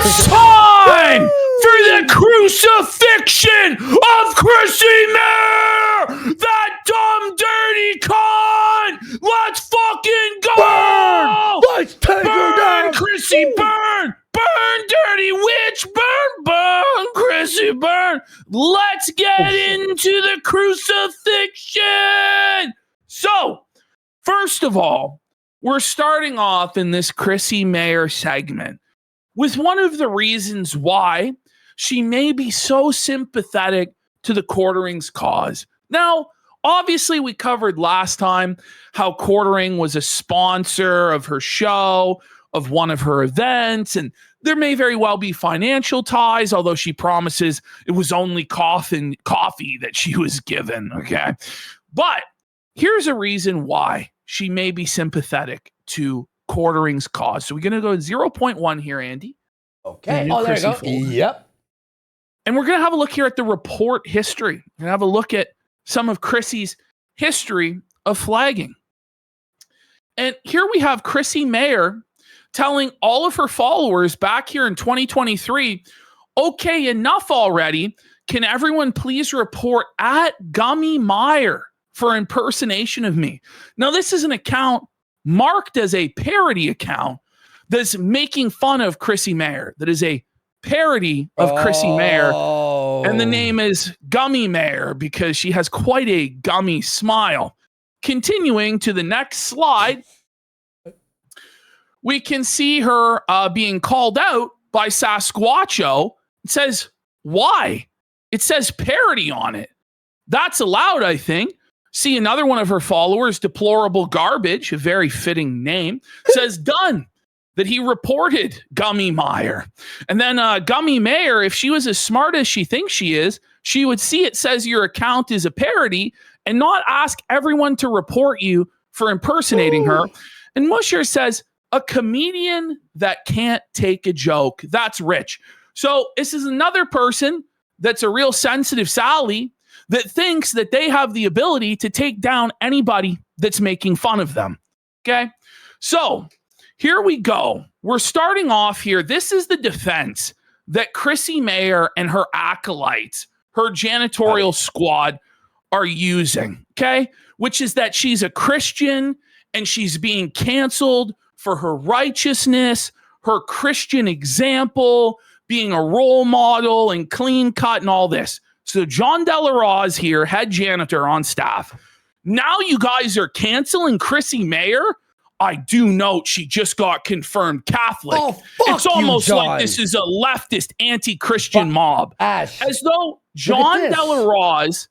It's time for the crucifixion of Chrissy Mayer! That dumb, dirty con! Let's fucking go! Burn! Let's take her down! Chrissy, burn! Burn, dirty witch! Burn, Chrissy, burn! Let's get into the crucifixion! So, first of all, we're starting off in this Chrissy Mayer segment with one of the reasons why she may be so sympathetic to the Quartering's cause. Now, obviously, we covered last time how Quartering was a sponsor of her show, of one of her events, and there may very well be financial ties, although she promises it was only coffee that she was given, okay? But here's a reason why she may be sympathetic to Quartering's cause. So we're going to go 0.1 here, Andy. Okay. Oh, there you go. Yep. And we're going to have a look here at the report history. We're going to have a look at some of Chrissy's history of flagging. And here we have Chrissy Mayer telling all of her followers back here in 2023, okay, enough already. Can everyone please report at Gummy Meyer for impersonation of me? Now, this is an account marked as a parody account that's making fun of Chrissy Mayer. That is a parody of Chrissy Mayer. And the name is Gummy Mayer because she has quite a gummy smile. Continuing to the next slide, we can see her being called out by Sasquatcho. It says, why? It says parody on it. That's allowed, I think. See another one of her followers, Deplorable Garbage, a very fitting name, says done, that he reported Gummy Meyer. And then Gummy Mayer, if she was as smart as she thinks she is, she would see it says your account is a parody and not ask everyone to report you for impersonating her. And Musher says, a comedian that can't take a joke. That's rich. So this is another person that's a real sensitive Sally that thinks that they have the ability to take down anybody that's making fun of them. Okay? So here we go. We're starting off here. This is the defense that Chrissy Mayer and her acolytes, her janitorial squad, are using. Okay? Which is that she's a Christian and she's being canceled for her righteousness, her Christian example, being a role model and clean cut and all this. So John Delaroz here, head janitor on staff. Now you guys are canceling Chrissy Mayer? I do note she just got confirmed Catholic. Oh, fuck it's almost you, like this is a leftist anti-Christian mob. Ash. As though John Delaroz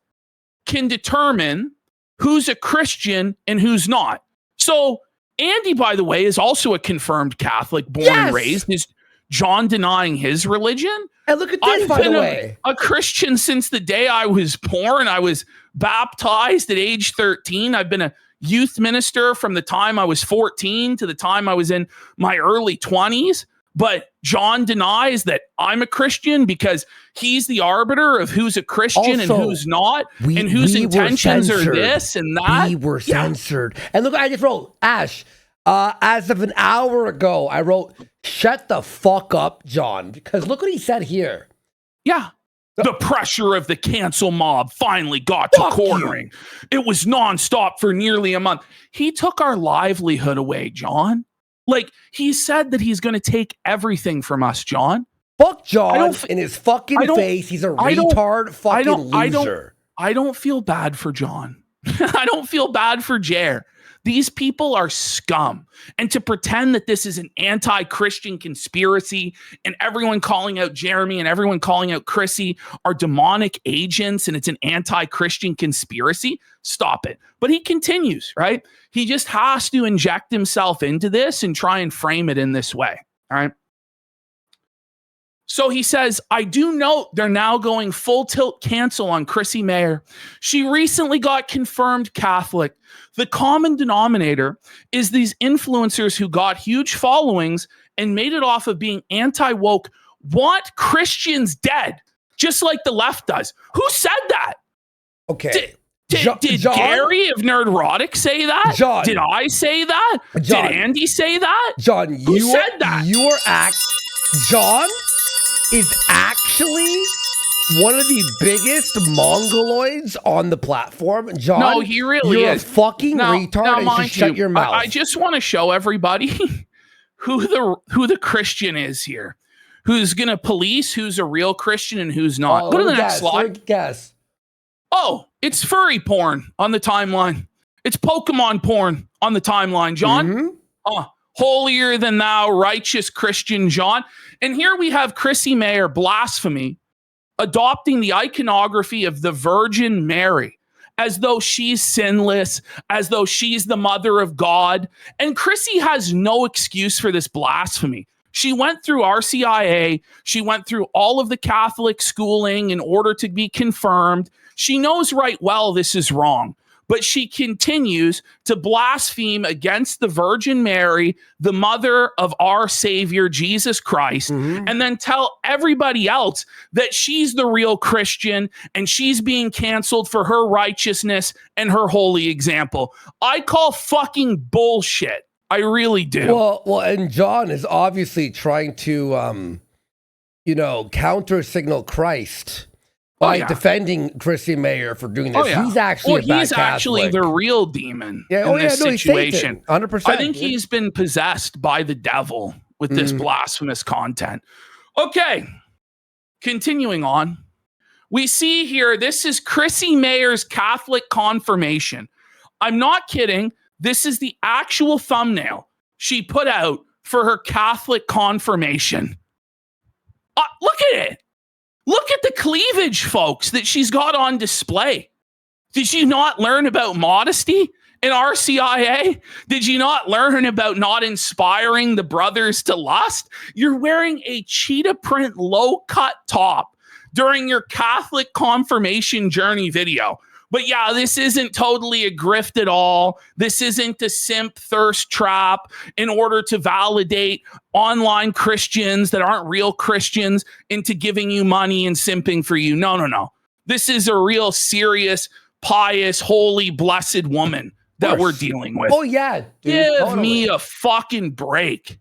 can determine who's a Christian and who's not. So Andy, by the way, is also a confirmed Catholic, born and raised. Is John denying his religion? And look at this, by the way. A Christian since the day I was born. I was baptized at age 13. I've been a youth minister from the time I was 14 to the time I was in my early 20s. But John denies that I'm a Christian because he's the arbiter of who's a Christian and who's not, and whose intentions are this and that. We were censored. And look, I just wrote, Ash, as of an hour ago, I wrote, shut the fuck up, John, because look what he said here. Yeah. The pressure of the cancel mob finally got to Quartering. It was nonstop for nearly a month. He took our livelihood away, John. Like, he said that he's going to take everything from us, John. Fuck John in his fucking face. He's a retard fucking loser. I don't feel bad for John. I don't feel bad for Jer. These people are scum. And to pretend that this is an anti-Christian conspiracy and everyone calling out Jeremy and everyone calling out Chrissy are demonic agents and it's an anti-Christian conspiracy, stop it. But he continues, right? He just has to inject himself into this and try and frame it in this way, all right? So he says, I do note they're now going full tilt cancel on Chrissy Mayer. She recently got confirmed Catholic. The common denominator is these influencers who got huge followings and made it off of being anti-woke, want Christians dead, just like the left does. Who said that? Okay. Did John? Gary of Nerdrotic say that? John. Did I say that? John. Did Andy say that? John, Who said that? Your act, John, is actually one of the biggest mongoloids on the platform. John, No, he really you're is. a fucking retard and you should shut your mouth. I just want to show everybody who the Christian is here. Who's going to police who's a real Christian and who's not. Go to the next slide. Guess. Oh, it's furry porn on the timeline. It's Pokemon porn on the timeline, John. Holier than thou, righteous Christian John. And here we have CHRISSIE Mayer blasphemy, adopting the iconography of the Virgin Mary as though she's sinless, as though she's the mother of God. And CHRISSIE has no excuse for this blasphemy. She went through RCIA. She went through all of the Catholic schooling in order to be confirmed. She knows right well this is wrong, but she continues to blaspheme against the Virgin Mary, the mother of our Savior, Jesus Christ, and then tell everybody else that she's the real Christian and she's being canceled for her righteousness and her holy example. I call fucking bullshit. I really do. Well, and John is obviously trying to, counter signal Christ by defending CHRISSIE Mayer for doing this. He's actually actually the real demon in this situation. 100%. I think he's been possessed by the devil with this blasphemous content. Okay, continuing on. We see here, this is CHRISSIE Mayer's Catholic confirmation. I'm not kidding. This is the actual thumbnail she put out for her Catholic confirmation. Look at it. Look at the cleavage, folks, that she's got on display. Did you not learn about modesty in RCIA? Did you not learn about not inspiring the brothers to lust? You're wearing a cheetah print low-cut top during your Catholic confirmation journey video. But yeah, this isn't totally a grift at all. This isn't a simp thirst trap in order to validate online Christians that aren't real Christians into giving you money and simping for you. No. This is a real serious, pious, holy, blessed woman that we're dealing with. Oh, yeah. Dude, Give me a fucking break.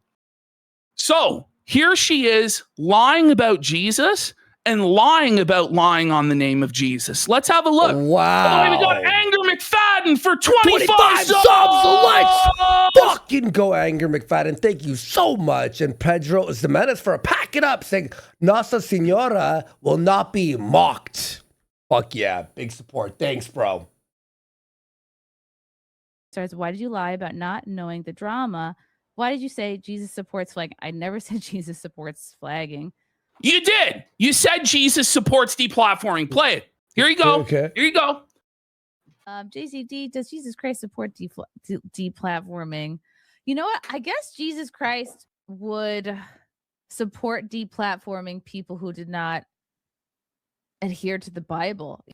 So here she is lying about Jesus and lying about lying on the name of Jesus. Let's have a look. Wow. Oh, we got Anger McFadden for 25 subs. Let's fucking go, Anger McFadden. Thank you so much. And Pedro Jimenez for a pack it up saying, Nossa Senora will not be mocked. Fuck yeah. Big support. Thanks, bro. Starts, why did you lie about not knowing the drama? Why did you say Jesus supports flagging? I never said Jesus supports flagging. You did. You said Jesus supports deplatforming. Play it. Here you go. Okay. Here you go. JCD, does Jesus Christ support deplatforming? You know what? I guess Jesus Christ would support deplatforming people who did not adhere to the Bible.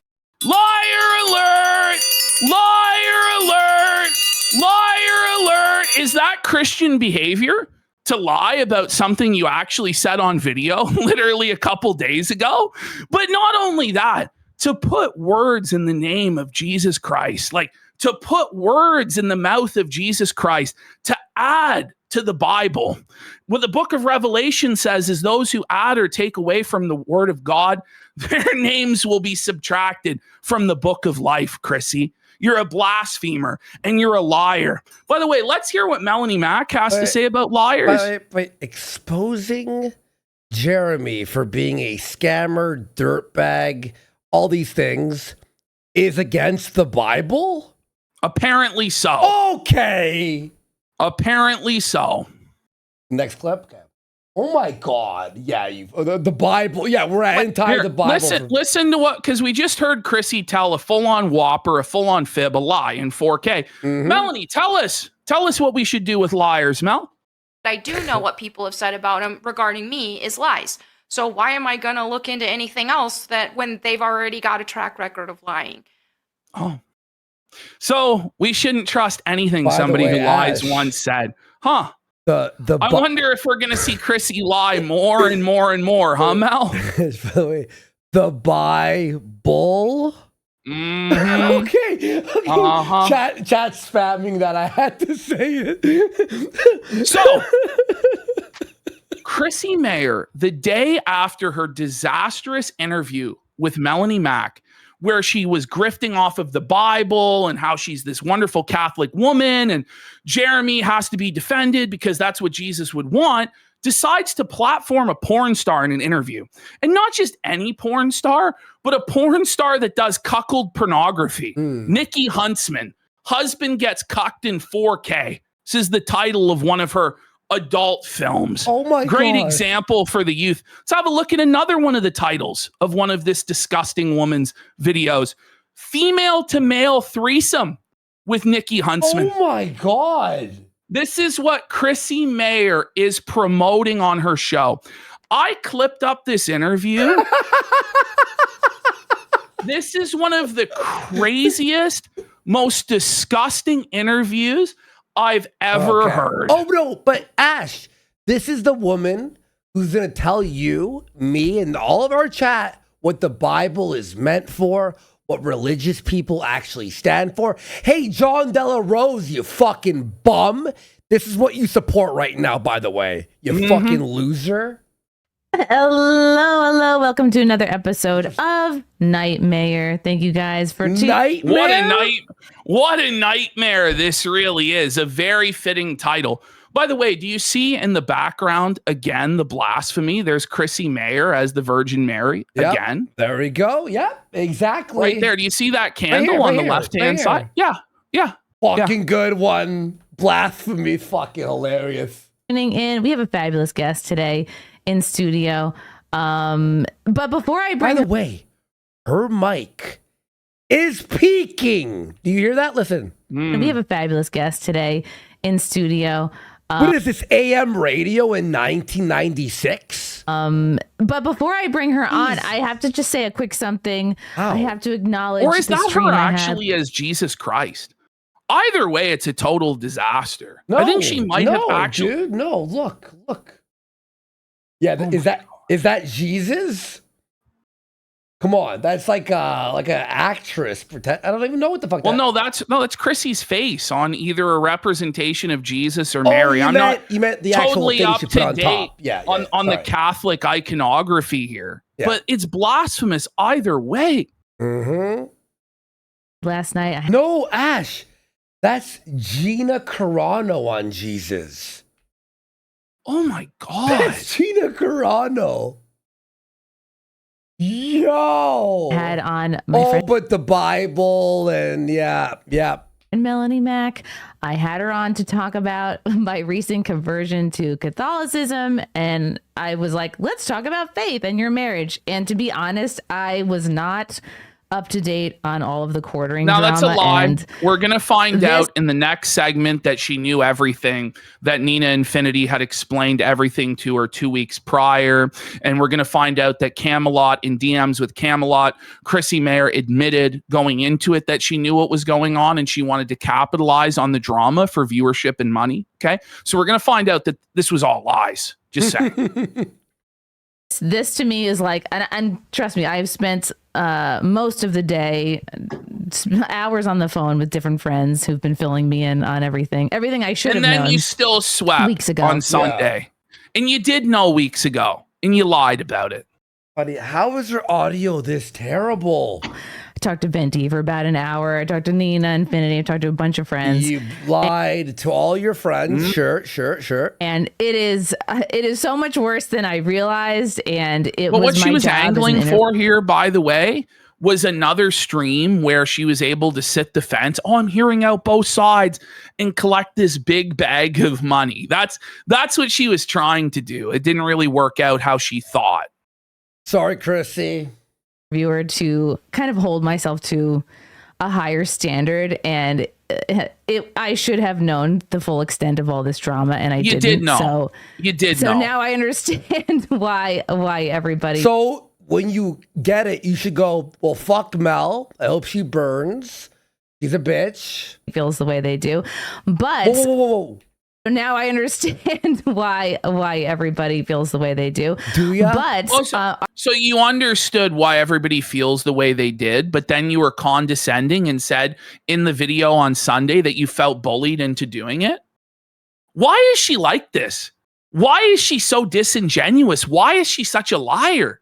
Liar alert! Liar alert! Liar alert! Is that Christian behavior? To lie about something you actually said on video literally a couple days ago? But not only that, to put words in the name of Jesus Christ, like to put words in the mouth of Jesus Christ, to add to the Bible. What the book of Revelation says is those who add or take away from the word of God, their names will be subtracted from the book of life, CHRISSIE. You're a blasphemer and you're a liar. By the way, let's hear what Melanie Mack has to say about liars. But exposing Jeremy for being a scammer, dirtbag, all these things is against the Bible? Apparently so. Okay. Apparently so. Next clip. Okay. Oh my God. Yeah, the Bible. Yeah, we're anti the Bible. Listen to what, because we just heard CHRISSIE tell a full-on whopper, a full-on fib, a lie in 4K. Melanie, tell us what we should do with liars, Mel. I do know what people have said about him regarding me is lies. So why am I going to look into anything else that when they've already got a track record of lying? Oh. So we shouldn't trust anything somebody who lies once said. Huh. I wonder if we're going to see CHRISSIE lie more and more and more, huh, Mel? The Bible? Okay. Chat spamming that I had to say it. So, Chrissy Mayer, the day after her disastrous interview with Melanie Mack, where she was grifting off of the Bible and how she's this wonderful Catholic woman and Jeremy has to be defended because that's what Jesus would want, decides to platform a porn star in an interview. And not just any porn star, but a porn star that does cuckold pornography. Nikki Huntsman, husband gets cucked in 4K. This is the title of one of her adult films. Oh my God. Great example for the youth. Let's have a look at another one of the titles of one of this disgusting woman's videos. Female to male threesome with Nikki Huntsman. Oh my God. This is what Chrissy Mayer is promoting on her show. I clipped up this interview. This is one of the craziest, most disgusting interviews I've ever heard. Oh no, but Ash, this is the woman who's gonna tell you, me, and all of our chat what the Bible is meant for, what religious people actually stand for. Hey, John Della Rose, you fucking bum. This is what you support right now, by the way. You fucking loser. Hello. Welcome to another episode of Nightmare. Thank you guys for Nightmare. What a nightmare this really is. A very fitting title. By the way, do you see in the background again the blasphemy? There's Chrissy Mayer as the Virgin Mary again. There we go. Yep, exactly. Right there. Do you see that candle on the left-hand side? Yeah. Fucking good one. Blasphemy. Fucking hilarious. tuning in. We have a fabulous guest today in studio. But before I bring By the way, her mic is peaking. Do you hear that? Listen. we have a fabulous guest today in studio. What is this, AM radio in 1996? But before I bring her on, I have to just say a quick something. How? I have to acknowledge. Or is the that stream her I had. actually as Jesus Christ? Either way, it's a total disaster. I think she might have actually. Dude, no, look. Yeah, is that Jesus? Come on, that's like an actress. I don't even know what the fuck. Well, no, that's Chrissy's face on either a representation of Jesus or Mary. You meant the totally actual up thing she put to on date top. Yeah, on the Catholic iconography here, Yeah. but it's blasphemous either way. Mm-hmm. Last night, No, Ash, that's Gina Carano on Jesus. Oh my God! That's Gina Carano. Yo, had on my friend but the Bible and yeah. Melanie Mack. I had her on to talk about my recent conversion to Catholicism, and I was like, let's talk about faith and your marriage. And to be honest, I was not up to date on all of the quartering Now drama. that's a lie. And We're gonna find out in the next segment that she knew everything, that Nina Infinity had explained everything to her 2 weeks prior, and we're gonna find out that Camelot, in DMs with Camelot, Chrissy Mayer admitted going into it that she knew what was going on and she wanted to capitalize on the drama for viewership and money. Okay, so we're gonna find out that this was all lies. Just saying. this to me is like, and trust me, I've spent most of the day, hours on the phone with different friends who've been filling me in on everything I should have known. And then you still swept weeks ago. on Sunday. And you did know weeks ago, and you lied about it. Buddy, how is her audio this terrible? I talked to Venti for about an hour. I talked to Nina Infinity. I talked to a bunch of friends. You lied to all your friends. Sure. And it is so much worse than I realized. And it But was what she my was job as an angling for here, by the way, was another stream where she was able to sit the fence. Oh, I'm hearing out both sides and collect this big bag of money. That's what she was trying to do. It didn't really work out how she thought. Sorry, Chrissy. Viewer to kind of hold myself to a higher standard, and I should have known the full extent of all this drama, and I didn't. Did know. So you did so know. now I understand why everybody. So when you get it, you should go, well, fuck Mel. I hope she burns. She's a bitch. feels the way they do, but Whoa. now I understand why everybody feels the way they do. Do ya? But So you understood why everybody feels the way they did, but then you were condescending and said in the video on Sunday that you felt bullied into doing it? Why is she like this? Why is she so disingenuous? Why is she such a liar?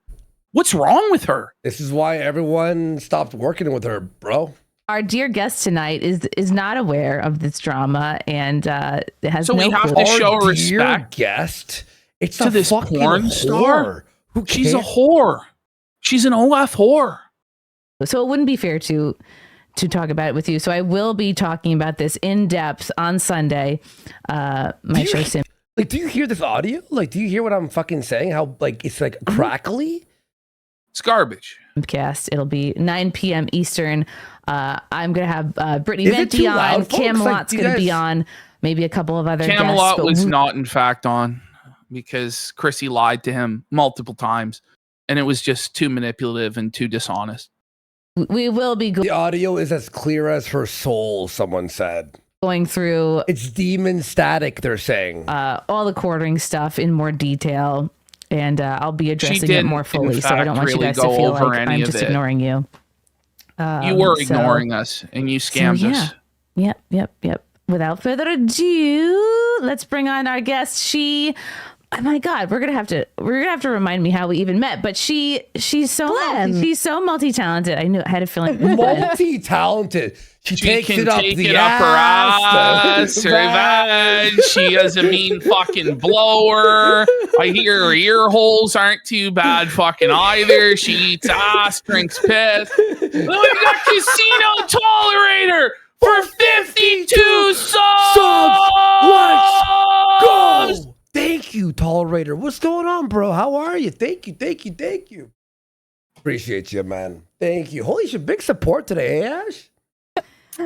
What's wrong with her? This is why everyone stopped working with her, bro. Our dear guest tonight is not aware of this drama and has So no we have clue. to show Our dear respect guest. It's to a this fucking porn whore. star. Who She's a cares? whore. She's an OF whore. So it wouldn't be fair to talk about it with you. So I will be talking about this in depth on Sunday. My show sim. Like, do you hear this audio? Like, do you hear what I'm fucking saying? How like it's like crackly? It's garbage. Podcast. It'll be 9 p.m. Eastern. I'm gonna have Brittany Is it too Venti on. loud, folks? Camelot's Like, gonna you be guys- on. Maybe a couple of other Camelot guests. was not, in fact, on because Chrissy lied to him multiple times, and it was just too manipulative and too dishonest. We will be The audio is as clear as her soul, someone said. going through It's demon static, they're saying. all the quartering stuff in more detail, and I'll be addressing it didn't, more in fully. So I fact, don't want you really guys to go feel over like any I'm of just it. ignoring you. You were So- ignoring us, and you scammed us. Yep. Without further ado, let's bring on our guest. Oh my God, we're gonna have to remind me how we even met. But she's so multi-talented. I had a feeling. Multi-talented. She takes can it up take the it up her ass. Her Vag. vag. She has a mean fucking blower. I hear her ear holes aren't too bad fucking either. She eats ass, drinks piss. Then we got Casino Tolerator for 52 subs. Let's go. Thank you, Tolerator. What's going on, bro? How are you? Thank you. Appreciate you, man. Thank you. Holy shit, big support today, eh, Ash?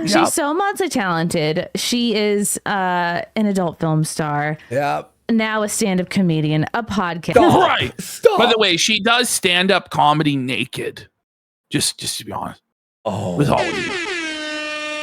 She's so multi-talented. She is an adult film star, Yeah. now a stand-up comedian, a podcast. Right. Stop. By the way, she does stand-up comedy naked. Just to be honest Oh, with all of you.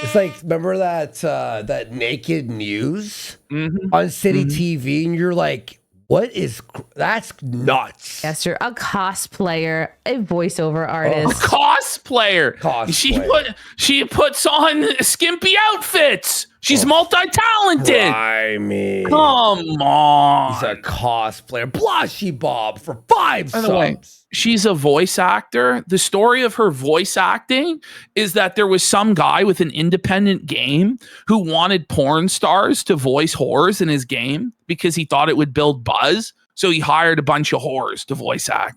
it's like, remember that naked news Mhm. on City TV, and you're like, what is that's nuts. Yes, you're a cosplayer, a voiceover A artist. cosplayer. Cosplayer. She puts on skimpy outfits. She's multi-talented. Grimy. Come on. He's a cosplayer. Blushy Bob for 5 By the way, subs. she's a voice actor. The story of her voice acting is that there was some guy with an independent game who wanted porn stars to voice whores in his game because he thought it would build buzz. So he hired a bunch of whores to voice act.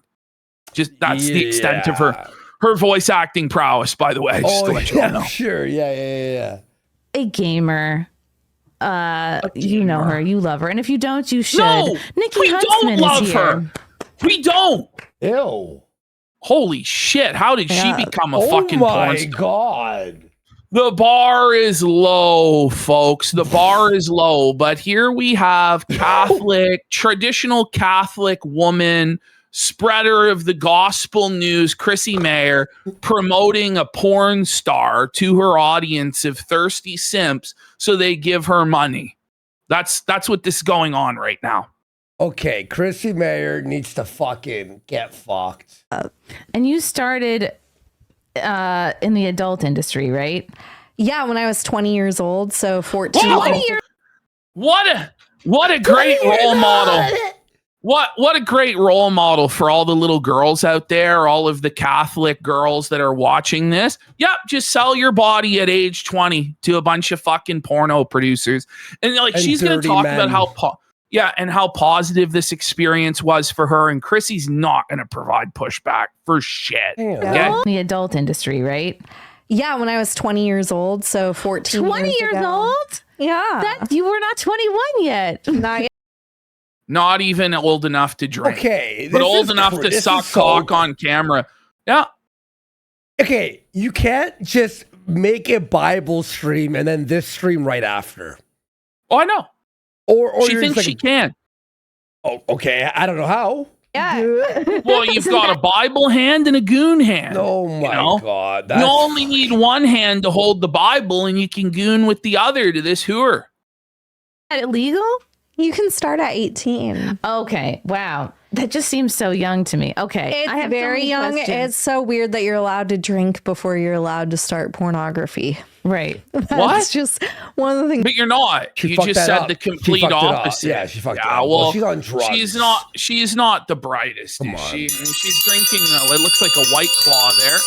Just that's the extent of her voice acting prowess, by the way. Just to let you all know. Sure. Yeah. A gamer. You know her, you love her, and if you don't, you should. No, Nikki we Huntsman don't love is here. her. We don't. Ew. Holy shit. How did she become a fucking Oh porn my star? God. The bar is low, folks. The bar is low. But here we have traditional Catholic woman, spreader of the gospel news, Chrissy Mayer, promoting a porn star to her audience of thirsty simps so they give her money. That's what this is going on right now. Okay, Chrissy Mayer needs to fucking get fucked. And you started in the adult industry, right? Yeah, when I was 20 years old, so 14. What a great role model. What a great role model for all the little girls out there, all of the Catholic girls that are watching this. Yep, just sell your body at age 20 to a bunch of fucking porno producers. And like And she's going to dirty talk men. about how positive this experience was for her, and Chrissy's not going to provide pushback for shit. Damn. Okay? In the adult industry, right? Yeah, when I was 20 years old, so 14 20 years ago. old? Yeah. That you were not 21 yet. Not yet. Not even old enough to drink, Okay. but this old is enough cr- to this suck is so- cock on camera. Yeah. Okay, you can't just make a Bible stream and then this stream right after. Oh, I know. Or She you're thinks just she like, can. oh, okay, I don't know how. Yeah. Well, you've got a Bible hand and a goon hand. Oh my know? God. You only need one hand to hold the Bible, and you can goon with the other to this whore. Is that illegal? You can start at 18. Okay. Wow. That just seems so young to me. Okay. It's I have so very many young. questions. It's so weird that you're allowed to drink before you're allowed to start pornography. Right. That's What? just one of the things. But you're not. She You fucked just that said up. the She complete fucked it up. opposite. Yeah, she fucked it Yeah, up. well, She's on drugs. She's not the brightest. Come Is on. she? And she's drinking. It looks like a White Claw there.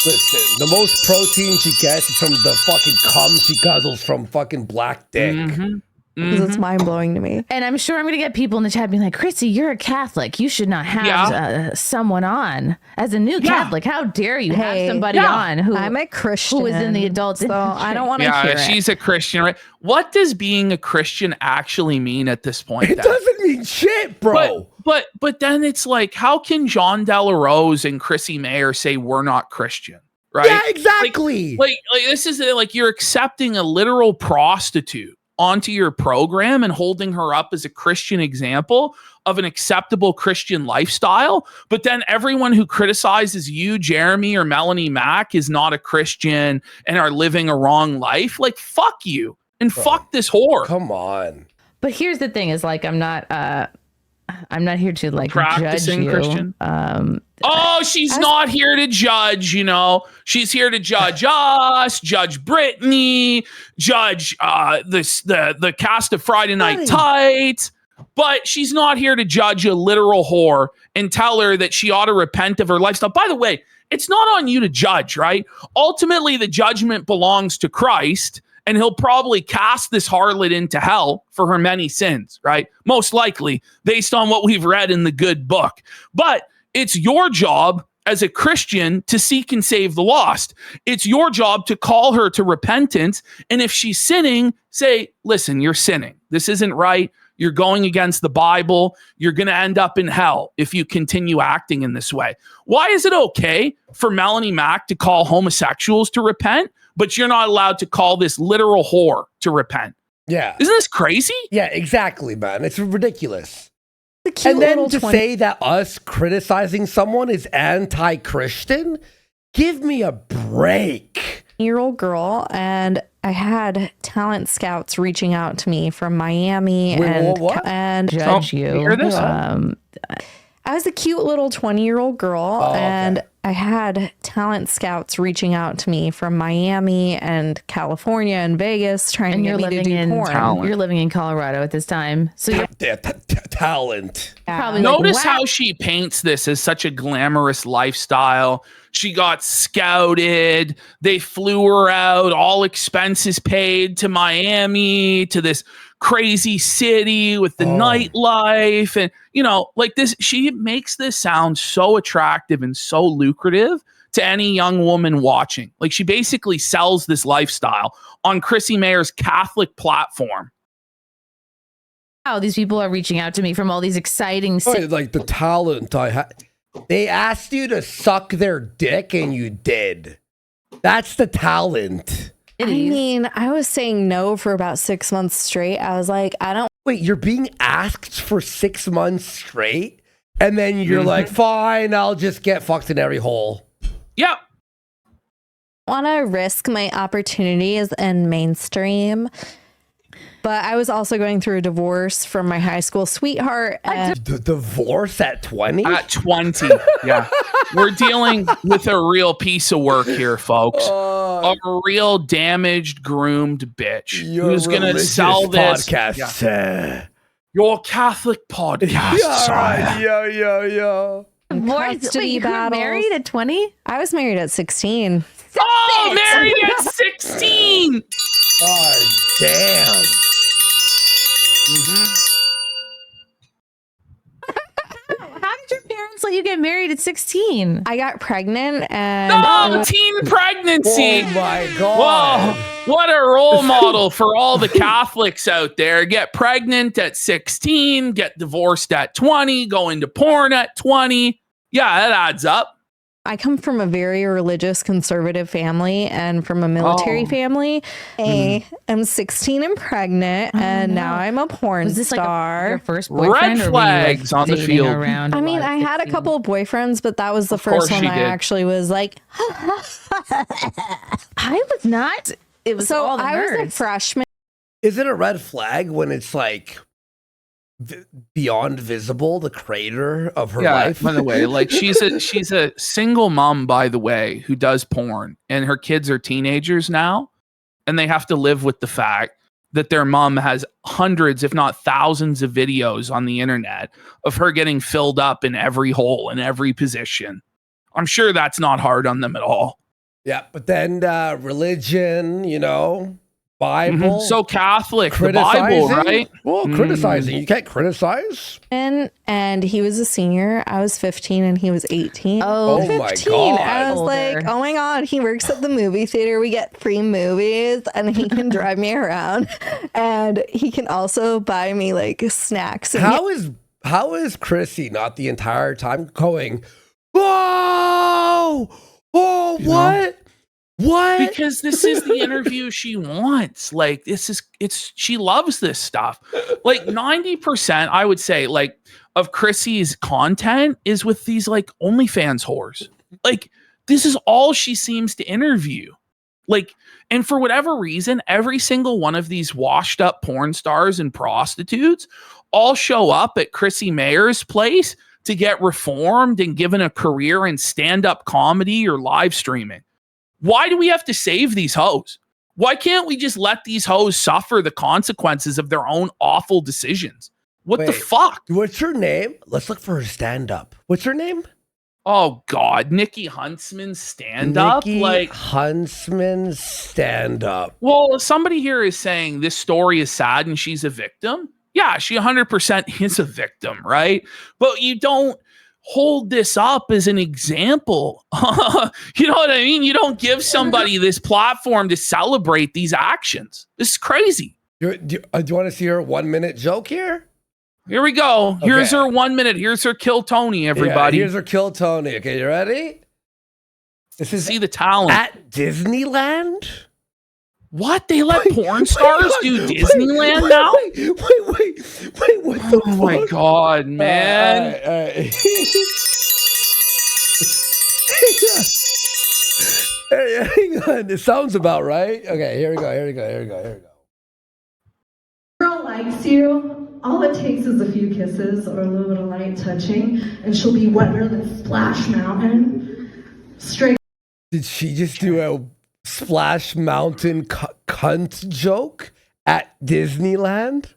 Listen, the most protein she gets is from the fucking cum she guzzles from fucking black dick. Mhm. Because it's Mhm. mind blowing to me. And I'm sure I'm going to get people in the chat being like, Chrissy, you're a Catholic. You should not have someone on. As a new Catholic, how dare you have somebody on who I'm a Christian. who is in the adult So I don't want to Yeah, hear it. she's a Christian, right? What does being a Christian actually mean at this point? It then? doesn't mean shit, bro. But then it's like, how can John Delarose and Chrissy Mayer say we're not Christian, right? Yeah, exactly. Like this is like you're accepting a literal prostitute onto your program and holding her up as a Christian example of an acceptable Christian lifestyle. But then everyone who criticizes you, Jeremy or Melanie Mack, is not a Christian and are living a wrong life. Like, fuck you and fuck this whore. Come on. But here's the thing: is like I'm not here to like Practicing judge you. Christian. Oh, she's not here to judge, you know. She's here to judge us, judge Brittany, judge the cast of Friday Night Tights. But she's not here to judge a literal whore and tell her that she ought to repent of her lifestyle. By the way, it's not on you to judge, right? Ultimately, the judgment belongs to Christ, and he'll probably cast this harlot into hell for her many sins, right? Most likely, based on what we've read in the good book. But it's your job as a Christian to seek and save the lost. It's your job to call her to repentance. And if she's sinning, say, listen, you're sinning. This isn't right. You're going against the Bible. You're going to end up in hell if you continue acting in this way. Why is it okay for Melanie Mack to call homosexuals to repent, but you're not allowed to call this literal whore to repent? Yeah. Isn't this crazy? Yeah, exactly, man. It's ridiculous. The cute And then little to 20 say that us criticizing someone is anti-Christian? Give me a break. year-old girl, and I had talent scouts reaching out to me from Miami. Wait, and what? and Judge you you. hear this? I was a cute little 20-year-old girl, Oh, okay. and I had talent scouts reaching out to me from Miami and California and Vegas trying And to you're get me to living do in porn. you're living in Colorado at this time, so you're Talent. probably Notice like, wow. how she paints this as such a glamorous lifestyle. She got scouted. They flew her out, all expenses paid, to Miami, to this crazy city with the nightlife. And, you know, like this, she makes this sound so attractive and so lucrative to any young woman watching. Like she basically sells this lifestyle on Chrissy Mayer's Catholic platform. Wow, these people are reaching out to me from all these exciting cities. Like the talent I had. They asked you to suck their dick and you did. That's the talent. I mean, I was saying no for about 6 months straight. I was like, I don't Wait, you're being asked for 6 months straight? And then you're like, fine, I'll just get fucked in every hole. Yep. want to risk my opportunities in mainstream. But I was also going through a divorce from my high school sweetheart. And The divorce at 20? At 20. Yeah. We're dealing with a real piece of work here, folks. A real damaged, groomed bitch who's going to sell this. Podcast. Yeah. Your Catholic podcast. sire. Yo. Wait, custody you were battles. married at 20? I was married at 16. Oh, married at 16. God damn. How did your parents let you get married at 16? I got pregnant and Oh, teen pregnancy. Oh my God. Whoa, what a role model for all the Catholics out there. Get pregnant at 16, get divorced at 20, go into porn at 20. Yeah, that adds up. I come from a very religious conservative family and from a military family. I'm 16 and pregnant, and now I'm a porn Was this like star. your first boyfriend? Red or were you, like, flags on the dating field. Around I mean, while I had a 16? couple of boyfriends, but that was the Of course first one she I did. actually was like, I was not. It was so all the I was a nerds. freshman. Is it a red flag when it's like beyond visible, the creator of her Yeah, life. by the way, like she's a single mom, by the way, who does porn, and her kids are teenagers now, and they have to live with the fact that their mom has hundreds, if not thousands, of videos on the internet of her getting filled up in every hole in every position. I'm sure that's not hard on them at all. Yeah, but then religion, you know, Bible. So Catholic, the Bible, right? Well, criticizing. You can't criticize. And he was a senior. I was 15 and he was 18. Oh, my 15. God. I was Older. like, oh my God, he works at the movie theater. We get free movies and he can drive me around. And he can also buy me like snacks. And How is Chrissy not the entire time going, whoa, oh, You what? know? What? Because this is the interview she wants. Like she loves this stuff. Like 90%, I would say, like, of Chrissy's content is with these like OnlyFans whores. Like, this is all she seems to interview. Like, and for whatever reason, every single one of these washed up porn stars and prostitutes all show up at Chrissy Mayer's place to get reformed and given a career in stand-up comedy or live streaming. Why do we have to save these hoes? Why can't we just let these hoes suffer the consequences of their own awful decisions? What the Wait. fuck? What's her name? Let's look for her stand-up. What's her name? Oh God, Nikki Huntsman stand-up? Nikki Like, Huntsman stand-up. well, somebody here is saying this story is sad and she's a victim. Yeah, she 100% is a victim, right? But you don't hold this up as an example. You know what I mean? You don't give somebody this platform to celebrate these actions. This is crazy. Do you want to see her 1 minute joke here? Here we go. Here's Okay. her 1 minute. Here's her kill Tony, everybody. Yeah, here's her kill Tony. Okay, you ready? This is See the talent. at Disneyland. What? They let porn stars do Disneyland now? Wait, what the Oh my fuck? God, man. All right. Hey, hang on. It sounds about right. Okay, here we go. Girl likes you. All it takes is a few kisses or a little bit of light touching, and she'll be wetter than Splash Mountain. Straight. Did she just do a Splash Mountain cunt joke at Disneyland?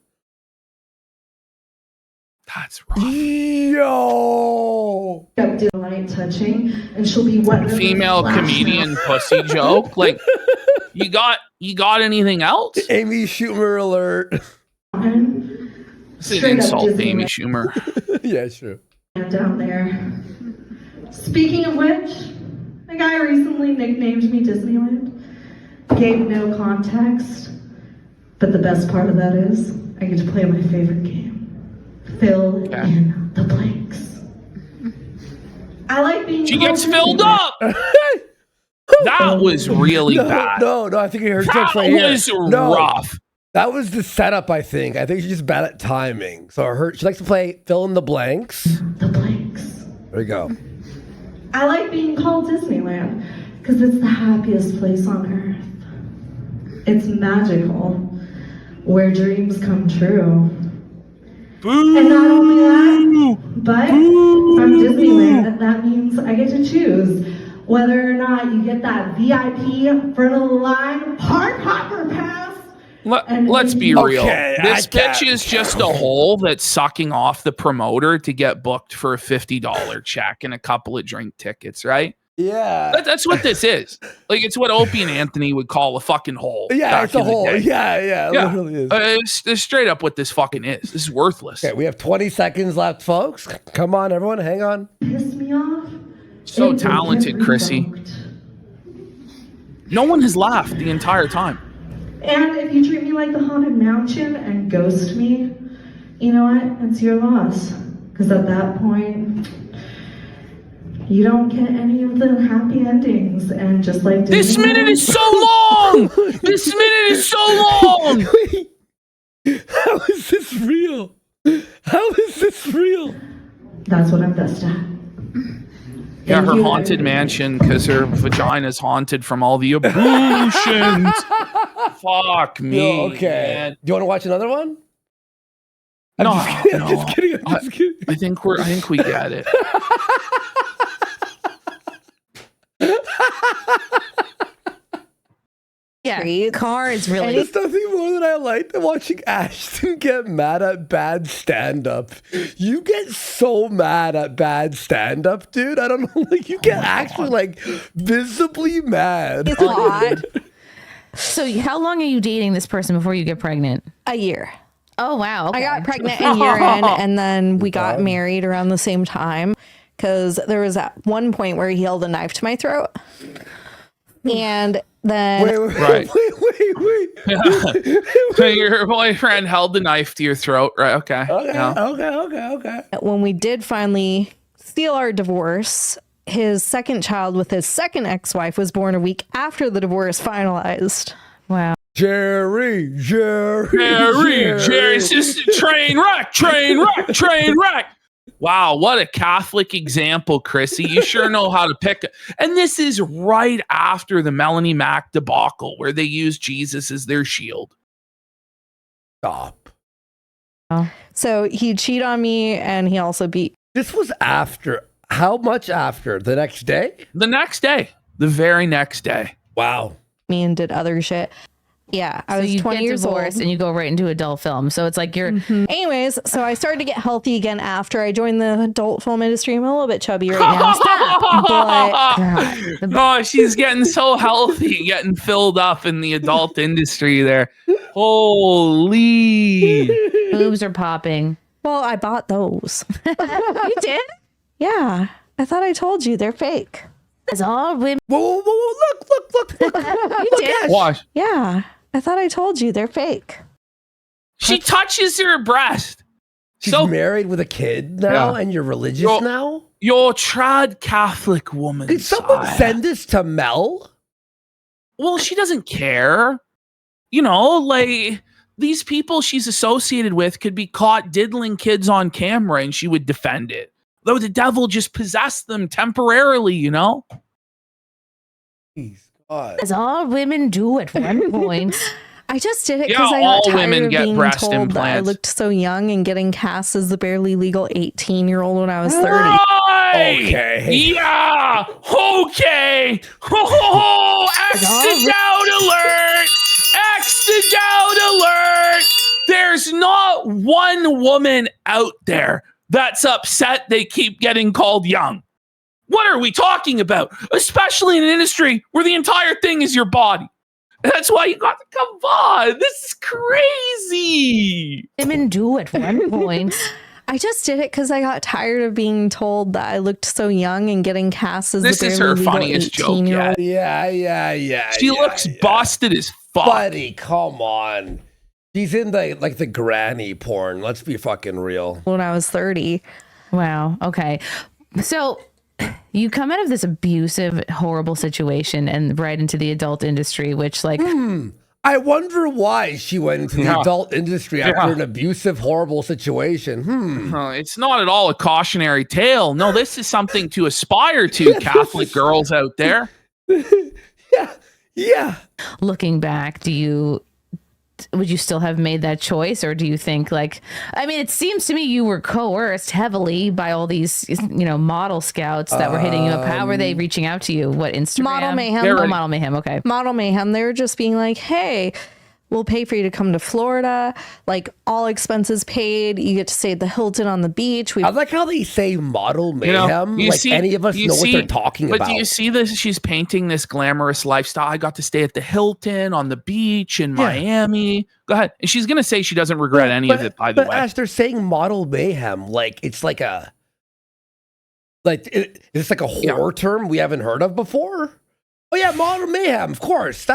That's rough. Yo! up to light touching, and she'll be wetter than Female Splash comedian pussy joke. Like, you got anything else? Amy Schumer alert. Mountain. This is an Straight up insult to Amy Disneyland Schumer. Yeah, sure. down there. Speaking of which, a guy recently nicknamed me Disneyland. Gave no context, but the best part of that is I get to play my favorite game. Fill in the blanks. I like being She called gets filled Disneyland. up. That was really bad. No, I think her That jokes right here. was No, rough. that was the setup, I think. I think she's just bad at timing. So she likes to play fill in the blanks. The blanks. There you go. I like being called Disneyland because it's the happiest place on earth. It's magical, where dreams come true. Boo. And not only that, but from Disneyland, that means I get to choose whether or not you get that VIP front of the line park hopper pass. Let's be real. Okay, This I can't- bitch is just a hole that's sucking off the promoter to get booked for a $50 check and a couple of drink tickets, right? Yeah. That's what this is. Like, it's what Opie and Anthony would call a fucking hole. Yeah, back it's a in the hole. day. Yeah, it Yeah. literally is. It's straight up what this fucking is. This is worthless. Okay, we have 20 seconds left, folks. Come on, everyone, hang on. Piss me off. So it will talented, get Chrissy. revoked. No one has laughed the entire time. And if you treat me like the Haunted Mansion and ghost me, you know what? It's your loss. Because at that point, you don't get any of the happy endings. And just like This Disneyland- minute is so long. This minute is so long. Wait, how is this real? How is this real? That's what I'm best at. Yeah, Thank her you, haunted everybody. mansion because her vagina's haunted from all the ablutions. Fuck me. Yo, okay. Man. Do you want to watch another one? I'm No, just kidding. no. I'm just kidding. I'm just kidding. I think we get it. Yeah, car is really. There's nothing more that I like than watching Ashton get mad at bad stand-up. You get so mad at bad stand-up, dude. I don't know. Like, you get actually, like, visibly mad. It's hot. So, how long are you dating this person before you get pregnant? A year. Oh wow! Okay. I got pregnant a year in, and then we got married around the same time because there was at one point where he held a knife to my throat. And then Right. Wait. So your boyfriend held the knife to your throat, right? Okay. Okay. when we did finally seal our divorce, his second child with his second ex-wife was born a week after the divorce finalized. Wow. Jerry, it's just a train wreck. Wow, what a Catholic example, Chrissy. You sure know how to pick it. And this is right after the Melanie Mac debacle where they used Jesus as their shield. Stop. So he cheated on me, and he also beat. This was after. How much after? The next day? The next day. The very next day. Wow. Me and did other shit. Yeah, I was 20 years old. And you go right into adult film. So it's like you're. Anyways, so I started to get healthy again after I joined the adult film industry. I'm a little bit chubby right now. But Oh, she's getting so healthy, getting filled up in the adult industry there. Holy. Boobs are popping. well, I bought those. You did? Yeah, I thought I told you they're fake. As all women. Whoa, look. You did? Watch. Yeah, I thought I told you they're fake. She touches her breast. She's So married with a kid now, Yeah. and you're religious Yo- now? you're trad Catholic woman. Did someone send this to Mel? Well, she doesn't care. You know, like these people she's associated with could be caught diddling kids on camera and she would defend it. Though the devil just possessed them temporarily, you know? Please, God. As all women do at one point. I just did it Yeah, because I all got women tired of get being breast told that I implants. looked so young and getting cast as the barely legal 18-year-old when I was 30. Right! Okay. Yeah! Okay! Ho! Extra alert! Extra alert! There's not one woman out there that's upset they keep getting called young. What are we talking about? Especially in an industry where the entire thing is your body. That's why you got to come on. This is crazy. Women do at one point. I just did it because I got tired of being told that I looked so young and getting cast as This the is barely her legal funniest joke 18-year-old. yet. Yeah. She looks busted as fuck. Buddy, come on. She's in the granny porn. Let's be fucking real. When I was 30. Wow. Okay. So you come out of this abusive, horrible situation and right into the adult industry, which like I wonder why she went into the Yeah. adult industry after an abusive, horrible situation. It's not at all a cautionary tale. No, this is something to aspire to, Catholic girls out there. Yeah. looking back, would you still have made that choice, or do you think like, I mean, it seems to me you were coerced heavily by all these, model scouts that were hitting you up. How were they reaching out to you? What, Instagram? Model Mayhem. Oh, Model Mayhem. Okay. Model Mayhem. They were just being like, hey, we'll pay for you to come to Florida. Like, all expenses paid. You get to stay at the Hilton on the beach. I like how they say model mayhem. Any of us know what they're talking about. But do you see this? She's painting this glamorous lifestyle. I got to stay at the Hilton on the beach in Miami. Go ahead. And she's going to say she doesn't regret any of it, by the way. But as they're saying model mayhem, like it's like a it's like a horror term we haven't heard of before. Oh yeah, model mayhem, of course.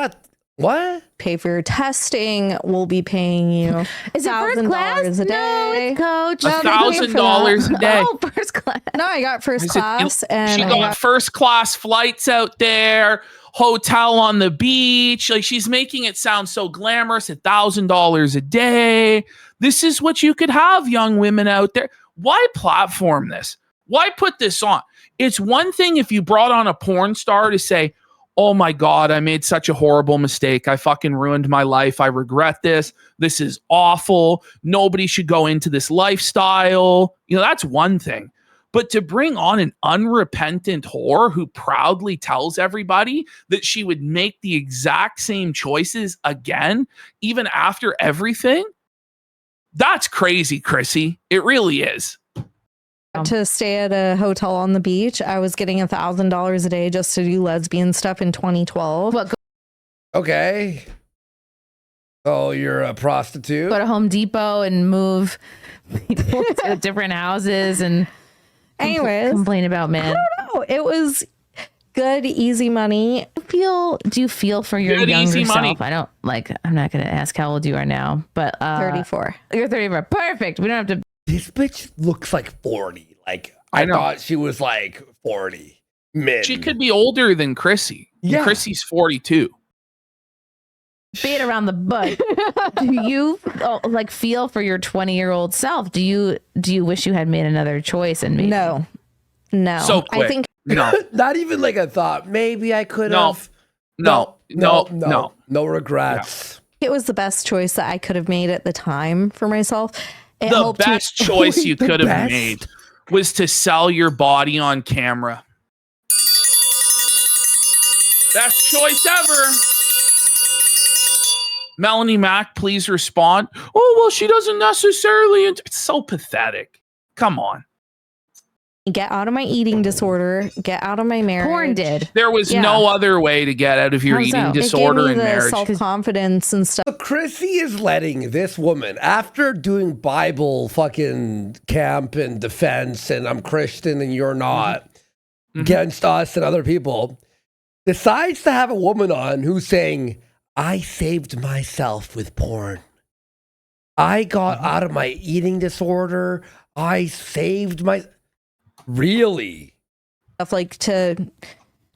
What? Pay for your testing. We'll be paying you Is it first class? $1,000 a day. No, it's coach. $1,000 a day. Oh, first class. No, I got first class, and She I got first class flights out there, hotel on the beach. Like, she's making it sound so glamorous. $1,000 a day. This is what you could have, young women out there. Why platform this? Why put this on? It's one thing if you brought on a porn star to say, oh my God, I made such a horrible mistake. I fucking ruined my life. I regret this. This is awful. Nobody should go into this lifestyle. You know, that's one thing. But to bring on an unrepentant whore who proudly tells everybody that she would make the exact same choices again, even after everything, that's crazy, Chrissy. It really is. To stay at a hotel on the beach, I was getting $1,000 a day just to do lesbian stuff in 2012. What, Okay. Oh, you're a prostitute? go to Home Depot and move people to different houses and Anyways, complain about men? no, it was good, easy money. Do you feel for your Good, younger easy money. self? I'm not going to ask how old you are now, but 34. You're 34. Perfect. We don't have to. This bitch looks like 40. Like, I I know. thought she was like 40. Mid. She could be older than Chrissy. Yeah. Chrissy's 42. Beat around the bush. Do you feel for your 20-year-old self? Do you wish you had made another choice and maybe No. So quick. I think No, Not even like a thought. Maybe I could No. have. no. No regrets. it was the best choice that I could have made at the time for myself. It The helped me- best choice you The could have best? made was to sell your body on camera. Best choice ever. Melanie Mack, please respond. Oh, well, she doesn't necessarily. It's so pathetic. Come on. get out of my eating disorder, get out of my marriage. porn did? There was Yeah. no other way to get out of your How eating so? It gave disorder it gave and me the marriage. self-confidence and stuff. So Chrissy is letting this woman, after doing Bible fucking camp and defense, and I'm Christian and you're not, Mhm. against us and other people, decides to have a woman on who's saying, I saved myself with porn. I got out of my eating disorder. I saved my... Really? Stuff like to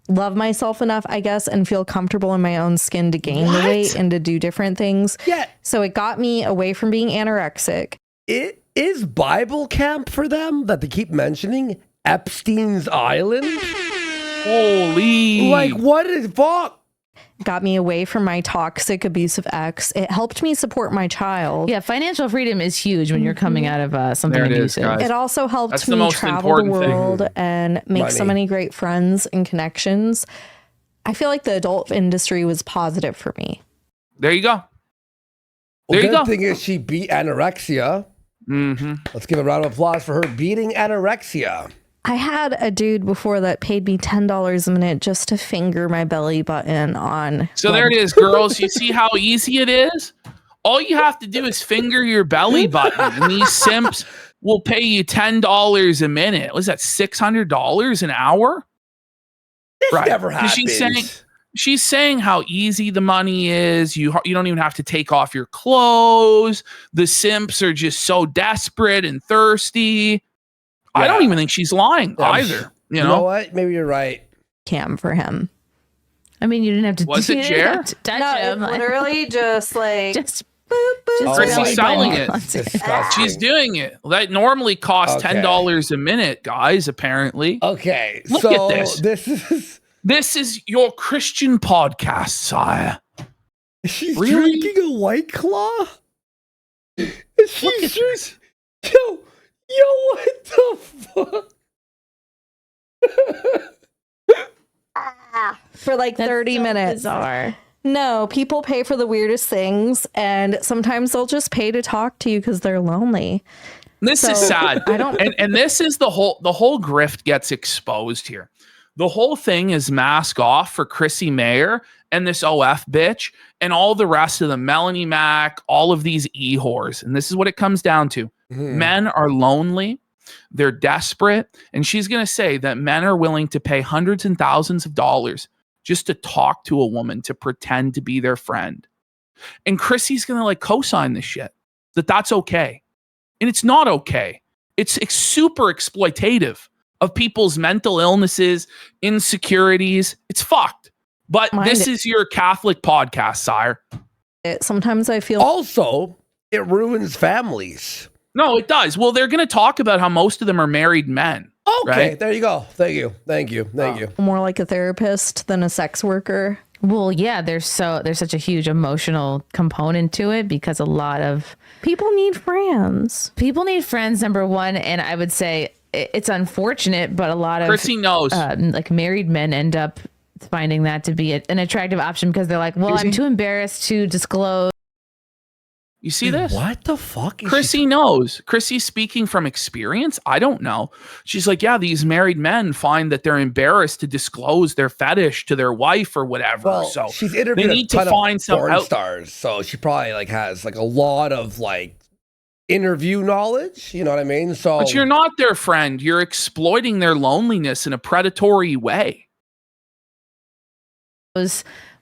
love myself enough, I guess, and feel comfortable in my own skin to gain What? the weight and to do different things. Yeah. So it got me away from being anorexic. It is Bible camp for them that they keep mentioning Epstein's Island. Holy. Like, what is fuck? Got me away from my toxic, abusive ex. It helped me support my child. Yeah, financial freedom is huge when you're coming out of something There it is, abusive. guys. It also helped That's the me most travel the important thing. world and make so Money. many great friends and connections. I feel like the adult industry was positive for me. There you go. Well, There you good go. thing is she beat anorexia. Mm-hmm. Let's give a round of applause for her beating anorexia. I had a dude before that paid me $10 a minute just to finger my belly button on. So there it is, girls. You see how easy it is? All you have to do is finger your belly button, and these simps will pay you $10 a minute. Was that $600 an hour? This Right. never 'Cause happens. she's saying how easy the money is. You don't even have to take off your clothes. The simps are just so desperate and thirsty. I don't Yeah. even think she's lying Yeah, either. You You know know? what? Maybe you're right. Cam for him. I mean, you didn't have to. Was you it didn't Jer? have to touch him. literally just like Just Oh Chrissy's my selling God. it. Disgusting. She's doing it. That normally costs Okay. $10 a minute, guys, apparently. Okay, Look so at this. This is your Christian podcast, sire. she's Really? drinking a White Claw? She's just... Yo, what the fuck? for like 30 minutes. Bizarre. No, people pay for the weirdest things, and sometimes they'll just pay to talk to you because they're lonely. This is So, sad. I don't- and this is the whole grift gets exposed here. The whole thing is mask off for Chrissy Mayer and this OF bitch and all the rest of them, Melanie Mack, all of these e-whores. And this is what it comes down to. Men are lonely. They're desperate. And she's going to say that men are willing to pay hundreds and thousands of dollars just to talk to a woman, to pretend to be their friend. And Chrissy's going to like co-sign this shit, that's okay. And it's not okay. It's super exploitative of people's mental illnesses, insecurities. It's fucked. But Mind this it. is your Catholic podcast, sire. Sometimes I feel Also, it ruins families. No, it does. Well, they're going to talk about how most of them are married men. Okay, right? there you go. Thank you. More like a therapist than a sex worker. Well, yeah, there's such a huge emotional component to it because a lot of People need friends. people need friends, number one, and I would say it's unfortunate, but a lot of Chrissy knows. like married men end up finding that to be an attractive option because they're like, well, I'm too embarrassed to disclose. You see this? What the fuck? Is Chrissy knows. Chrissy's speaking from experience. I don't know. She's like, yeah, these married men find that they're embarrassed to disclose their fetish to their wife or whatever. Well, So she's they interviewed need a ton to find of some porn stars, so she probably like has like a lot of like interview knowledge. You know what I mean? So, But you're not their friend. You're exploiting their loneliness in a predatory way.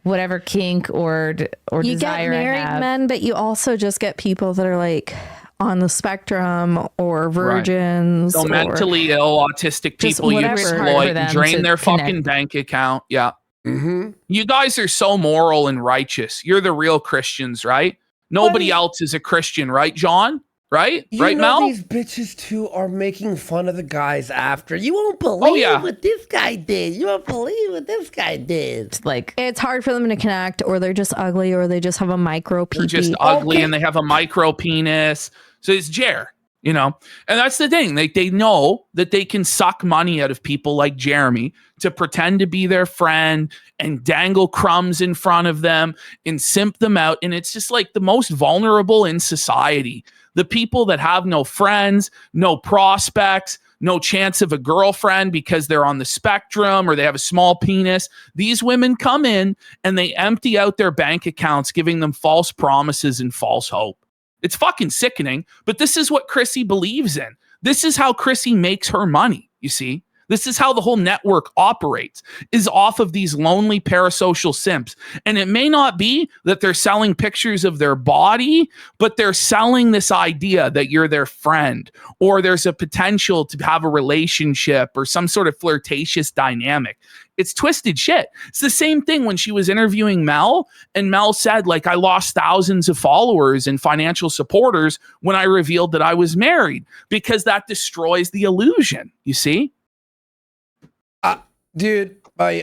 Whatever kink or You get desire I married have. men, but you also just get people that are like on the spectrum or virgins. So or mentally ill, autistic just people you whatever. Hard for exploit, them drain to their connect. fucking bank account. Yeah. Mhm. You guys are so moral and righteous. You're the real Christians, right? Nobody else is a Christian, right, John? Right? You Right, know Mel? these bitches too are making fun of the guys after. You won't believe yeah. what this guy did. You won't believe what this guy did. Like, it's hard for them to connect, or they're just ugly, or they just have a micro They're just pee. ugly and they have a micro penis. So it's Jer, you know? And that's the thing. They know that they can suck money out of people like Jeremy to pretend to be their friend and dangle crumbs in front of them and simp them out. And it's just like the most vulnerable in society. The people that have no friends, no prospects, no chance of a girlfriend because they're on the spectrum or they have a small penis. These women come in and they empty out their bank accounts, giving them false promises and false hope. It's fucking sickening, but this is what Chrissy believes in. This is how Chrissy makes her money, you see? This is how the whole network operates, is off of these lonely parasocial simps. And it may not be that they're selling pictures of their body, but they're selling this idea that you're their friend or there's a potential to have a relationship or some sort of flirtatious dynamic. It's twisted shit. It's the same thing when she was interviewing Mel, and Mel said, like, I lost thousands of followers and financial supporters when I revealed that I was married, because that destroys the illusion, you see? Dude, my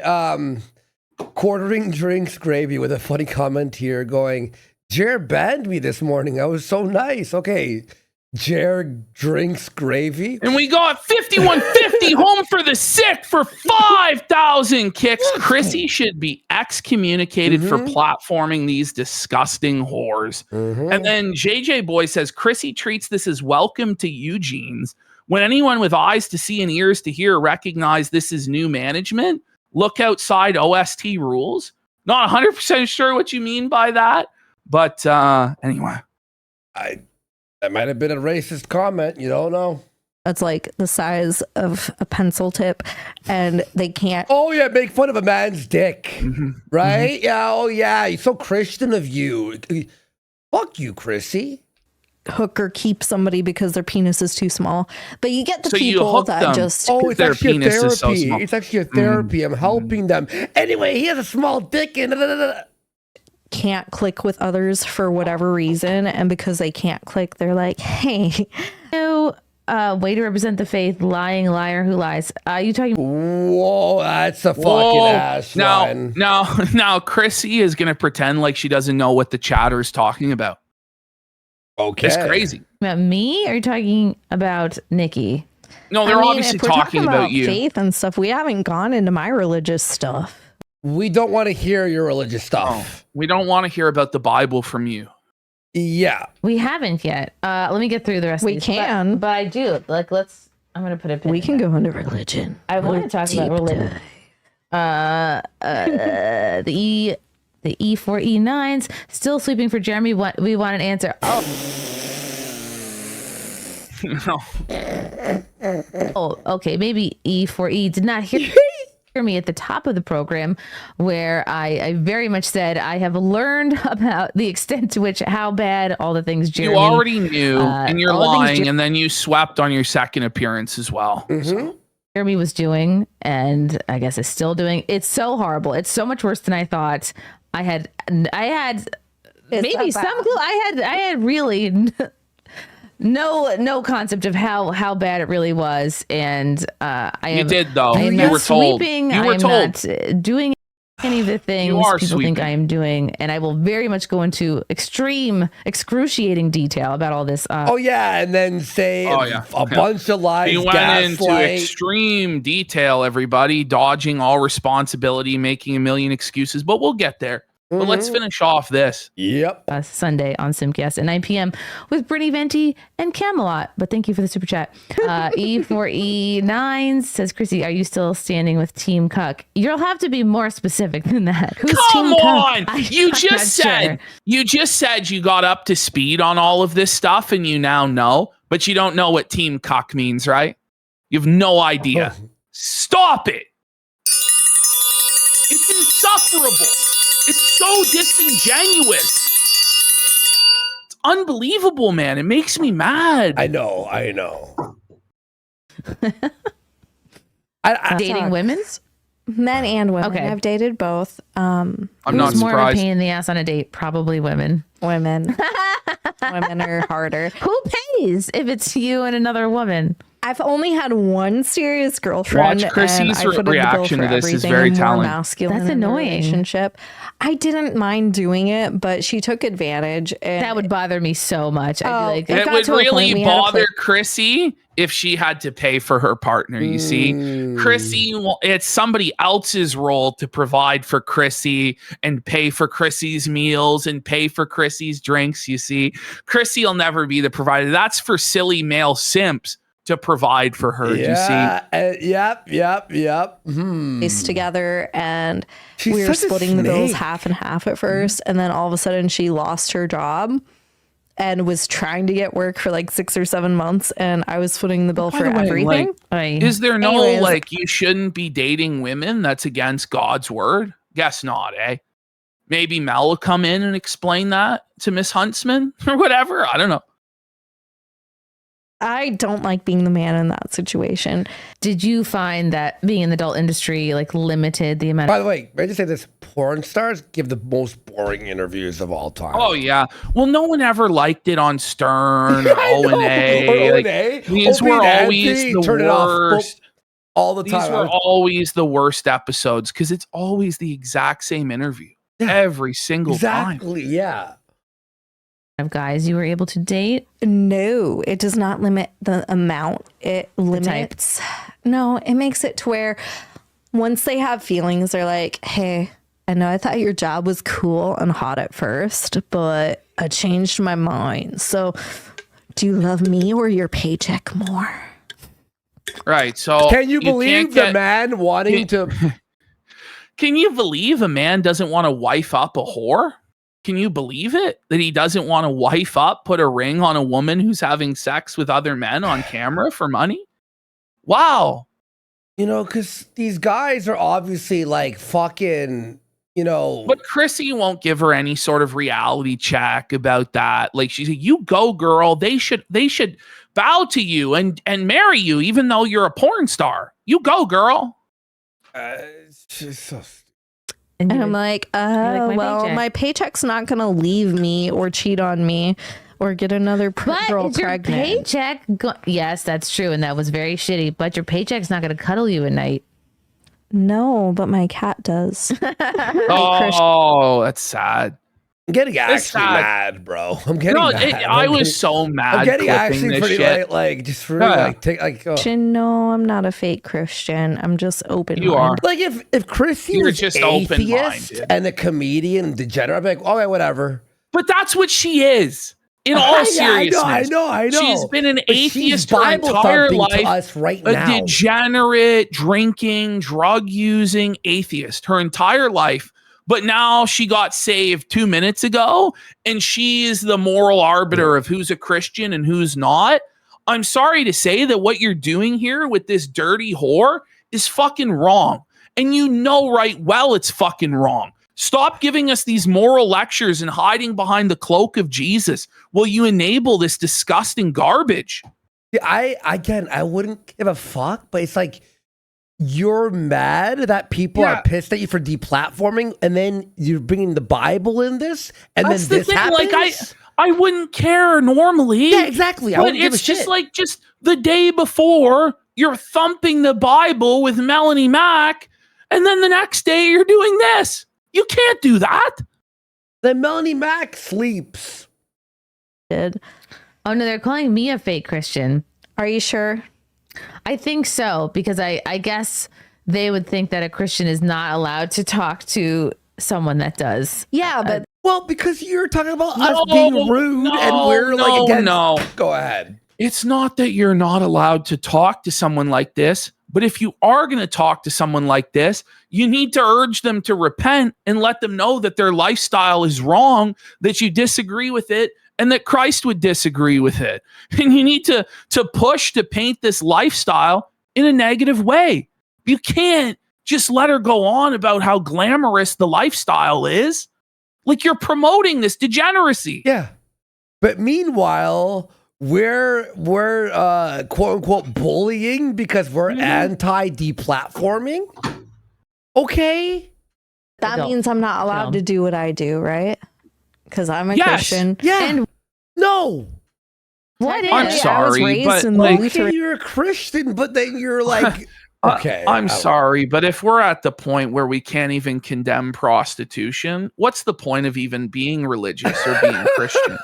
quartering drinks gravy with a funny comment here going, Jer banned me this morning. I was so nice. Okay, Jer drinks gravy. And we got 5150 home for the sick for 5,000 kicks. Chrissy should be excommunicated for platforming these disgusting whores. And then JJ Boy says, Chrissy treats this as welcome to Eugene's. When anyone with eyes to see and ears to hear recognize this is new management, look outside OST rules. Not 100% sure what you mean by that. But anyway. That might have been a racist comment. You don't know. That's like the size of a pencil tip, and they can't. Oh, yeah, make fun of a man's dick. Right? Yeah, oh, yeah. He's so Christian of you. Fuck you, Chrissy. Hook or keep somebody because their penis is too small. But you get the So you people hook that them. just Oh, it's Their actually a penis is so therapy. small. It's actually a therapy. I'm helping them. Anyway, he has a small dick and can't click with others for whatever reason. And because they can't click, they're like, hey. no way to represent the faith, lying liar who lies. You talking? Whoa, that's a fucking Whoa. ass one. Now, Chrissy is going to pretend like she doesn't know what the chatter's talking about. Okay. It's crazy. About me? Or are you talking about Nikki? No, they're obviously if we're talking about you. faith and stuff, we haven't gone into my religious stuff. We don't want to hear your religious stuff. We don't want to hear about the Bible from you. Yeah. We haven't yet. Let me get through the rest We of these. can. But I do. Like, I'm going to put a pin We in can that. go into religion. I want to talk about religion. The E4 E9s still sweeping for Jeremy. We want an answer. Oh, okay. Maybe E4E did not hear me at the top of the program, where I very much said I have learned about the extent to which how bad all the things Jeremy. You already knew, and you're all the things lying, and then you swept on your second appearance as well. So. Jeremy was doing, and I guess is still doing. It's so horrible. It's so much worse than I thought. I had maybe some clue. I had really no concept of how bad it really was, and You did though. I am You not were told. sweeping. You I were am told. not doing any of the things are people think sweeping. I am doing, and I will very much go into excruciating detail about all this. Oh yeah, and then say a bunch of lies. He went into gaslight. extreme detail, everybody, dodging all responsibility, making a million excuses, but we'll get there. But let's finish off this. Yep. Sunday on Simcast at 9 p.m. with Brittany Venti and Camelot. But thank you for the super chat. E4E9 says, Chrissy, are you still standing with Team Cuck? You'll have to be more specific than that. Who's Come Team on! Cuck? You I'm just not said sure. you got up to speed on all of this stuff and you now know, but you don't know what Team Cuck means, right? You have no idea. Stop it! It's insufferable. It's so disingenuous. It's unbelievable, man. It makes me mad. I know. I Dating women? Men and women. Okay. I've dated both. I'm Who's not more of a surprised. pain in the ass on a date? Probably women. Women. Women are harder. Who pays if it's you and another woman? I've only had one serious girlfriend. Watch Chrissy's and I footed the bill reaction for to this is everything. very I'm more telling. masculine That's in the annoying. relationship. I didn't mind doing it, but she took advantage. And That would bother me so much. I'd Oh, be like, it It got would to a point really we had to bother play- Chrissy if she had to pay for her partner, you see. Chrissy, it's somebody else's role to provide for Chrissy and pay for Chrissy's meals and pay for Chrissy's drinks, you see. Chrissy will never be the provider. That's for silly male simps to provide for her, you see. Yep. place together, and She's we were such a splitting the bills snake. half and half at first, and then all of a sudden she lost her job and was trying to get work for like 6 or 7 months, and I was footing the bill By for the way, everything. Is there no, Anyways. like, you shouldn't be dating women that's against God's word? Guess not, eh? Maybe Mel will come in and explain that to Miss Huntsman or whatever. I don't know. I don't like being the man in that situation. did you find that being in the adult industry like limited the amount By of the way, may I just say this? Porn stars give the most boring interviews of all time. Oh yeah. Well, no one ever liked it on Stern or I know. O&A. Or Like, O&A. these Opie were and always Anthony, the turn it off. worst. All the These time. were always the worst episodes because it's always the exact same interview every single time. Exactly. Yeah. guys you were able to date? No, it does not limit the amount. It limits. No, it makes it to where once they have feelings, they're like, hey, I know I thought your job was cool and hot at first, but I changed my mind. So do you love me or your paycheck more? Right. So Can you can't believe get- the man wanting to? Can you believe a man doesn't want to wife up a whore? Can you believe it? That he doesn't want to wife up, put a ring on a woman who's having sex with other men on camera for money? Wow. You know, because these guys are obviously like fucking, you know. But Chrissy won't give her any sort of reality check about that. Like she said, you go, girl. They should bow to you and marry you, even though you're a porn star. You go, girl. It's just so And you I'm were- like, like, my well, paycheck. my paycheck's not going to leave me or cheat on me or get another but girl is your pregnant. paycheck yes, that's true, and that was very shitty, but your paycheck's not going to cuddle you at night. No, but my cat does. Oh, that's sad. I'm getting actually sad. mad, bro. I'm getting No, mad. I I'm was getting- so mad. I'm getting clipping actually this pretty shit. like just really Yeah. like take like. Oh. Christian, no, I'm not a fake Christian. I'm just open. You are. Like if Chrissy You're was just atheist open-minded. and a comedian degenerate, I'd be like, okay, whatever. But that's what she is. In all Yeah, seriousness, I know. She's been an But she's atheist her Bible entire thumping to life. us right A now. degenerate, drinking, drug using atheist her entire life. But now she got saved 2 minutes ago, and she is the moral arbiter of who's a Christian and who's not. I'm sorry to say that what you're doing here with this dirty whore is fucking wrong. And you know right well it's fucking wrong. Stop giving us these moral lectures and hiding behind the cloak of Jesus while you enable this disgusting garbage. I wouldn't give a fuck, but it's like you're mad that people Yeah. are pissed at you for deplatforming, and then you're bringing the Bible in this, and That's then the this thing. happens. Like I wouldn't care normally. Yeah, exactly. I But wouldn't give a it's just shit. like just the day before you're thumping the Bible with Melanie Mack, and then the next day you're doing this. You can't do that. Then Melanie Mack sleeps. Oh no, they're calling me a fake Christian. Are you sure? I think so, because I guess they would think that a Christian is not allowed to talk to someone that does. Yeah, but Well, because you're talking about us being rude and we're like against. No. Go ahead. It's not that you're not allowed to talk to someone like this, but if you are going to talk to someone like this, you need to urge them to repent and let them know that their lifestyle is wrong, that you disagree with it, and that Christ would disagree with it. And you need to push to paint this lifestyle in a negative way. You can't just let her go on about how glamorous the lifestyle is. Like, you're promoting this degeneracy. Yeah. But meanwhile, we're quote unquote bullying because we're anti-deplatforming. Okay. that means I'm not allowed to do what I do, right? Because I'm a Yes. Christian. Yeah. And No. what I'm if sorry, I was raised but, in like- Lutheran? Okay, you're a Christian, but then you're like, okay. I'm sorry, but if we're at the point where we can't even condemn prostitution, what's the point of even being religious or being Christian?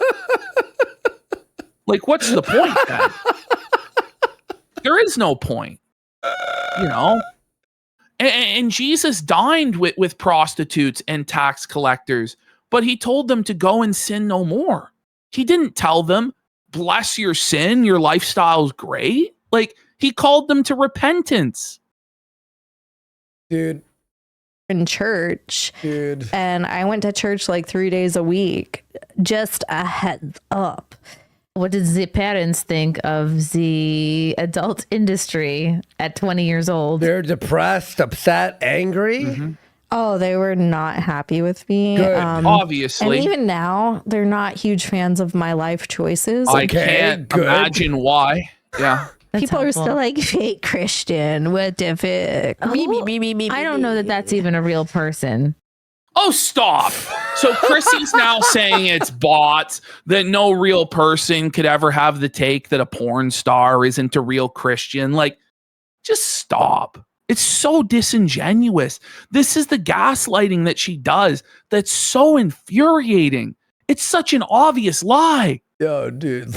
Like, what's the point then? There is no point, you know? And Jesus dined with prostitutes and tax collectors, but he told them to go and sin no more. He didn't tell them, bless your sin, your lifestyle's great. Like, he called them to repentance. Dude. in church, and I went to church like 3 days a week. Just a heads up. What did the parents think of the adult industry at 20 years old? They're depressed, upset, angry. Mm-hmm. Oh, they were not happy with me. Good. Obviously. And even now, they're not huge fans of my life choices. I Okay, can't good. imagine why. Yeah. That's People are helpful. still like, fake Christian, what the fuck? I don't know that that's even a real person. Oh, stop. So Chrissy's now saying it's bots, that no real person could ever have the take that a porn star isn't a real Christian. Like, just stop. It's so disingenuous. This is the gaslighting that she does that's so infuriating. It's such an obvious lie. Yo, dude.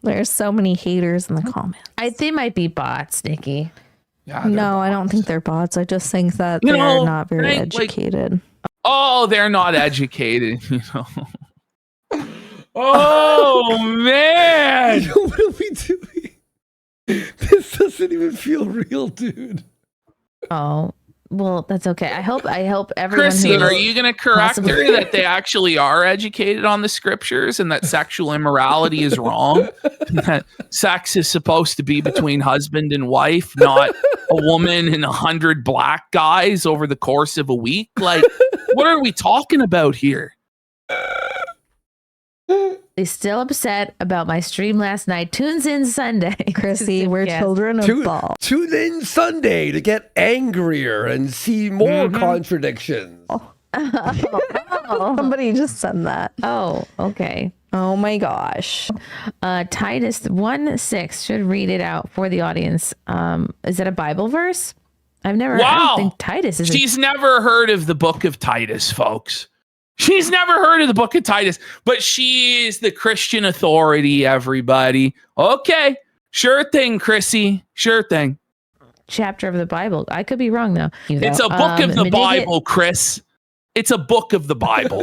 There's so many haters in the comments. They might be bots, Nikki. Yeah, they're No, I don't bots. think they're bots. I just think that You they're know, not very Frank, like- educated. Oh, they're not educated, you know. Oh, man. What are we doing? This doesn't even feel real, dude. Oh, well, that's okay. I hope everyone Chrissy, who are you going to correct possibly- her that they actually are educated on the scriptures and that sexual immorality is wrong? And that sex is supposed to be between husband and wife, not a woman and 100 black guys over the course of a week? Like, what are we talking about here? They still upset about my stream last night. Tunes in Sunday. Chrissy, we're Yes. children of ball. Tune in Sunday to get angrier and see more contradictions. Somebody just said that. Oh, okay. Oh my gosh. Titus 1:6 should read it out for the audience. Is that a Bible verse? I Wow. don't think Titus is. She's never heard of the book of Titus, folks. She's never heard of the book of Titus, but she is the Christian authority, everybody. Okay. Sure thing, Chrissy. Sure thing. chapter of the Bible. I could be wrong though. It's a book of the Bible, Chris. It's a book of the Bible.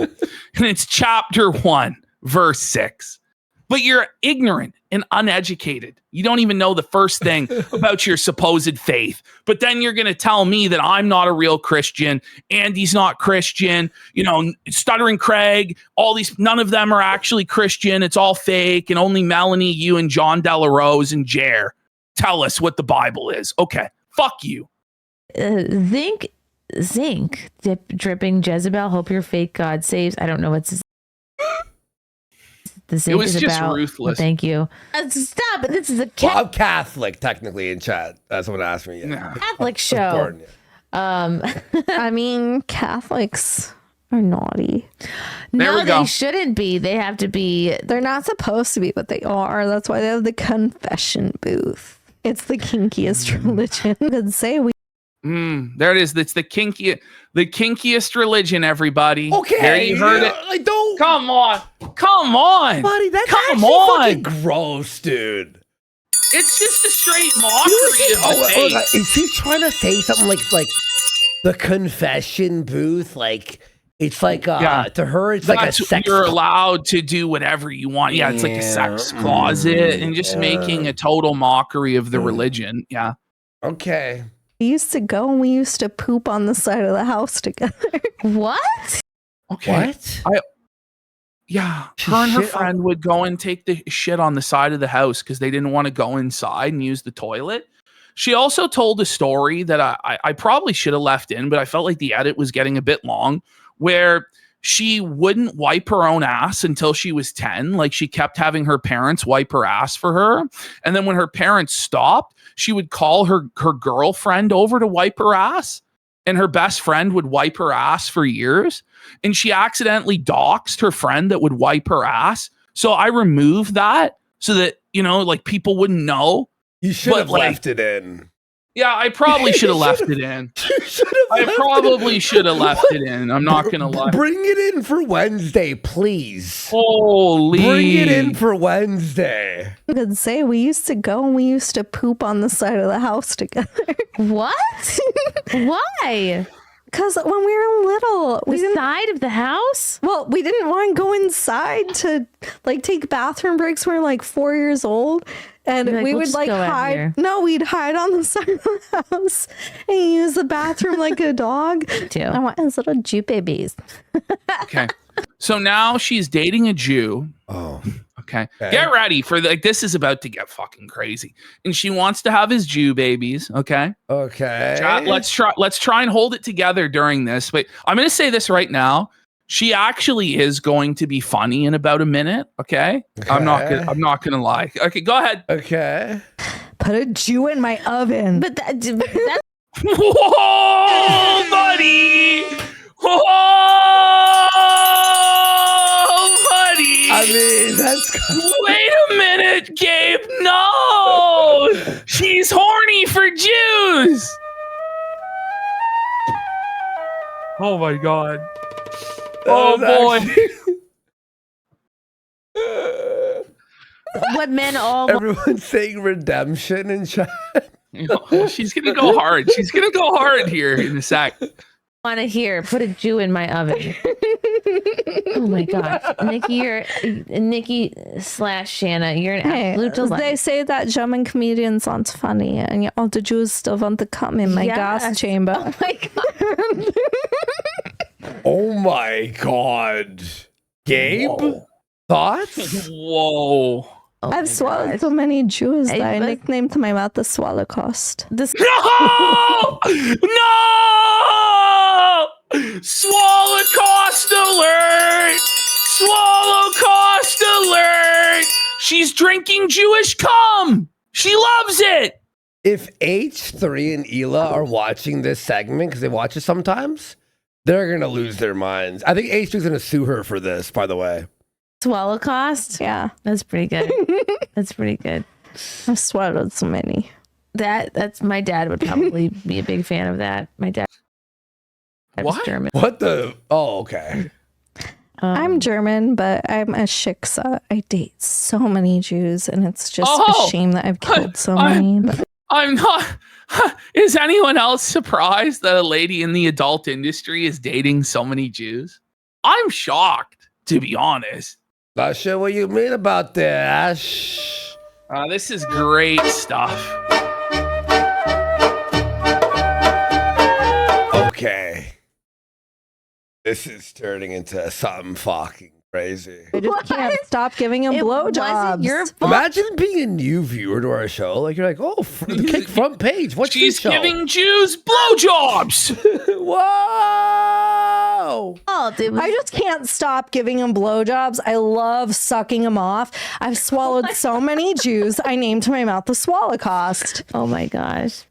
And it's chapter 1, verse 6. But you're ignorant and uneducated. You don't even know the first thing about your supposed faith. But then you're going to tell me that I'm not a real Christian. Andy's not Christian. You know, Stuttering Craig, all these, none of them are actually Christian. It's all fake. And only Melanie, you, and John Delarose and Jer tell us what the Bible is. Okay, fuck you. Zinc, dripping Jezebel. Hope your fake God saves. I don't know what's the zinc It was is just about. ruthless. Thank you. Stop it. This is a Well, I'm Catholic, technically, in chat. That's someone asked me. Yeah. Nah. Catholic Of show. course, yeah. I mean, Catholics are naughty. There No, we go. they shouldn't be. They have to be. They're not supposed to be, but they are. That's why they have the confession booth. It's the kinkiest religion. Could say we. There it is. It's the kinkiest religion, everybody. Okay. There you heard it. I don't. Come on. Buddy, that's Come actually on. fucking gross, dude. It's just a straight mockery of the faith. Is he trying to say something like the confession booth? Like it's like to her, it's like a sex. You're allowed to do whatever you want. Yeah, it's like a sex closet and just making a total mockery of the religion. Yeah. Okay. We used to go and we used to poop on the side of the house together. What? Okay. What? Yeah, her and her friend would go and take the shit on the side of the house because they didn't want to go inside and use the toilet. She also told a story that I probably should have left in, but I felt like the edit was getting a bit long, where she wouldn't wipe her own ass until she was 10. Like she kept having her parents wipe her ass for her. And then when her parents stopped, she would call her girlfriend over to wipe her ass. And her best friend would wipe her ass for years. And she accidentally doxed her friend that would wipe her ass. So I removed that so that, like people wouldn't know. You should have left it in. Yeah, I probably should have left it in. I probably should have left it in. I'm not going to lie. Bring it in for Wednesday, please. Holy. Bring it in for Wednesday. I could say we used to go and we used to poop on the side of the house together. What? Why? Because when we were little, The side of the house? well, we didn't want to go inside to like take bathroom breaks when we were like 4 years old. And You're like, we "We'll would just like go out hide. here." No, we'd hide on the side of the house and use the bathroom like a dog. Too. I want his little Jew babies. Okay. So now she's dating a Jew. Oh. Okay. Get ready for this is about to get fucking crazy. And she wants to have his Jew babies. Okay. Okay. Chat, let's try and hold it together during this. But I'm going to say this right now. She actually is going to be funny in about a minute. Okay. I'm not going to lie. Okay. Go ahead. Okay. Put a Jew in my oven. But that's Whoa, buddy. Whoa, buddy. I mean, that's. Wait a minute, Gabe. No, she's horny for Jews. Oh my God. Oh boy. what men all Everyone's saying redemption in chat. She's gonna go hard. She's gonna go hard here in a sec. want to hear. Put a Jew in my oven. Oh my gosh. Nikki / Shanna, you're an absolute delight. They say that German comedians aren't funny, and all the Jews still want to come in my gas chamber. Oh my God. Oh my God. Gabe? Whoa. Thoughts? Whoa. Oh I've my swallowed gosh. so many Jews that I but- nicknamed my mouth the Swallowcost. This No! No! Swallow cost alert! Swallow cost alert! She's drinking Jewish cum! She loves it! If H3 and Hila are watching this segment, because they watch it sometimes, they're going to lose their minds. I think H3 is going to sue her for this, by the way. swallow cost. Yeah, That's pretty good. That's pretty good. I've swallowed so many. That's my dad would probably be a big fan of that. My dad was What? German. What the? Oh, okay. I'm German, but I'm a shiksa. I date so many Jews, and it's just Oh! a shame that I've killed so I- many. But I'm not. Is anyone else surprised that a lady in the adult industry is dating so many Jews? I'm shocked, to be honest. Not sure what you mean about that, Ash. This is great stuff. Okay. This is turning into something fucking crazy. I just can't stop giving him It wasn't blowjobs. your fault. Imagine being a new viewer to our show. Like, you're like, oh, the kick front page. What's She's this show? giving Jews blowjobs. Whoa! Oh, it was- I just can't stop giving him blowjobs. I love sucking him off. I've swallowed so many Jews. I named my mouth the Swallowcost. oh my gosh.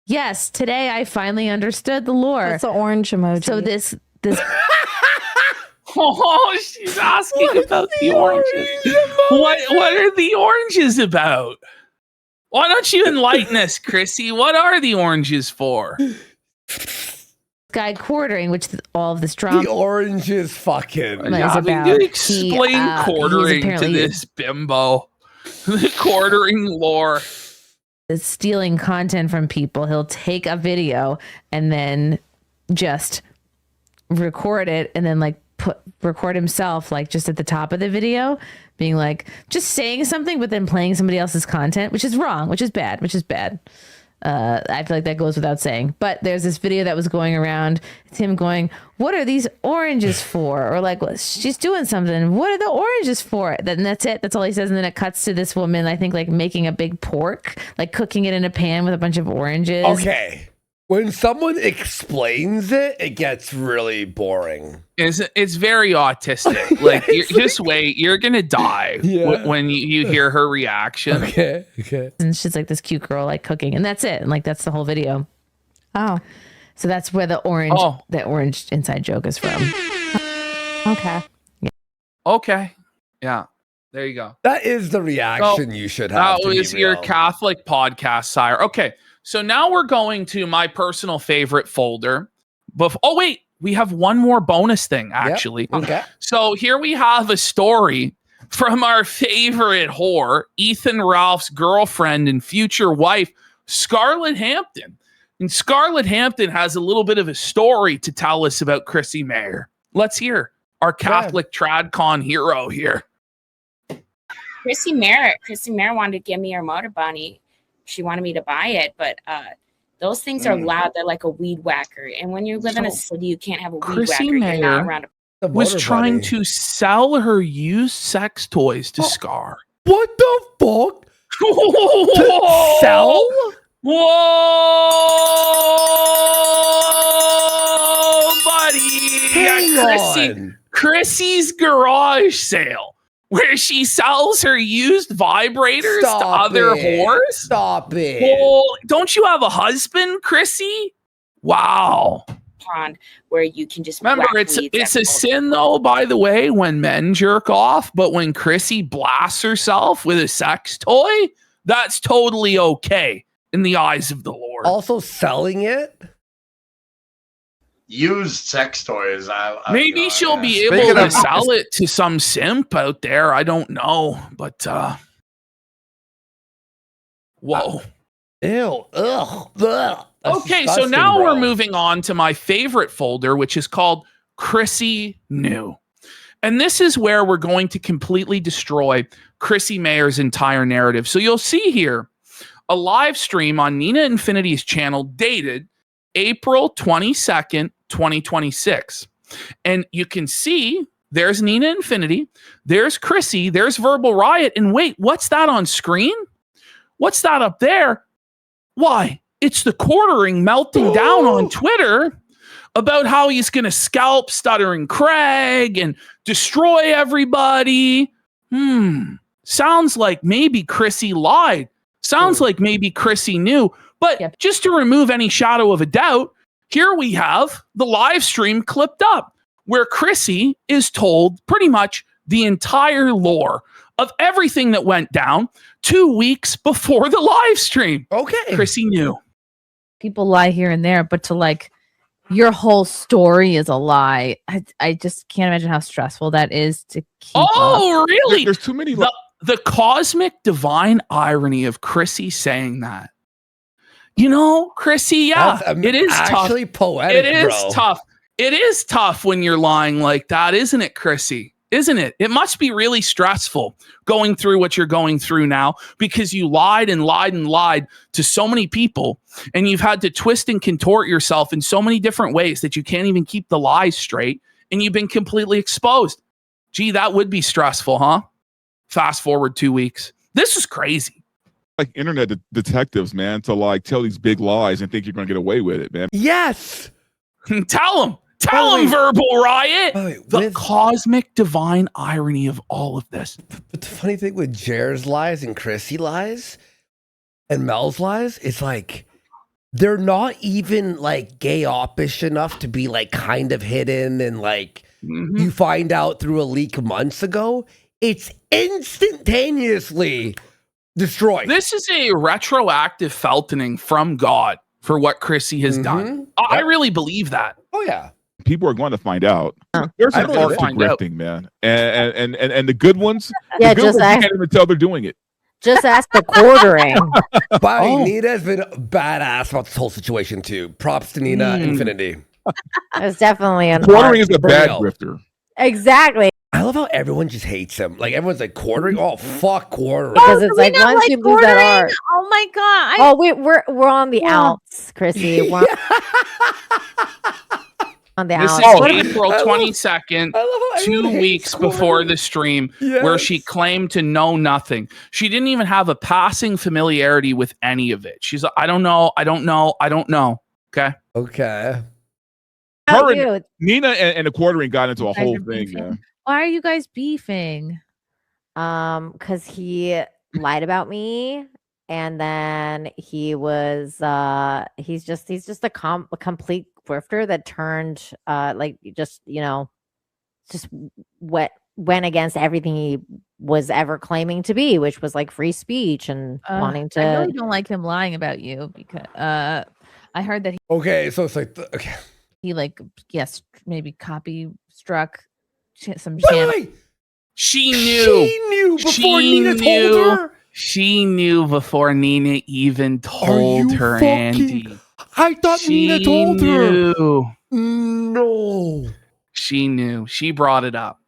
Yes, today I finally understood the lore. That's the orange emoji. So this Oh, she's asking about the oranges. What are the oranges about? Why don't you enlighten us, Chrissy? What are the oranges for? guy quartering, which all of this drama The orange is fucking. is Having about. to explain quartering to apparently- this bimbo. The quartering lore. is stealing content from people. He'll take a video and then just record it and then like record himself like just at the top of the video being like just saying something but then playing somebody else's content, which is wrong, which is bad. I feel like that goes without saying, but there's this video that was going around. It's him going, what are these oranges for? Or like, well, she's doing something. What are the oranges for? Then that's it. That's all he says. And then it cuts to this woman, I think like making a big pork, like cooking it in a pan with a bunch of oranges. Okay. When someone explains it, it gets really boring. It's very autistic. Like, just wait. You're going to die when you hear her reaction. Okay. And she's like this cute girl, like cooking. And that's it. And like, that's the whole video. Oh, So that's where the orange inside joke is from. okay. Okay. Yeah. There you go. That is the reaction you should have. That was your Catholic podcast, sire. Okay. So now we're going to my personal favorite folder. Oh, wait. We have one more bonus thing, actually. Yep. Okay. So here we have a story from our favorite whore, Ethan Ralph's girlfriend and future wife, Scarlett Hampton. And Scarlett Hampton has a little bit of a story to tell us about Chrissy Mayer. Let's hear our Catholic TradCon hero here. Chrissy Mayer wanted to give me her motor bunny. She wanted me to buy it, but those things are loud. They're like a weed whacker. And when you live in a city, you can't have a weed Chrissy whacker. Mayer You're not around was trying to sell her used sex toys to Scar. What the fuck? To sell? Whoa, buddy! Hang on. Chrissy's garage sale, where she sells her used vibrators to other whores. Stop it! Well, don't you have a husband, Chrissy? Wow. pond where you can just remember it's a sin though, by the way, when men jerk off, but when Chrissy blasts herself with a sex toy, that's totally okay in the eyes of the Lord. Also selling it? Used sex toys. Maybe she'll be able to sell it to some simp out there. I don't know, but whoa. Ew. Ugh. Ugh. Okay, so now we're moving on to my favorite folder, which is called Chrissy New. And this is where we're going to completely destroy Chrissy Mayer's entire narrative. So you'll see here a live stream on Nina Infinity's channel dated April 22nd, 2026. And you can see there's Nina Infinity, there's Chrissy, there's Verbal Riot. And wait, what's that on screen? What's that up there? Why? It's the quartering melting down on Twitter about how he's going to scalp Stuttering Craig and destroy everybody. Sounds like maybe Chrissy lied. Sounds like maybe Chrissy knew. But just to remove any shadow of a doubt, here we have the live stream clipped up where Chrissy is told pretty much the entire lore of everything that went down 2 weeks before the live stream. Okay. Chrissy knew. People lie here and there, but to like your whole story is a lie. I just can't imagine how stressful that is to keep up. Really? There's too many. The cosmic divine irony of Chrissy saying that. You know, Chrissy, it is actually tough. Poetic, It is tough. It is tough when you're lying like that, isn't it, Chrissy? Isn't it? It must be really stressful going through what you're going through now because you lied and lied and lied to so many people and you've had to twist and contort yourself in so many different ways that you can't even keep the lies straight and you've been completely exposed. Gee, that would be stressful, huh? Fast forward 2 weeks. This is crazy. Like internet detectives, man, to like tell these big lies and think you're going to get away with it, man. Yes. Tell them. Tell him, Verbal Riot. The cosmic divine irony of all of this. But the funny thing with Jer's lies and Chrissy lies and Mel's lies, it's like they're not even like gay-oppish enough to be like kind of hidden and like you find out through a leak months ago. It's instantaneously destroyed. This is a retroactive feltoning from God for what Chrissy has done. I really believe that. Oh yeah. People are going to find out. There's an art to grifting, man, and the good ones. Yeah, the good just ones, you can't even tell they're doing it. Just ask the quartering. But Nina's been badass about this whole situation too. Props to Nina Infinity. It's definitely an Quartering is a bad Real. grifter. Exactly. I love how everyone just hates him. Like everyone's like quartering. Oh fuck quartering. Because it's like once you lose that art. Oh my god. Oh, we're on the outs, Chrissy. We're on the This outs. is April 22nd, 2 weeks before the stream, where she claimed to know nothing. She didn't even have a passing familiarity with any of it. She's like, I don't know. Okay. Okay. Her and Nina and the quartering got into a whole thing, man. Why are you guys beefing? Because he lied about me, and then he was he's just a complete grifter that turned just went against everything he was ever claiming to be, which was like free speach and wanting to. I really don't like him lying about you because I heard that Okay, so it's like he maybe copy struck some Wait, channel. wait. She knew before Nina told her. She knew before Nina even told her, Andy. I thought Nina told her. No. She knew. She brought it up.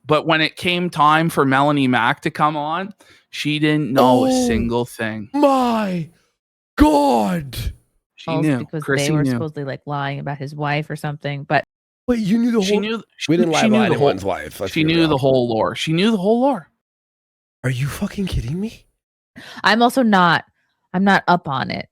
But when it came time for Melanie Mack to come on, she didn't know a single thing. My God. She knew. Because Chrissy they were knew. supposedly like lying about his wife or something. But wait, you knew the whole. She knew. We didn't lie she knew about the anyone's whole, wife. She knew the whole lore. She knew the whole lore. Are you fucking kidding me? I'm also not. I'm not up on it.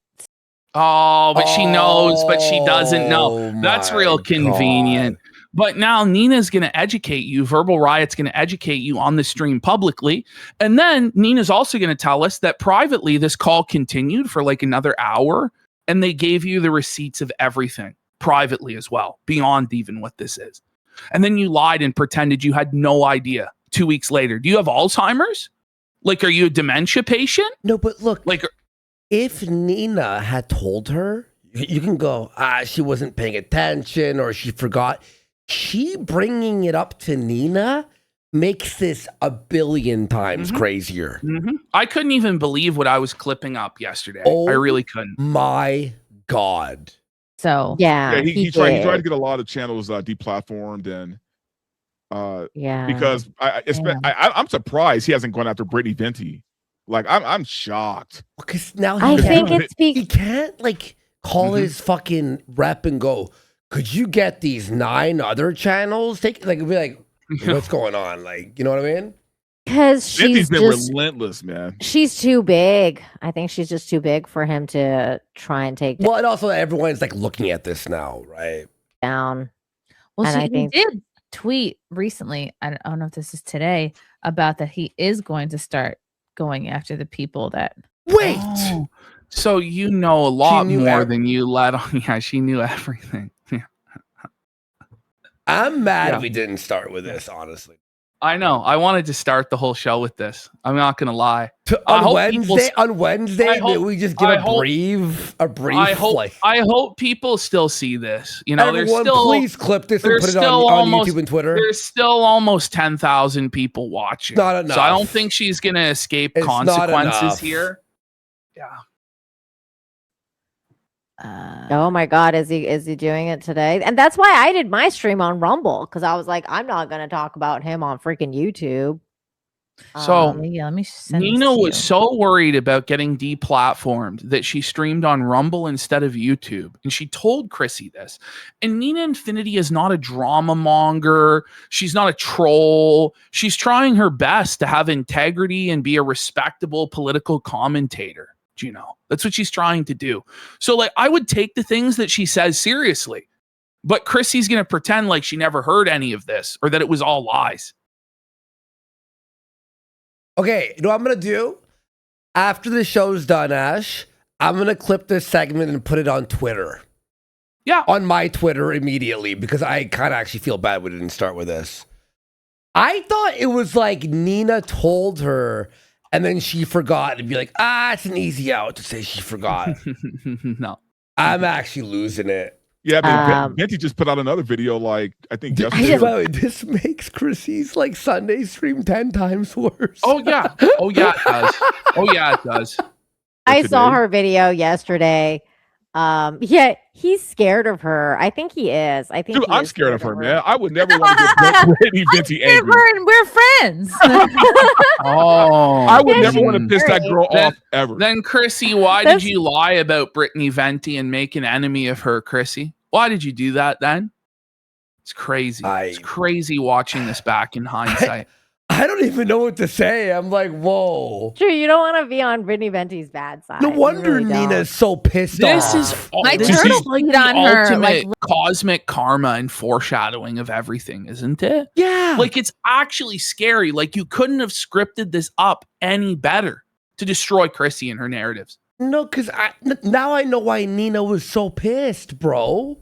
Oh, but she knows, but she doesn't know. That's real convenient. But now Nina's going to educate you. Verbal Riot's going to educate you on the stream publicly. And then Nina's also going to tell us that privately this call continued for like another hour. And they gave you the receipts of everything privately as well, beyond even what this is. And then you lied and pretended you had no idea 2 weeks later. Do you have Alzheimer's? Like, are you a dementia patient? No, but look, like, if Nina had told her, you can go, she wasn't paying attention or she forgot. She bringing it up to Nina makes this a billion times crazier. I couldn't even believe what I was clipping up yesterday. Oh, I really couldn't. My God. So yeah, he tried to get a lot of channels deplatformed and because I'm surprised he hasn't gone after Brittany Venti. Like I'm shocked. Because now I think it's he can't like call his fucking rep and go, could you get these 9 other channels? Be like, what's going on? Like, you know what I mean? Because she's been relentless, man. She's too big. I think she's just too big for him to try and take Well, and also everyone's like looking at this now, right? down. Well, And I he think did tweet recently. I don't know if this is today about that he is going to start going after the people that. Wait. Oh, so you know a lot more than you let on. Yeah, she knew everything. Yeah. I'm mad we didn't start with this, honestly. I know. I wanted to start the whole show with this. I'm not gonna lie. On Wednesday, we just give a brief. I hope people still see this. You know, everyone, please clip this and put it on YouTube and Twitter. There's still almost 10,000 people watching. Not enough. So I don't think she's gonna escape It's consequences here. Yeah. oh my God, is he doing it today? And that's why I did my stream on Rumble, because I was like, I'm not going to talk about him on freaking YouTube. So let me send Nina was so worried about getting deplatformed that she streamed on Rumble instead of YouTube. And she told Chrissy this. And Nina Infinity is not a drama monger. She's not a troll. She's trying her best to have integrity and be a respectable political commentator. You know, that's what she's trying to do. So like, I would take the things that she says seriously, but Chrissy's going to pretend like she never heard any of this or that it was all lies. Okay, you know what I'm going to do? After the show's done, Ash, I'm gonna clip this segment and put it on Twitter. Yeah. On my Twitter immediately, because I kind of actually feel bad we didn't start with this. I thought it was like Nina told her and then she forgot and be like, it's an easy out to say she forgot. No. I'm actually losing it. Yeah, but Venti just put out another video, like, I think yesterday. By the way, this makes Chrissy's like Sunday stream 10 times worse. Oh, yeah. Oh, yeah, it does. Oh, yeah, it does. I saw her video yesterday. Yeah, he's scared of her. I think he is. I think Dude, I'm scared of her, man. I would never want to get Brittany Venti angry. We're friends. Oh, I would never want to piss that girl off ever. Then, Chrissy, why did you lie about Brittany Venti and make an enemy of her, Chrissy? Why did you do that then? It's crazy. It's crazy watching this back in hindsight. I don't even know what to say. I'm like, whoa. True, you don't want to be on Brittany Venti's bad side. No wonder Nina's so pissed This off. This is like the ultimate cosmic karma and foreshadowing of everything, isn't it? Yeah. Like, it's actually scary. Like, you couldn't have scripted this up any better to destroy Chrissy and her narratives. No, because now I know why Nina was so pissed, bro.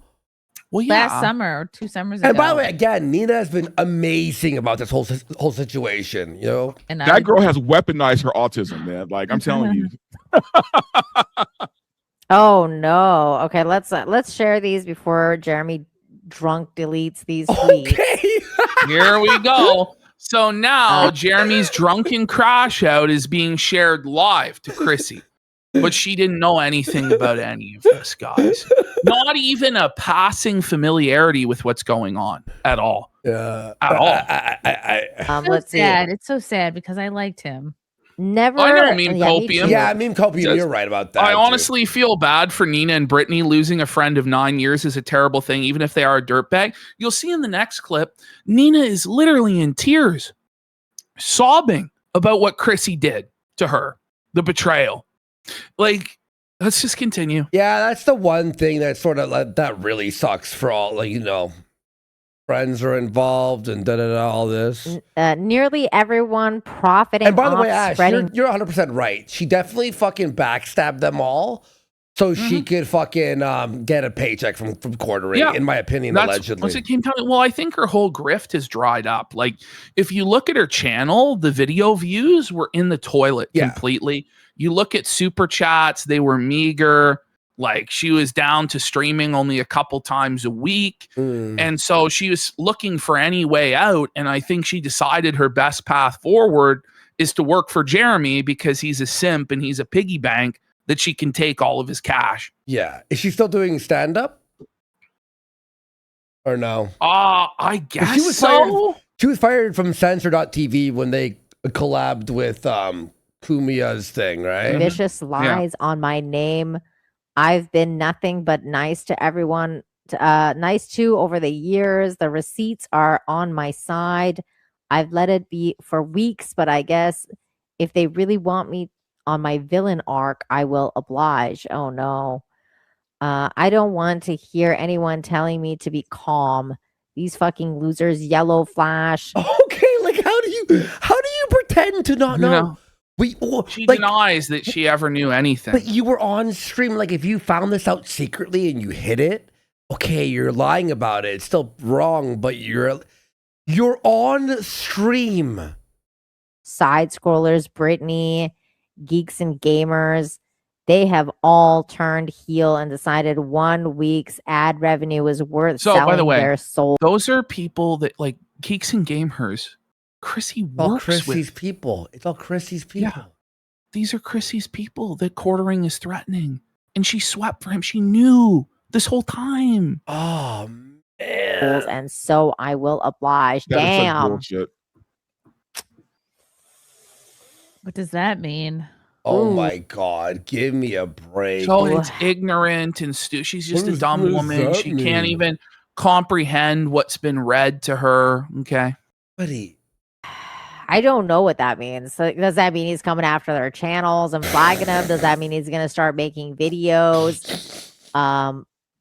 Well, yeah. Last summer or 2 summers ago. And by the way, again, Nina has been amazing about this whole situation, you know? And that girl has weaponized her autism, man. Like, I'm telling you. Oh no. Okay, let's share these before Jeremy drunk deletes these tweets. Okay. Here we go. So now Jeremy's drunken crash out is being shared live to Chrissy. But she didn't know anything about any of this, guys. Not even a passing familiarity with what's going on at all. Yeah. At all. Let's see. It's so sad because I liked him. Never. I know meme copium. Yeah, meme copium. You're right about that. I honestly feel bad for Nina and Brittany. Losing a friend of 9 years is a terrible thing, even if they are a dirtbag. You'll see in the next clip, Nina is literally in tears, sobbing about what Chrissy did to her, the betrayal. Like, let's just continue. Yeah, that's the one thing that sort of that really sucks for all, like, you know, friends are involved and all this. Nearly everyone profiting. And by the way, Ash, spreading... you're 100% right. She definitely fucking backstabbed them all so she could fucking get a paycheck from quartering, in my opinion, allegedly. Once it came down, well, I think her whole grift has dried up. Like, if you look at her channel, the video views were in the toilet completely. You look at super chats, they were meager. Like, she was down to streaming only a couple times a week. And so she was looking for any way out. And I think she decided her best path forward is to work for Jeremy because he's a simp and he's a piggy bank that she can take all of his cash. Yeah. Is she still doing stand-up? Or no? I guess she was so. She was fired from Censor.tv when they collabed with Kumia's thing, right? Vicious lies on my name. I've been nothing but nice to everyone, nice to over the years. The receipts are on my side. I've let it be for weeks, but I guess if they really want me on my villain arc, I will oblige. Oh no. I don't want to hear anyone telling me to be calm. These fucking losers, yellow flash. Okay, like how do you pretend to not know? She denies that she ever knew anything. But you were on stream. Like, if you found this out secretly and you hid it, okay, you're lying about it. It's still wrong, but you're on stream. Side scrollers, Brittany, geeks and gamers, they have all turned heel and decided 1 week's ad revenue was worth selling by the way, their soul. Those are people that, like, geeks and gamers. Chrissy works Chrissy's people. It's all Chrissy's people. Yeah. These are Chrissy's people that quartering is threatening. And she swept for him. She knew this whole time. Oh, man. And so I will oblige. Damn. What does that mean? Oh my God. Give me a break. So it's ignorant and she's just a dumb woman. She can't even comprehend what's been read to her. Okay. Buddy. I don't know what that means. So does that mean he's coming after their channels and flagging them? Does that mean he's going to start making videos,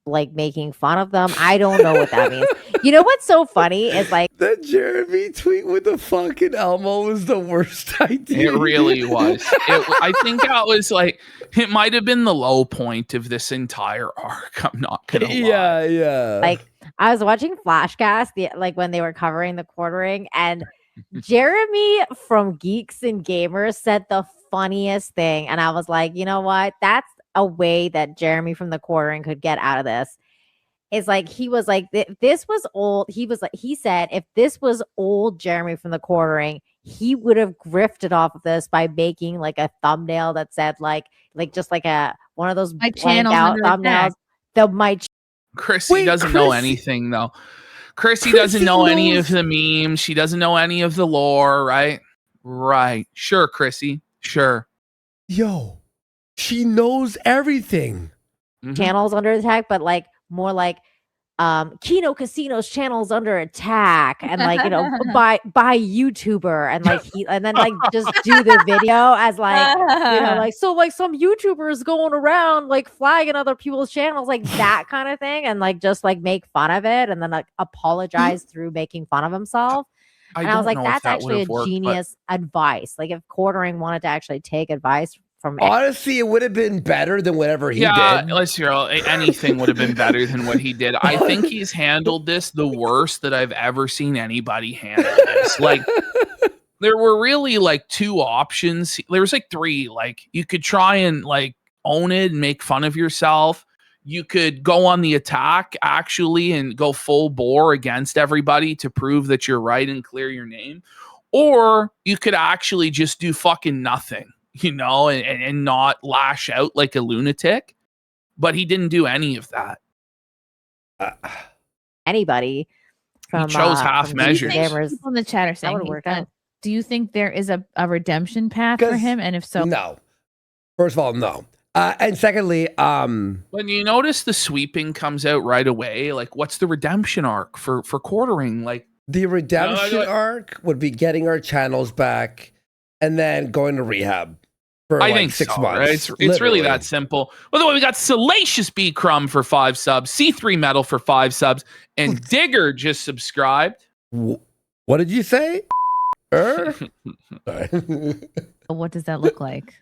like making fun of them? I don't know what that means. You know what's so funny is like that Jeremy tweet with the fucking Elmo was the worst idea. It really was. I think that was like, it might have been the low point of this entire arc. I'm not gonna lie. Yeah. like I was watching Flashcast like when they were covering the quartering, and Jeremy from Geeks and Gamers said the funniest thing, and I was like, you know what? That's a way that Jeremy from the quartering could get out of this. It's like he was like, this was old. He was like, he said, if this was old Jeremy from the quartering, he would have grifted off of this by making like a thumbnail that said like just like one of those My blanked channel's out under thumbnails. attack. Chrissy doesn't know anything though. Chrissy doesn't know any of the memes. She doesn't know any of the lore, right? Right. Sure, Chrissy. Sure. Yo, she knows everything. Channels under attack, but like more like Kino Casino's channel's under attack, and like, you know, by YouTuber, and like and then like just do the video as like, you know, like, so like some YouTubers going around like flagging other people's channels, like that kind of thing, and like just like make fun of it and then like apologize through making fun of himself. And I was like, that's actually a genius advice. Like if Quartering wanted to actually take advice from honestly, it would have been better than whatever he did. Let's hear anything would have been better than what he did. I think he's handled this the worst that I've ever seen anybody handle this. Like there were really like two options. There was like three. Like you could try and like own it and make fun of yourself. You could go on the attack actually and go full bore against everybody to prove that you're right and clear your name. Or you could actually just do fucking nothing, you know, and not lash out like a lunatic. But he didn't do any of that. Anybody from he chose half measures. People in the chat are saying, do you think there is a redemption path for him? And if so, no. First of all, no. And secondly, when you notice the sweeping comes out right away, like what's the redemption arc for Quartering? Like the redemption arc would be getting our channels back and then going to rehab for I like think 6 so, months. Right? It's really that simple. By the way, we got Salacious B Crumb for 5 subs, C3 Metal for 5 subs, and Digger just subscribed. What did you say? What does that look like?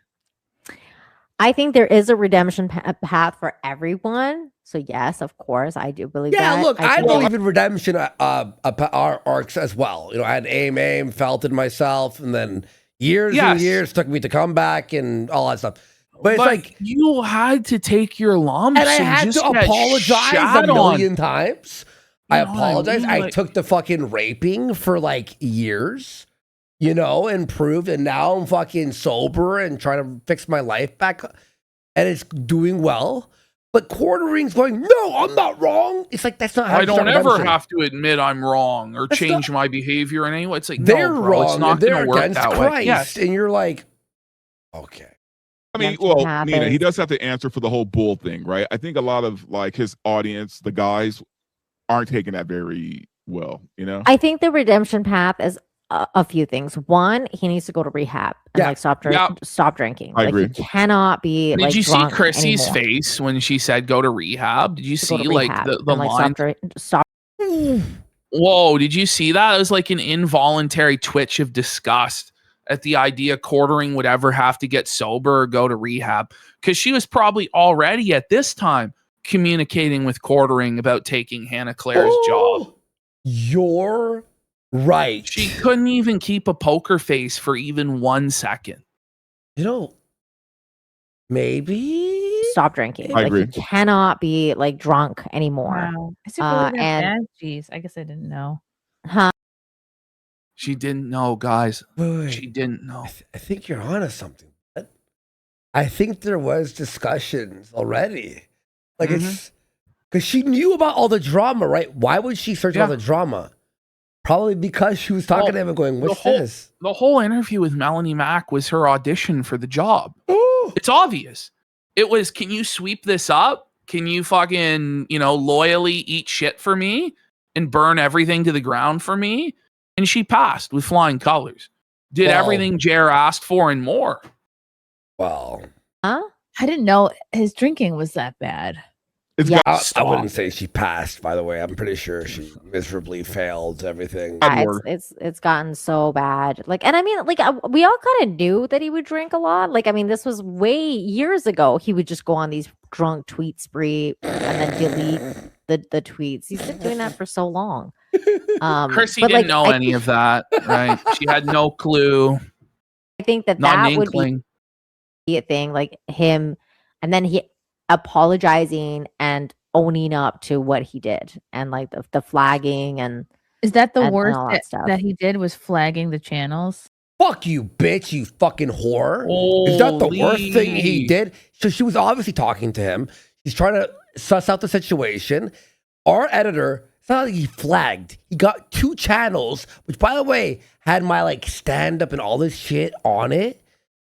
I think there is a redemption path for everyone. So yes, of course, I do believe that. Yeah, look, I believe in redemption arcs as well. You know, I had aim, felt it myself, and then years and years took me to come back and all that stuff. But it's like you had to take your lumps, and I had to apologize a million times. I apologize. I took the fucking raping for like years, you know, and proved, and now I'm fucking sober and trying to fix my life back, and it's doing well. But Quartering's going, no, I'm not wrong. It's like, that's not how I don't ever have to admit I'm wrong or change my behavior in any way. It's like, they're no, bro, wrong. It's not they're going to work against that Christ, way. Yes. And you're like, okay. I mean, well, Nina, he does have to answer for the whole bull thing, right? I think a lot of like his audience, the guys, aren't taking that very well, you know? I think the redemption path is a few things. One, he needs to go to rehab and like stop drinking. I agree. He cannot be. Did like, you see drunk Chrissy's anymore. face when she said go to rehab? Did you see like the line? Stop. Whoa! Did you see that? It was like an involuntary twitch of disgust at the idea Quartering would ever have to get sober or go to rehab, because she was probably already at this time communicating with Quartering about taking Hannah Claire's job. You're right. She couldn't even keep a poker face for even 1 second. You know, maybe stop drinking. I agree. He cannot be like drunk anymore. Wow. Is it really that bad? Jeez, I guess I didn't know. Huh? She didn't know, guys. Wait. She didn't know. I think you're onto something. I think there was discussions already. Like it's because she knew about all the drama, right? Why would she search all the drama? Probably because she was talking to him and going, what's this? The whole interview with Melanie Mack was her audition for the job. It's obvious. It was, can you sweep this up? Can you fucking, you know, loyally eat shit for me and burn everything to the ground for me? And she passed with flying colors. Did everything Jer asked for and more. Well, I didn't know his drinking was that bad. It's Yeah. got I wouldn't say she passed, by the way. I'm pretty sure she miserably failed everything. Yeah, more. it's gotten so bad. Like, and I mean, like, we all kind of knew that he would drink a lot. Like, I mean, this was way years ago. He would just go on these drunk tweet spree and then delete the tweets. He's been doing that for so long. Chrissy but, didn't like, know I any of that, right? She had no clue. I think that Not that an would be inkling. a thing, like him, and then he apologizing and owning up to what he did, and like the flagging and Is that the and worst all that stuff. that he did was flagging the channels? Fuck you, bitch, you fucking whore. Is that the worst thing he Holy. did? So she was obviously talking to him. He's trying to suss out the situation. Our editor, it's not like he flagged. He got 2 channels, which, by the way, had my like stand up and all this shit on it,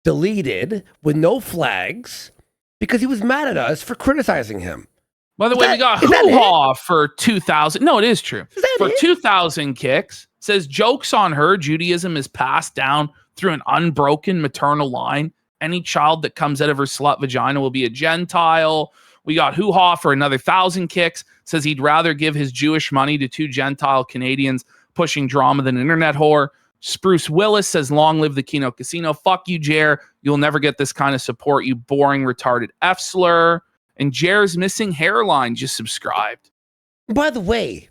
deleted with no flags because he was mad at us for criticizing him. By the way, we got is that hoo-ha for 2,000. No, it is true. Is that For it? 2,000 kicks. Says, jokes on her. Judaism is passed down through an unbroken maternal line. Any child that comes out of her slut vagina will be a Gentile. We got hoo-ha for another 1,000 kicks. Says he'd rather give his Jewish money to 2 Gentile Canadians pushing drama than an internet whore. Spruce Willis says, long live the Kino Casino. Fuck you, Jer. You'll never get this kind of support, you boring, retarded F-slur. And Jer's missing hairline just subscribed. By the way,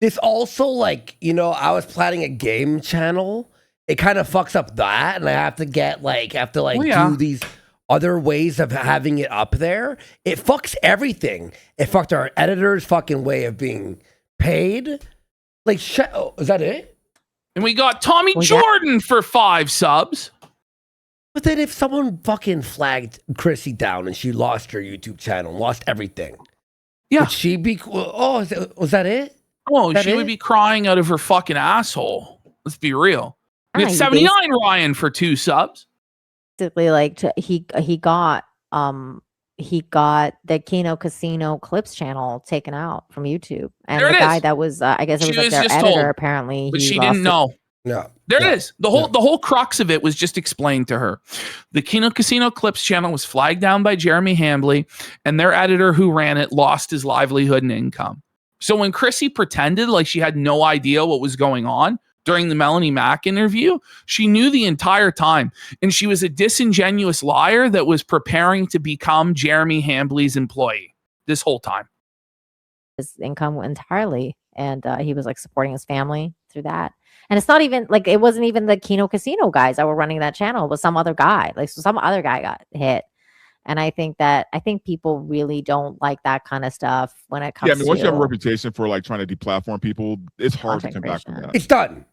this also, like, you know, I was planning a game channel. It kind of fucks up that, and I have to get like, do these other ways of having it up there. It fucks everything. It fucked our editor's fucking way of being paid. Like, is that it? And we got Tommy Jordan for 5 subs. But then if someone fucking flagged Chrissy down and she lost her YouTube channel, lost everything, would she be? Was that it? Oh, she would be crying out of her fucking asshole. Let's be real. We got 79 Ryan for 2 subs. Basically, like he got the Kino Casino Clips channel taken out from YouTube, and There the it guy is. that was I guess it She was like was their just editor told, apparently, but he she lost didn't know. No. There it is. The whole crux of it was just explained to her. The Kino Casino Clips channel was flagged down by Jeremy Hambley, and their editor who ran it lost his livelihood and income. So when Chrissy pretended like she had no idea what was going on during the Melanie Mack interview, she knew the entire time. And she was a disingenuous liar that was preparing to become Jeremy Hambley's employee this whole time. his income entirely, and he was like supporting his family through that. And it's not even like, it wasn't even the Kino Casino guys that were running that channel. It was some other guy. Like, so some other guy got hit. And I think people really don't like that kind of stuff when it comes to. Yeah, I mean, once you have a reputation for like trying to deplatform people, it's hard to come back from that. It's done.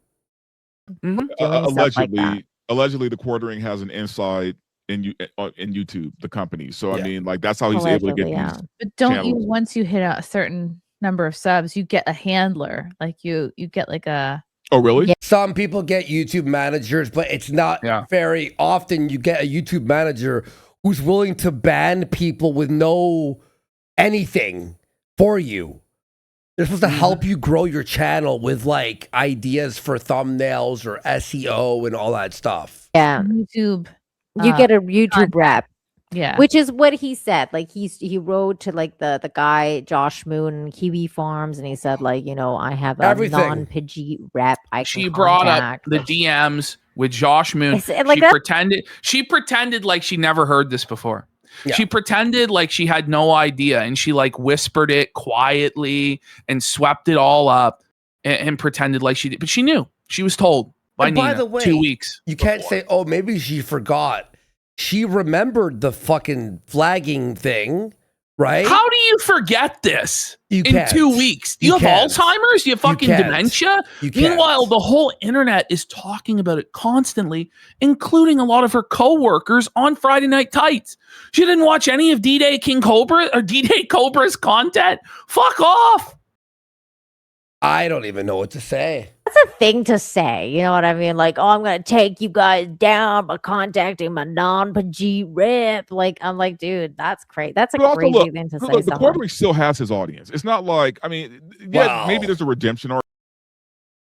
Allegedly, the quartering has an inside in YouTube, the company. So I mean, like, that's how he's able to get these. But don't channels. you, once you hit a certain number of subs, you get a handler. Like you get like a. Oh, really? Yeah. Some people get YouTube managers, but it's not very often you get a YouTube manager who's willing to ban people with no anything for you. They're supposed to help you grow your channel with like ideas for thumbnails or SEO and all that stuff. Yeah. YouTube. You get a YouTube rep. Yeah. Which is what he said. Like he wrote to like the guy, Josh Moon, Kiwi Farms, and he said, like, you know, I have a non-Pidgey rep. She brought up the DMs with Josh Moon. She pretended like she never heard this before. Yeah. She pretended like she had no idea, and she like whispered it quietly and swept it all up and pretended like she did. But she knew. She was told by Nina. By the way, 2 weeks. You can't say, oh, maybe she forgot. She remembered the fucking flagging thing, right? How do you forget this in can't. 2 weeks? Do you have Alzheimer's? Do you have fucking dementia? Meanwhile, the whole internet is talking about it constantly, including a lot of her co-workers on Friday Night Tights. She didn't watch any of D-Day King Cobra or D-Day Cobra's content. Fuck off. I don't even know what to say. That's a thing to say. You know what I mean? Like, oh, I'm going to take you guys down by contacting my non-Pidgey rep. Like, I'm like, dude, that's crazy. That's a crazy thing to say. The quarterly still has his audience. It's not like, I mean, maybe there's a redemption or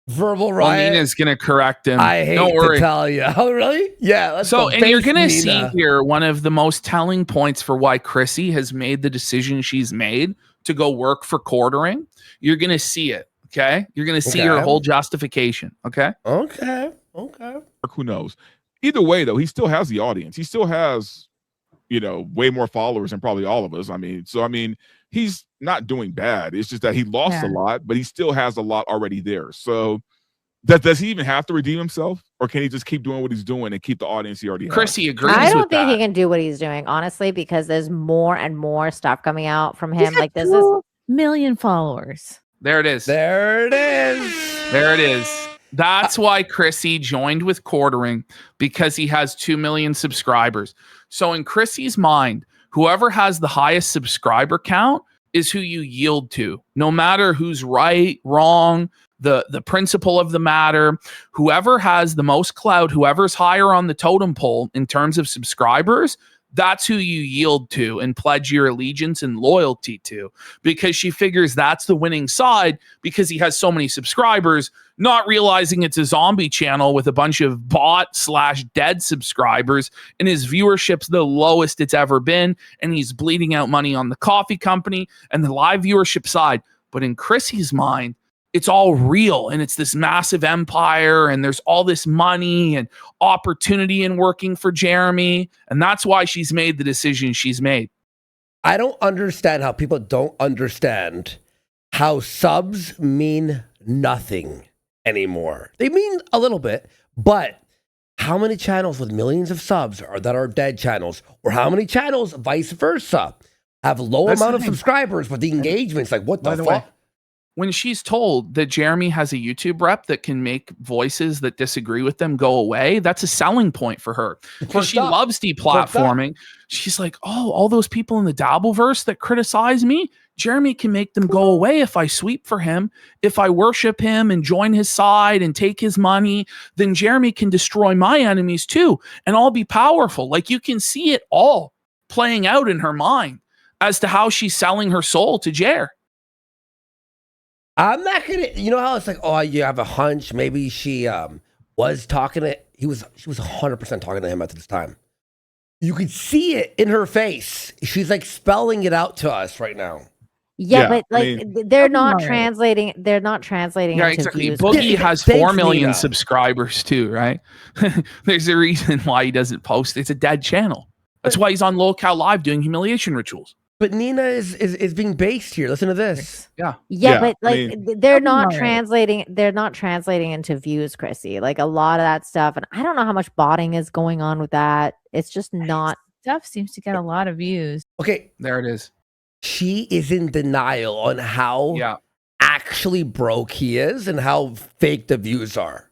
verbal riot. Nina's going to correct him. I hate to tell you. Oh, really? Yeah. So, and you're going to see here one of the most telling points for why Chrissy has made the decision she's made to go work for quartering, you're going to see it. Okay. You're going to see her whole justification. Okay. Okay. Who knows? Either way, though, he still has the audience. He still has, way more followers than probably all of us. I mean, he's not doing bad. It's just that he lost a lot, but he still has a lot already there. So does he even have to redeem himself, or can he just keep doing what he's doing and keep the audience he already has? Chrissy agrees I don't with think that. he can do what he's doing, honestly, because there's more and more stuff coming out from him. Like this is 2 million followers. There it is. There it is. There it is. That's why Chrissy joined with quartering, because he has 2 million subscribers. So in Chrissy's mind, whoever has the highest subscriber count is who you yield to, no matter who's right, wrong, the principle of the matter. Whoever has the most clout, whoever's higher on the totem pole in terms of subscribers, that's who you yield to and pledge your allegiance and loyalty to, because she figures that's the winning side because he has so many subscribers, not realizing it's a zombie channel with a bunch of bot/dead subscribers, and his viewership's the lowest it's ever been, and he's bleeding out money on the coffee company and the live viewership side. But in Chrissy's mind, it's all real, and it's this massive empire, and there's all this money and opportunity in working for Jeremy, and that's why she's made the decision she's made. I don't understand how people don't understand how subs mean nothing anymore. They mean a little bit, but how many channels with millions of subs that are dead channels, or how many channels vice versa have low amount of subscribers, but the engagement's like, what the fuck? When she's told that Jeremy has a YouTube rep that can make voices that disagree with them go away, that's a selling point for her. Because she loves deplatforming. She's like, oh, all those people in the Dabbleverse that criticize me, Jeremy can make them go away if I sweep for him. If I worship him and join his side and take his money, then Jeremy can destroy my enemies too. And I'll be powerful. Like, you can see it all playing out in her mind as to how she's selling her soul to Jer. I'm not gonna, you know how it's like, oh, you have a hunch, maybe she was talking to, she was 100% talking to him at this time. You could see it in her face. She's like spelling it out to us right now. Yeah, but like they're not translating. They're not translating. Yeah, into exactly. views. Boogie has 4 million subscribers too, right? There's a reason why he doesn't post. It's a dead channel. That's why he's on Lolcow Live doing humiliation rituals. But Nina is being based here. Listen to this. Yeah, but like they're not translating. They're not translating into views, Chrissy. Like a lot of that stuff, and I don't know how much botting is going on with that. It's just not. Stuff seems to get a lot of views. Okay, there it is. She is in denial on how actually broke he is and how fake the views are.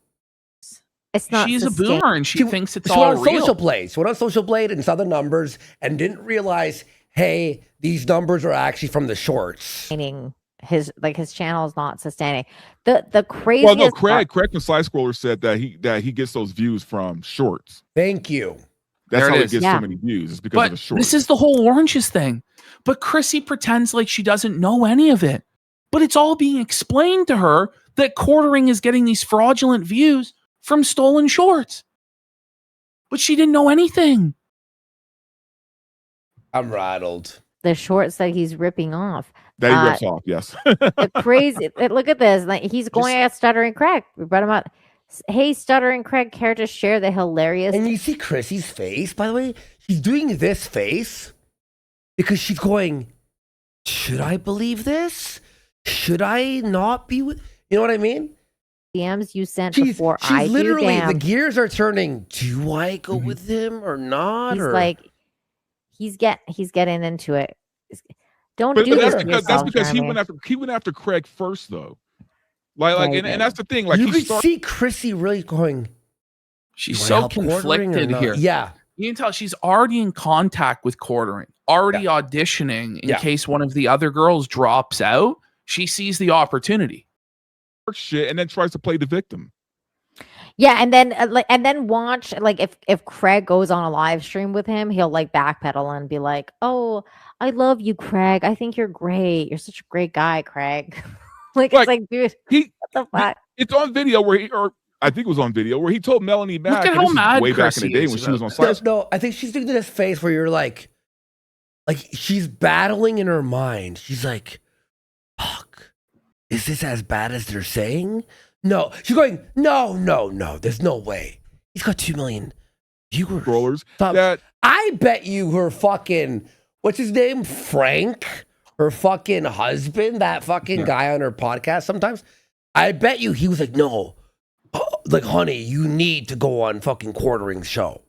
It's not. She's a boomer and she thinks it's all on real. Social Blade. She went on Social Blade and saw the numbers and didn't realize, hey, these numbers are actually from the shorts. His channel is not sustaining. The craziest. Well, no, Craig from Side Scroller said that he gets those views from shorts. Thank you. That's how he gets so many views. It's because of the shorts. This is the whole oranges thing. But Chrissy pretends like she doesn't know any of it. But it's all being explained to her that quartering is getting these fraudulent views from stolen shorts. But she didn't know anything. I'm rattled. The shorts that he's ripping off. That he rips off, yes. The crazy. Look at this. Like he's going at Stuttering Craig. We brought him up. Hey, Stuttering Craig, care to share the hilarious? And you see Chrissy's face, by the way? She's doing this face because she's going, should I believe this? Should I not be with... You know what I mean? DMs you sent before I literally, do. the gears are turning. Do I go with him or not? He's like, he's getting into it. Don't do that's this. That's because he went after Craig first, though. And that's the thing. Like you could see Chrissy really going. She's so conflicted here. Yeah, you can tell she's already in contact with quartering, already auditioning in case one of the other girls drops out. She sees the opportunity. Shit, and then tries to play the victim. Yeah, and then watch if Craig goes on a live stream with him, he'll like backpedal and be like, "Oh, I love you, Craig. I think you're great. You're such a great guy, Craig." It's like, dude, what the fuck? It's on video I think it was on video where he told Melanie back. Look at how mad way Chrissy back in the day is when she was on Side. No, I think she's doing this face where you're like, like she's battling in her mind. She's like, fuck, is this as bad as they're saying? No. She's going, no. There's no way. He's got 2 million viewers. Rollers. I bet you her fucking, what's his name? Frank, her fucking husband, that fucking guy on her podcast sometimes. I bet you he was like, no, like, honey, you need to go on fucking Quartering's show.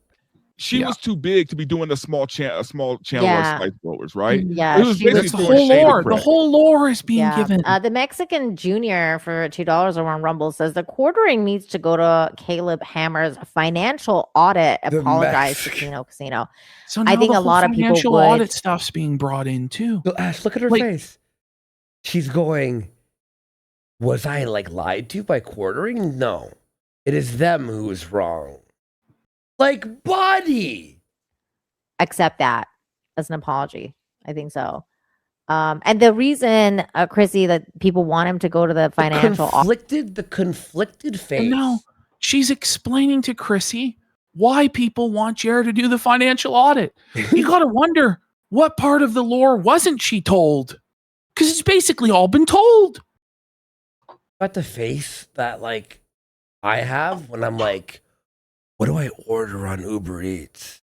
She was too big to be doing a small channel like Spice Rollers, right? Yeah, it was that's the whole lore. The whole lore is being given. The Mexican Junior for $2 over on Rumble says the quartering needs to go to Caleb Hammer's financial audit. Apologize to Kino Casino. So now I think the a lot of people financial would. audit stuff's being brought in too. So Ash, look at her face. She's going, was I like lied to by Quartering? No, it is them who is wrong. Like, buddy. Accept that as an apology. I think so. And the reason, Chrissy, that people want him to go to the financial the conflicted face. No, she's explaining to Chrissy why people want Jared to do the financial audit. You got to wonder, what part of the lore wasn't she told? Because it's basically all been told. Got the face that like I have when I'm like, what do I order on Uber Eats?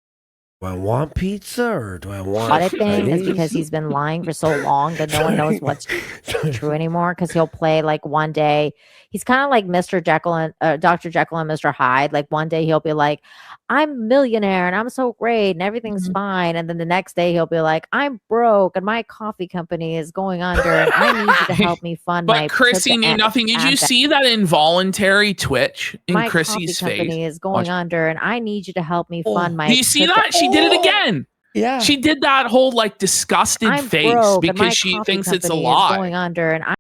Do I want pizza or do I want audit thing is because he's been lying for so long that no one knows what's true anymore. Because he'll play like one day, he's kind of like Mr. Jekyll and Dr. Jekyll and Mr. Hyde. Like one day he'll be like, I'm a millionaire and I'm so great and everything's fine. And then the next day he'll be like, I'm broke and my coffee company is going under and I need you to help me fund my. But Chrissy knew nothing. Did you see that involuntary twitch in my Chrissy's coffee face? company is going under and I need you to help me fund my. Do you see that? She did it again. Yeah. She did that whole like disgusted I'm face broke, and my because she coffee thinks it's a company is lie. going under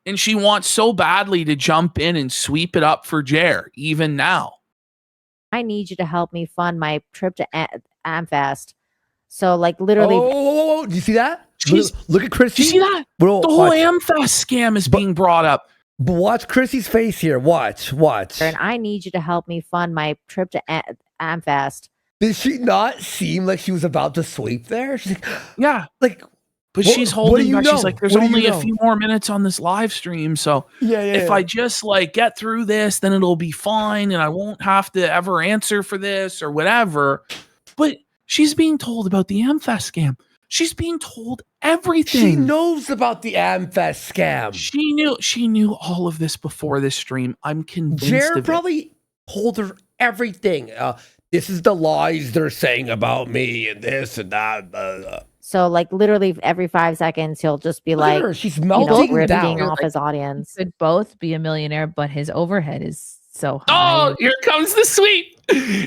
And she wants so badly to jump in and sweep it up for Jer, even now. I need you to help me fund my trip to AmFest. So, like, literally. Oh, do you see that? Look at Chrissy. Do you see that? Bro, the whole AmFest scam is being brought up. But watch Chrissy's face here. Watch. And I need you to help me fund my trip to AmFest. Did she not seem like she was about to sweep there? She's like, yeah. Like, but she's holding back. She's like, there's only a few more minutes on this live stream. So if I just like get through this, then it'll be fine. And I won't have to ever answer for this or whatever. But she's being told about the AmFest scam. She's being told everything. She knows about the AmFest scam. She knew all of this before this stream. I'm convinced Jared of probably told her everything. This is the lies they're saying about me and this and that. So, like, literally every 5 seconds, he'll just be like, she's melting ripping down. off his audience. Could both be a millionaire, but his overhead is so high. Oh, here comes the sweep.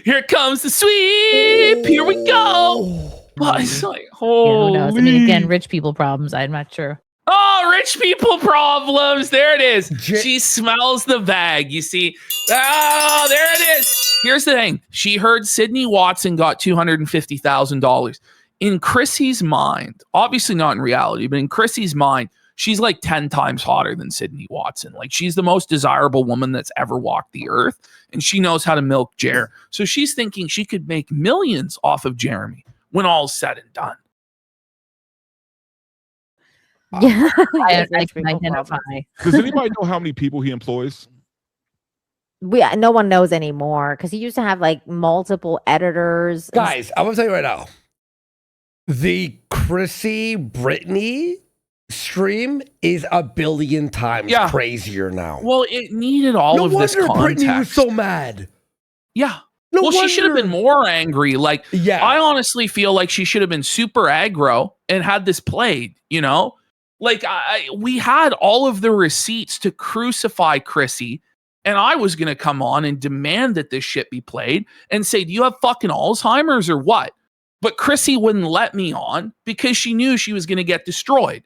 Here comes the sweep. Here we go. But it's like, who knows? I mean, again, rich people problems. I'm not sure. Oh, rich people problems. There it is. She smells the bag. You see? Oh, there it is. Here's the thing. She heard Sydney Watson got $250,000. In Chrissy's mind, obviously not in reality, but in Chrissy's mind, she's like 10 times hotter than Sydney Watson. Like, she's the most desirable woman that's ever walked the earth, and she knows how to milk Jer. So she's thinking she could make millions off of Jeremy when all's said and done. Yeah, I can identify. Does anybody know how many people he employs? No one knows anymore because he used to have like multiple editors. Guys, I'm gonna tell you right now. The Chrissy Brittany stream is a billion times crazier now. Well, it needed all of this context. Brittany was so mad. Yeah. No well, wonder. she should have been more angry. Like, I honestly feel like she should have been super aggro and had this played, you know? Like, we had all of the receipts to crucify Chrissy, and I was going to come on and demand that this shit be played and say, do you have fucking Alzheimer's or what? But Chrissy wouldn't let me on because she knew she was going to get destroyed.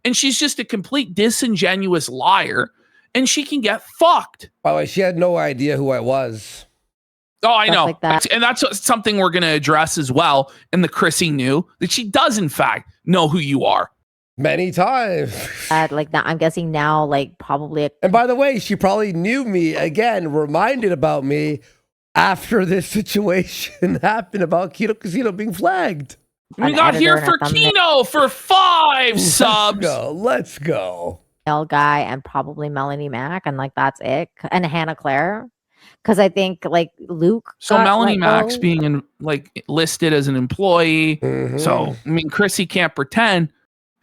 And she's just a complete disingenuous liar, and she can get fucked. By the way, she had no idea who I was. Oh, I know. Like that. And that's something we're going to address as well. And the Chrissy knew that she does, in fact, know who you are. Many times. Like that, I'm guessing now, like probably. And by the way, she probably knew me again, reminded about me after this situation happened about Kino Casino being flagged. We an got editor here and a for thumbnail Kino for 5 subs. Let's go. guy and probably Melanie Mack, and like that's it, and Hannah Claire, because I think like Luke. So got Melanie let Mack's go. being listed as an employee. Mhm. So I mean, Chrissy can't pretend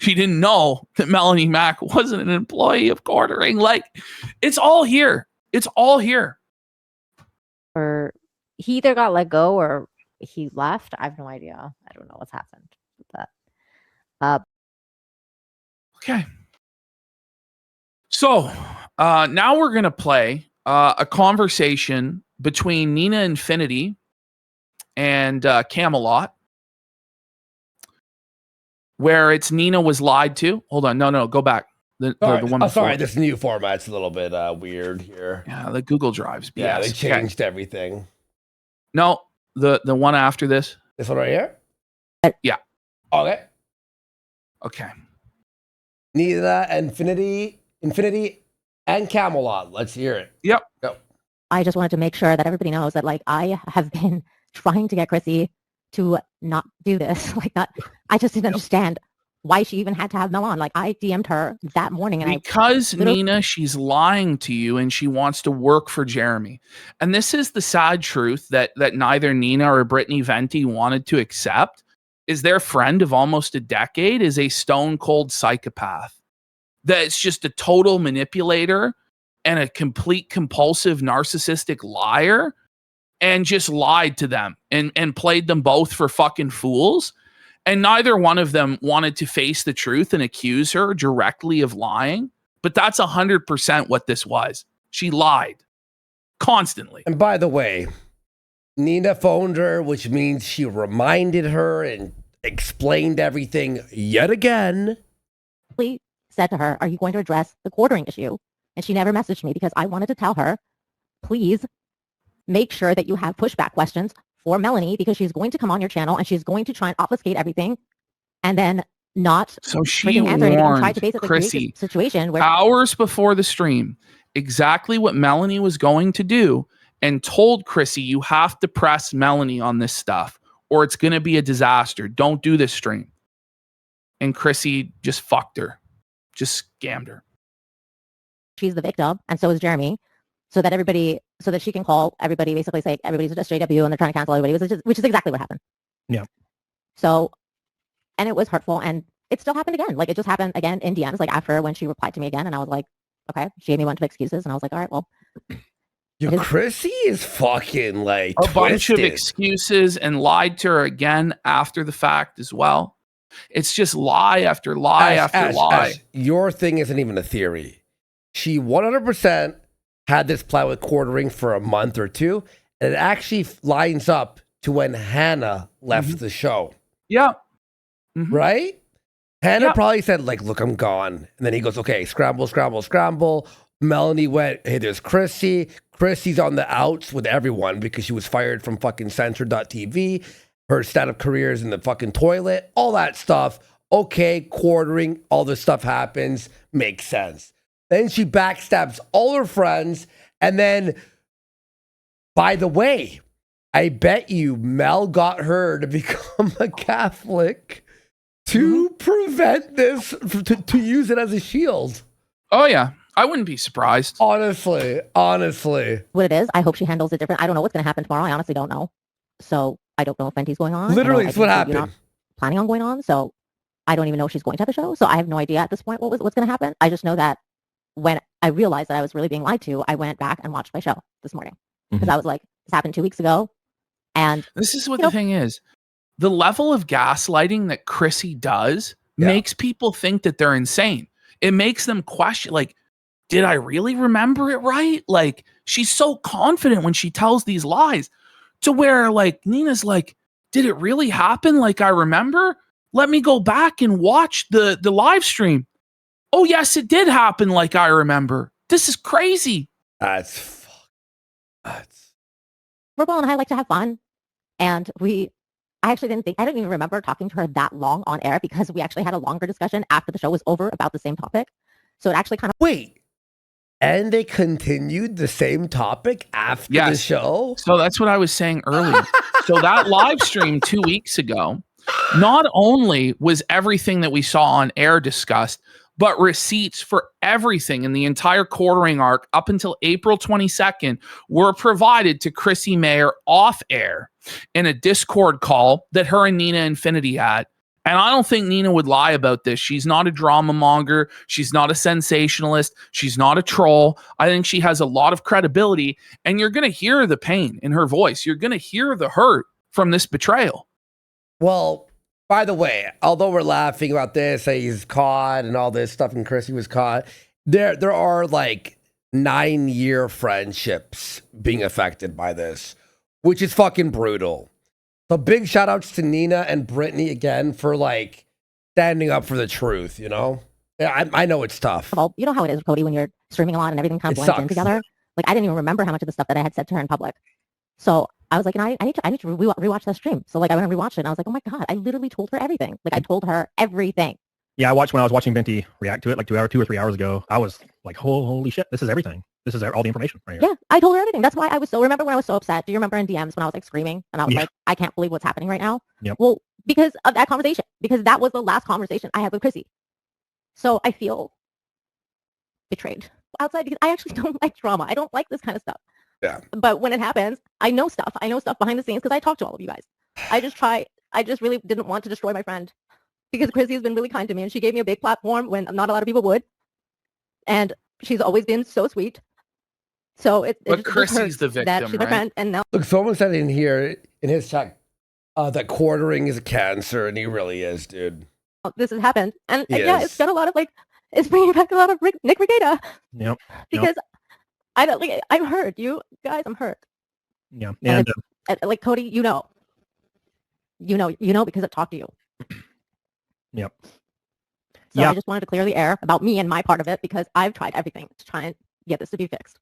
she didn't know that Melanie Mack wasn't an employee of Quartering. Like, it's all here. It's all here. Or he either got let go or he left. I have no idea. I don't know what's happened with that. Okay. So now we're going to play a conversation between Nina Infinity and Camelot, where it's Nina was lied to. Hold on. No, go back. The one before. Sorry, this new format's a little bit weird here. Yeah, the Google Drives. BS. Yeah, they Okay. changed everything. No, the one after this. This one right here? Yeah. Okay. Okay. Nina, Infinity, and Camelot. Let's hear it. Yep. Go. I just wanted to make sure that everybody knows that like I have been trying to get Chrissy to not do this. Like that, I just didn't understand why she even had to have Mel on. Like I DM'd her that morning, and because Nina, she's lying to you, and she wants to work for Jeremy. And this is the sad truth that neither Nina or Brittany Venti wanted to accept. Is their friend of almost a decade is a stone cold psychopath that's just a total manipulator and a complete compulsive narcissistic liar, and just lied to them and played them both for fucking fools. And neither one of them wanted to face the truth and accuse her directly of lying. But that's 100% what this was. She lied constantly. And by the way, Nina phoned her, which means she reminded her and explained everything yet again. we said to her, "Are you going to address the quartering issue?" And she never messaged me because I wanted to tell her, please make sure that you have pushback questions for Melanie, because she's going to come on your channel and she's going to try and obfuscate everything, and then not So she freaking answer anything and try warned to basically create Chrissy a situation where hours before the stream exactly what Melanie was going to do, and told Chrissy, you have to press Melanie on this stuff or it's going to be a disaster. Don't do this stream. And Chrissy just fucked her, just scammed her. she's the victim, and so is Jeremy, so that she can call everybody, basically say everybody's just straight up you and they're trying to cancel everybody, which is exactly what happened. Yeah. So, and it was hurtful, and it still happened again. Like it just happened again in DMs, like after when she replied to me again, and I was like, okay, she gave me a bunch of excuses, and I was like, all right, well. Yo, Chrissy is fucking like a bunch of twisted. excuses, and lied to her again after the fact as well. It's just lie after lie after lie. Ash, your thing isn't even a theory. She 100% had this plan with Quartering for a month or two, and it actually lines up to when Hannah left the show. Yeah. Right? Hannah probably said, like, look, I'm gone. And then he goes, okay, scramble, scramble, scramble. Melanie went, hey, there's Chrissy. Chrissy's on the outs with everyone because she was fired from fucking Censor.tv. Her stand-up career is in the fucking toilet. All that stuff. Okay, Quartering, all this stuff happens. Makes sense. Then she backstabs all her friends. And then, by the way, I bet you Mel got her to become a Catholic to prevent this, to use it as a shield. Oh, yeah. I wouldn't be surprised. Honestly. What it is, I hope she handles it different. I don't know what's going to happen tomorrow. I honestly don't know. So I don't know if FNT's going on. Literally, it's what happened. You're not planning on going on. So I don't even know if she's going to have a show. So I have no idea at this point what's going to happen. I just know that when I realized that I was really being lied to, I went back and watched my show this morning because I was like, this happened 2 weeks ago. And this is what the thing is. The level of gaslighting that Chrissy does makes people think that they're insane. It makes them question, like, did I really remember it right? Like, she's so confident when she tells these lies, to where, like, Nina's like, did it really happen like I remember? Let me go back and watch the live stream. Oh, yes, it did happen like I remember. This is crazy. That's Verbal and I like to have fun. And I actually I didn't even remember talking to her that long on air, because we actually had a longer discussion after the show was over about the same topic. So it actually kind of... Wait. And they continued the same topic after the show? So that's what I was saying earlier. So that live stream 2 weeks ago, Not only was everything that we saw on air discussed, but receipts for everything in the entire quartering arc up until April 22nd were provided to CHRISSIE Mayer off air in a Discord call that her and Nina Infinity had. And I don't think Nina would lie about this. She's not a drama monger. She's not a sensationalist. She's not a troll. I think she has a lot of credibility, and you're going to hear the pain in her voice. You're going to hear the hurt from this betrayal. Well, by the way, although we're laughing about this, that he's caught and all this stuff, and CHRISSIE was caught, there are like 9-year friendships being affected by this, which is fucking brutal. So big shout outs to Nina and Brittany again for like standing up for the truth, you know? Yeah, I know it's tough. Well, you know how it is, Cody, when you're streaming a lot and everything kind of blends in together. Like, I didn't even remember how much of the stuff that I had said to her in public. So I was like, I need to rewatch that stream. So like, I went and rewatched it, and I was like, oh my God, I literally told her everything. Like, I told her everything. Yeah, I watched when I was watching Venti react to it like 2 or 3 hours ago. I was like, holy shit, this is everything. This is all the information right here. Yeah, I told her everything. That's why I was so, remember when I was so upset? Do you remember in DMs when I was like screaming and I was like, I can't believe what's happening right now? Yep. Well, because of that conversation, because that was the last conversation I had with CHRISSIE. So I feel betrayed outside because I actually don't like drama. I don't like this kind of stuff. Yeah. But when it happens, I know stuff. I know stuff behind the scenes because I talk to all of you guys. I just really didn't want to destroy my friend because CHRISSIE has been really kind to me and she gave me a big platform when not a lot of people would. And she's always been so sweet. So but CHRISSIE's the victim, that she's my friend, and now look, someone said in here in his chat that quartering is a cancer, and he really is, dude. this has happened, and yeah, it's got a lot of like, it's bringing back a lot of Nick Regatta. Yep. Because I don't like. I'm hurt, you guys. I'm hurt. Yeah, and like Cody, you know, because I talked to you. Yep. So I just wanted to clear the air about me and my part of it because I've tried everything to try and get this to be fixed.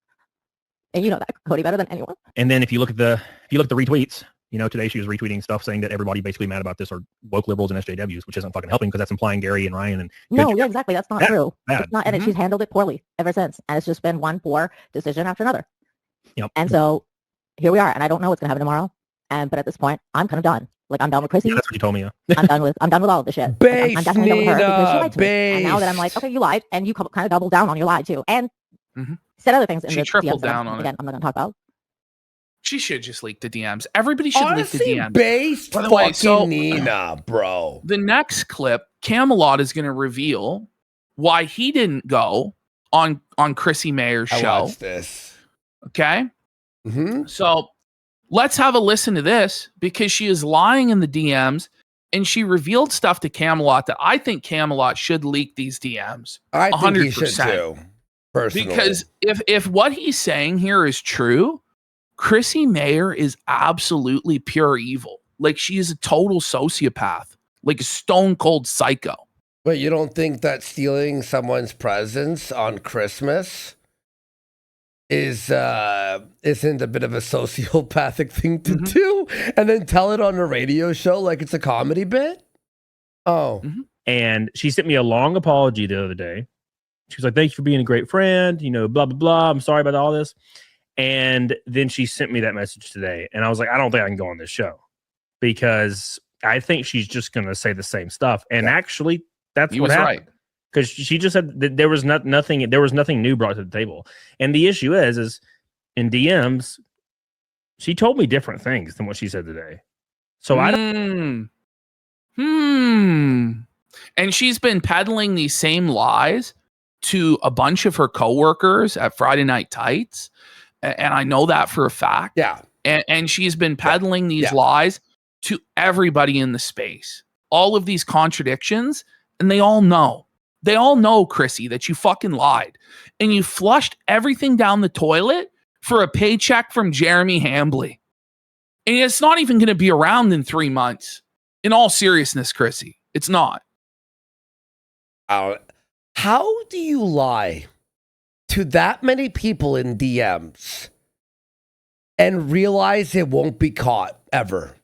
And you know that, Cody, better than anyone. And then if you look at the retweets, you know, today she was retweeting stuff saying that everybody basically mad about this are woke liberals and SJWs, which isn't fucking helping because that's implying Gary and Ryan and no, yeah, exactly. That's not true. Bad. It's not, and she's handled it poorly ever since, and it's just been one poor decision after another. Yep. And so here we are, and I don't know what's gonna happen tomorrow. But at this point, I'm kind of done. Like, I'm done with CHRISSIE. Yeah, that's what you told me. Yeah. I'm done with all of this shit. Like, I'm definitely done with her because she lied to me. And now that I'm like, okay, you lied, and you kind of doubled down on your lie too, and said other things. She tripled down on again. I'm not gonna talk about. She should just leak the DMs. Everybody should leak the DMs. Based By the way, so Nina, bro. The next clip, Camelot is going to reveal why he didn't go on CHRISSIE Mayer's show. I watched this. Okay. So let's have a listen to this because she is lying in the DMs and she revealed stuff to Camelot that I think Camelot should leak these DMs. I think he should too, personally. Because if what he's saying here is true, CHRISSIE Mayer is absolutely pure evil. Like, she is a total sociopath, like a stone cold psycho. But you don't think that stealing someone's presents on Christmas isn't a bit of a sociopathic thing to do, and then tell it on a radio show like it's a comedy bit? Oh. And she sent me a long apology the other day. She was like, thank you for being a great friend, you know, blah, blah, blah. I'm sorry about all this. And then she sent me that message today. And I was like, I don't think I can go on this show because I think she's just going to say the same stuff. And actually, that's what happened. Right. Because she just said that there was nothing new brought to the table. And the issue is in DMs, she told me different things than what she said today. So I don't. And she's been peddling these same lies to a bunch of her coworkers at Friday Night Tights. And I know that for a fact. Yeah. And she's been peddling these lies to everybody in the space. All of these contradictions, and they all know. They all know, CHRISSIE, that you fucking lied. And you flushed everything down the toilet for a paycheck from Jeremy Hambly. And it's not even going to be around in 3 months. In all seriousness, CHRISSIE, it's not. How do you lie to that many people in DMs and realize it won't be caught ever?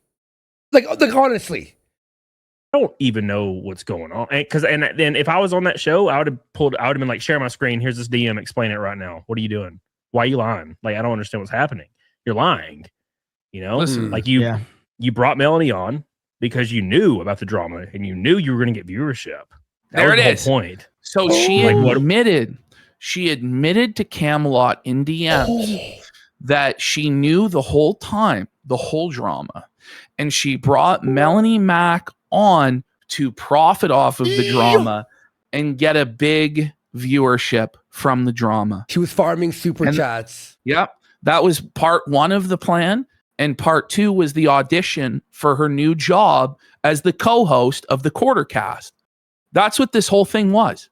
Like honestly. I don't even know what's going on. And then if I was on that show, I would have been like, share my screen. Here's this DM. Explain it right now. What are you doing? Why are you lying? Like, I don't understand what's happening. You're lying. You know, listen, like you brought Melanie on. because you knew about the drama and you knew you were going to get viewership. There it is. Point. So she admitted to Camelot in DMs that she knew the whole time, the whole drama, and she brought Melanie Mac on to profit off of the drama and get a big viewership from the drama. She was farming super chats. Yep. That was part 1 of the plan. And part 2 was the audition for her new job as the co-host of the Quartercast. That's what this whole thing was.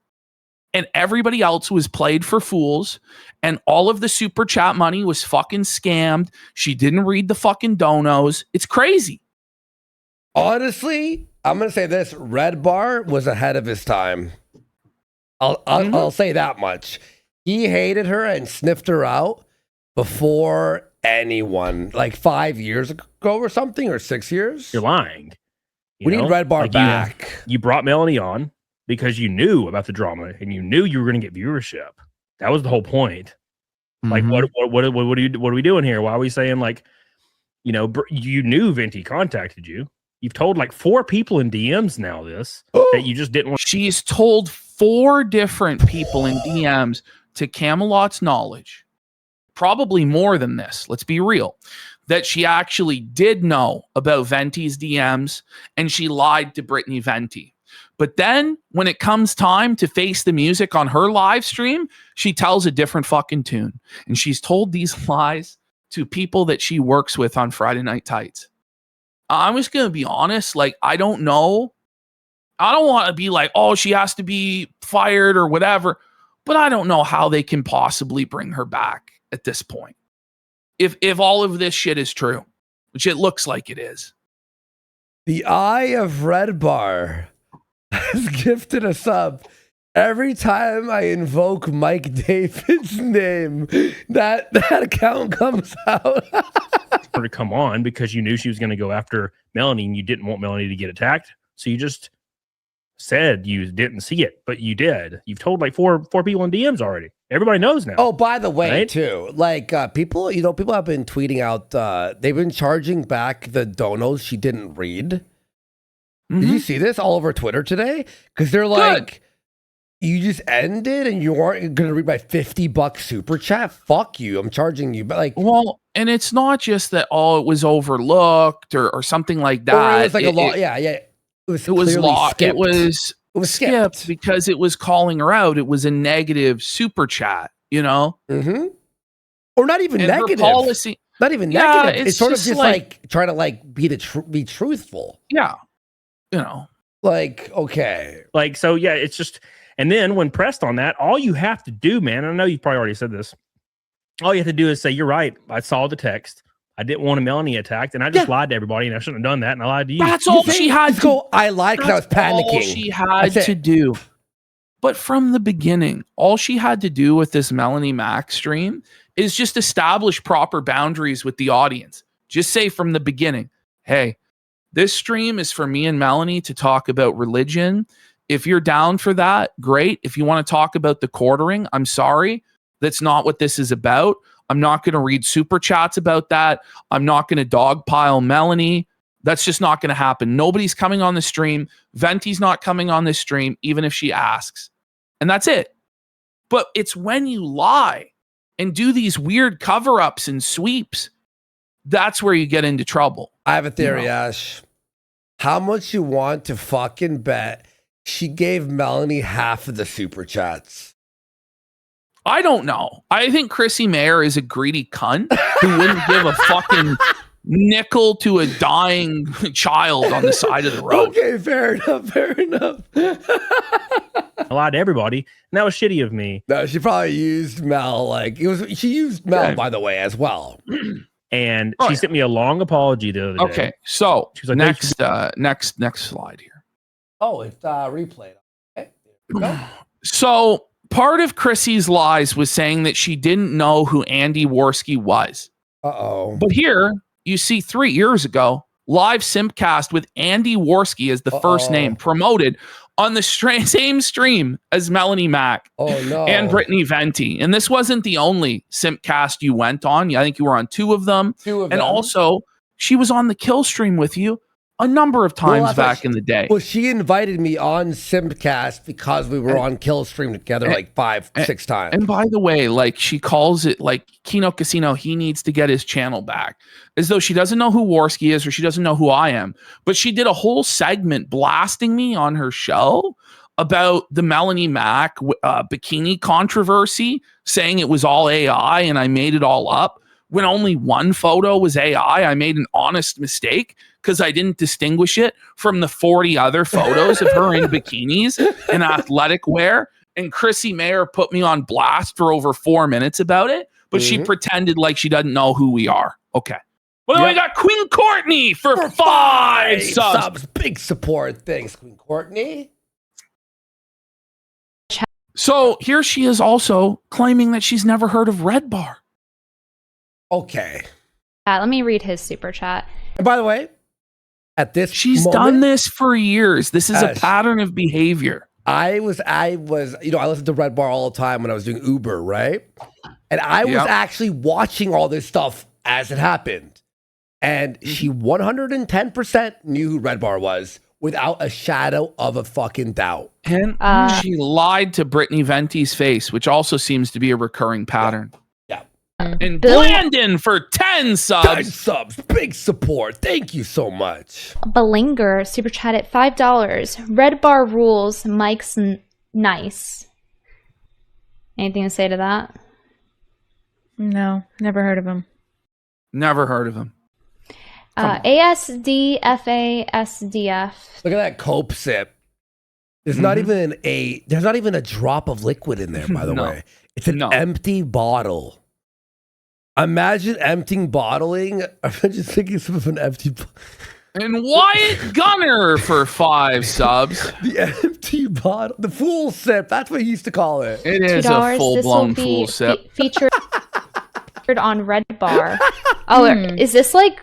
And everybody else was played for fools. And all of the super chat money was fucking scammed. She didn't read the fucking donos. It's crazy. Honestly, I'm going to say this. Red Bar was ahead of his time. I'll say that much. He hated her and sniffed her out before anyone, like 5 years ago or something, or 6 years. You're lying. We need Red Bar back. You brought Melanie on because you knew about the drama and you knew you were going to get viewership. That was the whole point. Like, what are we doing here? Why are we saying, like, you know, you knew Venti contacted you. You've told like 4 people in DMs now that you just didn't want. She's told 4 different people in DMs, to Camelot's knowledge, probably more than this, let's be real, that she actually did know about Venti's DMs and she lied to Brittany Venti. But then when it comes time to face the music on her live stream, she tells a different fucking tune. And she's told these lies to people that she works with on Friday Night Tights. I'm just going to be honest. Like, I don't know. I don't want to be like, oh, she has to be fired or whatever. But I don't know how they can possibly bring her back at this point. If all of this shit is true, which it looks like it is. The Eye of Red Bar has gifted a sub. Every time I invoke Mike David's name, that account comes out. For to come on because you knew she was going to go after Melanie and you didn't want Melanie to get attacked. So you just said you didn't see it, but you did. You've told like four people in DMs already. Everybody knows now. Oh, by the way, right? too, like people have been tweeting out, they've been charging back the donos she didn't read. Did you see this all over Twitter today? Because they're like, you just ended and you aren't going to read my $50 super chat. Fuck you. I'm charging you. But like, well, and it's not just that, oh, it was overlooked or something like that. Or it was like a lot. Yeah. It was locked. It was skipped because it was calling her out. It was a negative super chat, you know? Or not even negative. Policy, not even negative. It's sort of just like trying to like be truthful. Yeah. You know, like, okay. Like, so yeah, it's just, and then when pressed on that, all you have to do, man, I know you probably already said this. All you have to do is say, you're right. I saw the text. I didn't want a Melanie attacked, and I just lied to everybody, and I shouldn't have done that, and I lied to you. That's all she had to go. I lied because I was panicking. All she had to do. But from the beginning, all she had to do with this Melanie Mac stream is just establish proper boundaries with the audience. Just say from the beginning, hey, this stream is for me and Melanie to talk about religion. If you're down for that, great. If you want to talk about the quartering, I'm sorry. That's not what this is about. I'm not going to read super chats about that. I'm not going to dogpile Melanie. That's just not going to happen. Nobody's coming on the stream. Venti's not coming on this stream, even if she asks. And that's it. But it's when you lie and do these weird cover-ups and sweeps, that's where you get into trouble. I have a theory, Ash. How much you want to fucking bet she gave Melanie half of the super chats? I don't know. I think CHRISSIE Mayer is a greedy cunt who wouldn't give a fucking nickel to a dying child on the side of the road. Okay, fair enough. I lied to everybody, and that was shitty of me. No, she probably used Mel. She used Mel, by the way, as well. And she sent me a long apology the other day. Okay, so she's like, next slide here. Oh, it's replayed. Okay. So part of CHRISSIE's lies was saying that she didn't know who Andy Worski was. Uh-oh. But here you see 3 years ago, live Simpcast with Andy Worski as the first name promoted on the same stream as Melanie Mac and Brittany Venti. And this wasn't the only Simpcast you went on. I think you were on 2 of them. And also, she was on the kill stream with you a number of times that's why back in the day. Well, she invited me on Simcast because we were on Killstream together like 5-6 times. And by the way, like she calls it like Kino Casino, he needs to get his channel back. As though she doesn't know who Warski is or she doesn't know who I am. But she did a whole segment blasting me on her show about the Melanie Mac bikini controversy, saying it was all AI and I made it all up. When only one photo was AI, I made an honest mistake because I didn't distinguish it from the 40 other photos of her in bikinis and athletic wear. And Chrissy Mayer put me on blast for over 4 minutes about it, but she pretended like she doesn't know who we are. Okay. Well, then we got Queen Courtney for 5 subs. Big support. Thanks, Queen Courtney. So here she is also claiming that she's never heard of Red Bar. Okay. Let me read his super chat. And by the way, at this she's done this for years. This is a pattern of behavior. I was, I listened to Red Bar all the time when I was doing Uber, right? And I was actually watching all this stuff as it happened. And she 110% knew who Red Bar was without a shadow of a fucking doubt. And she lied to Brittany Venti's face, which also seems to be a recurring pattern. And Blandon for 10 subs. 10 subs. Big support. Thank you so much. Bellinger super chat at $5. Red Bar rules. Mike's nice. Anything to say to that? No, never heard of him. Never heard of him. ASDFASDF. Look at that Cope sip. There's not even a drop of liquid in there, by the way. It's an empty bottle. Imagine emptying bottling. I'm just thinking of an empty. And Wyatt Gunner for 5 subs. The empty bottle, the fool sip. That's what he used to call it. It is a full-blown fool sip. Featured on Red Bar. Oh, is this like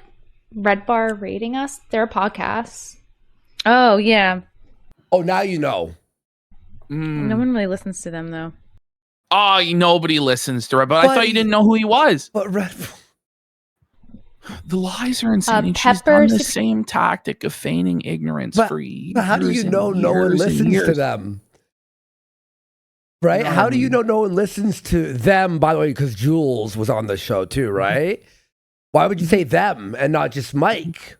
Red Bar rating us? Their podcasts. Oh yeah. Oh, now you know. No one really listens to them though. Oh, nobody listens to her, but I thought you didn't know who he was. But the lies are insane. And she's done the same tactic of feigning ignorance for years. But how do you know no one listens to them? Right? How do you know no one listens to them, by the way, because Jules was on the show too, right? Why would you say them and not just Mike?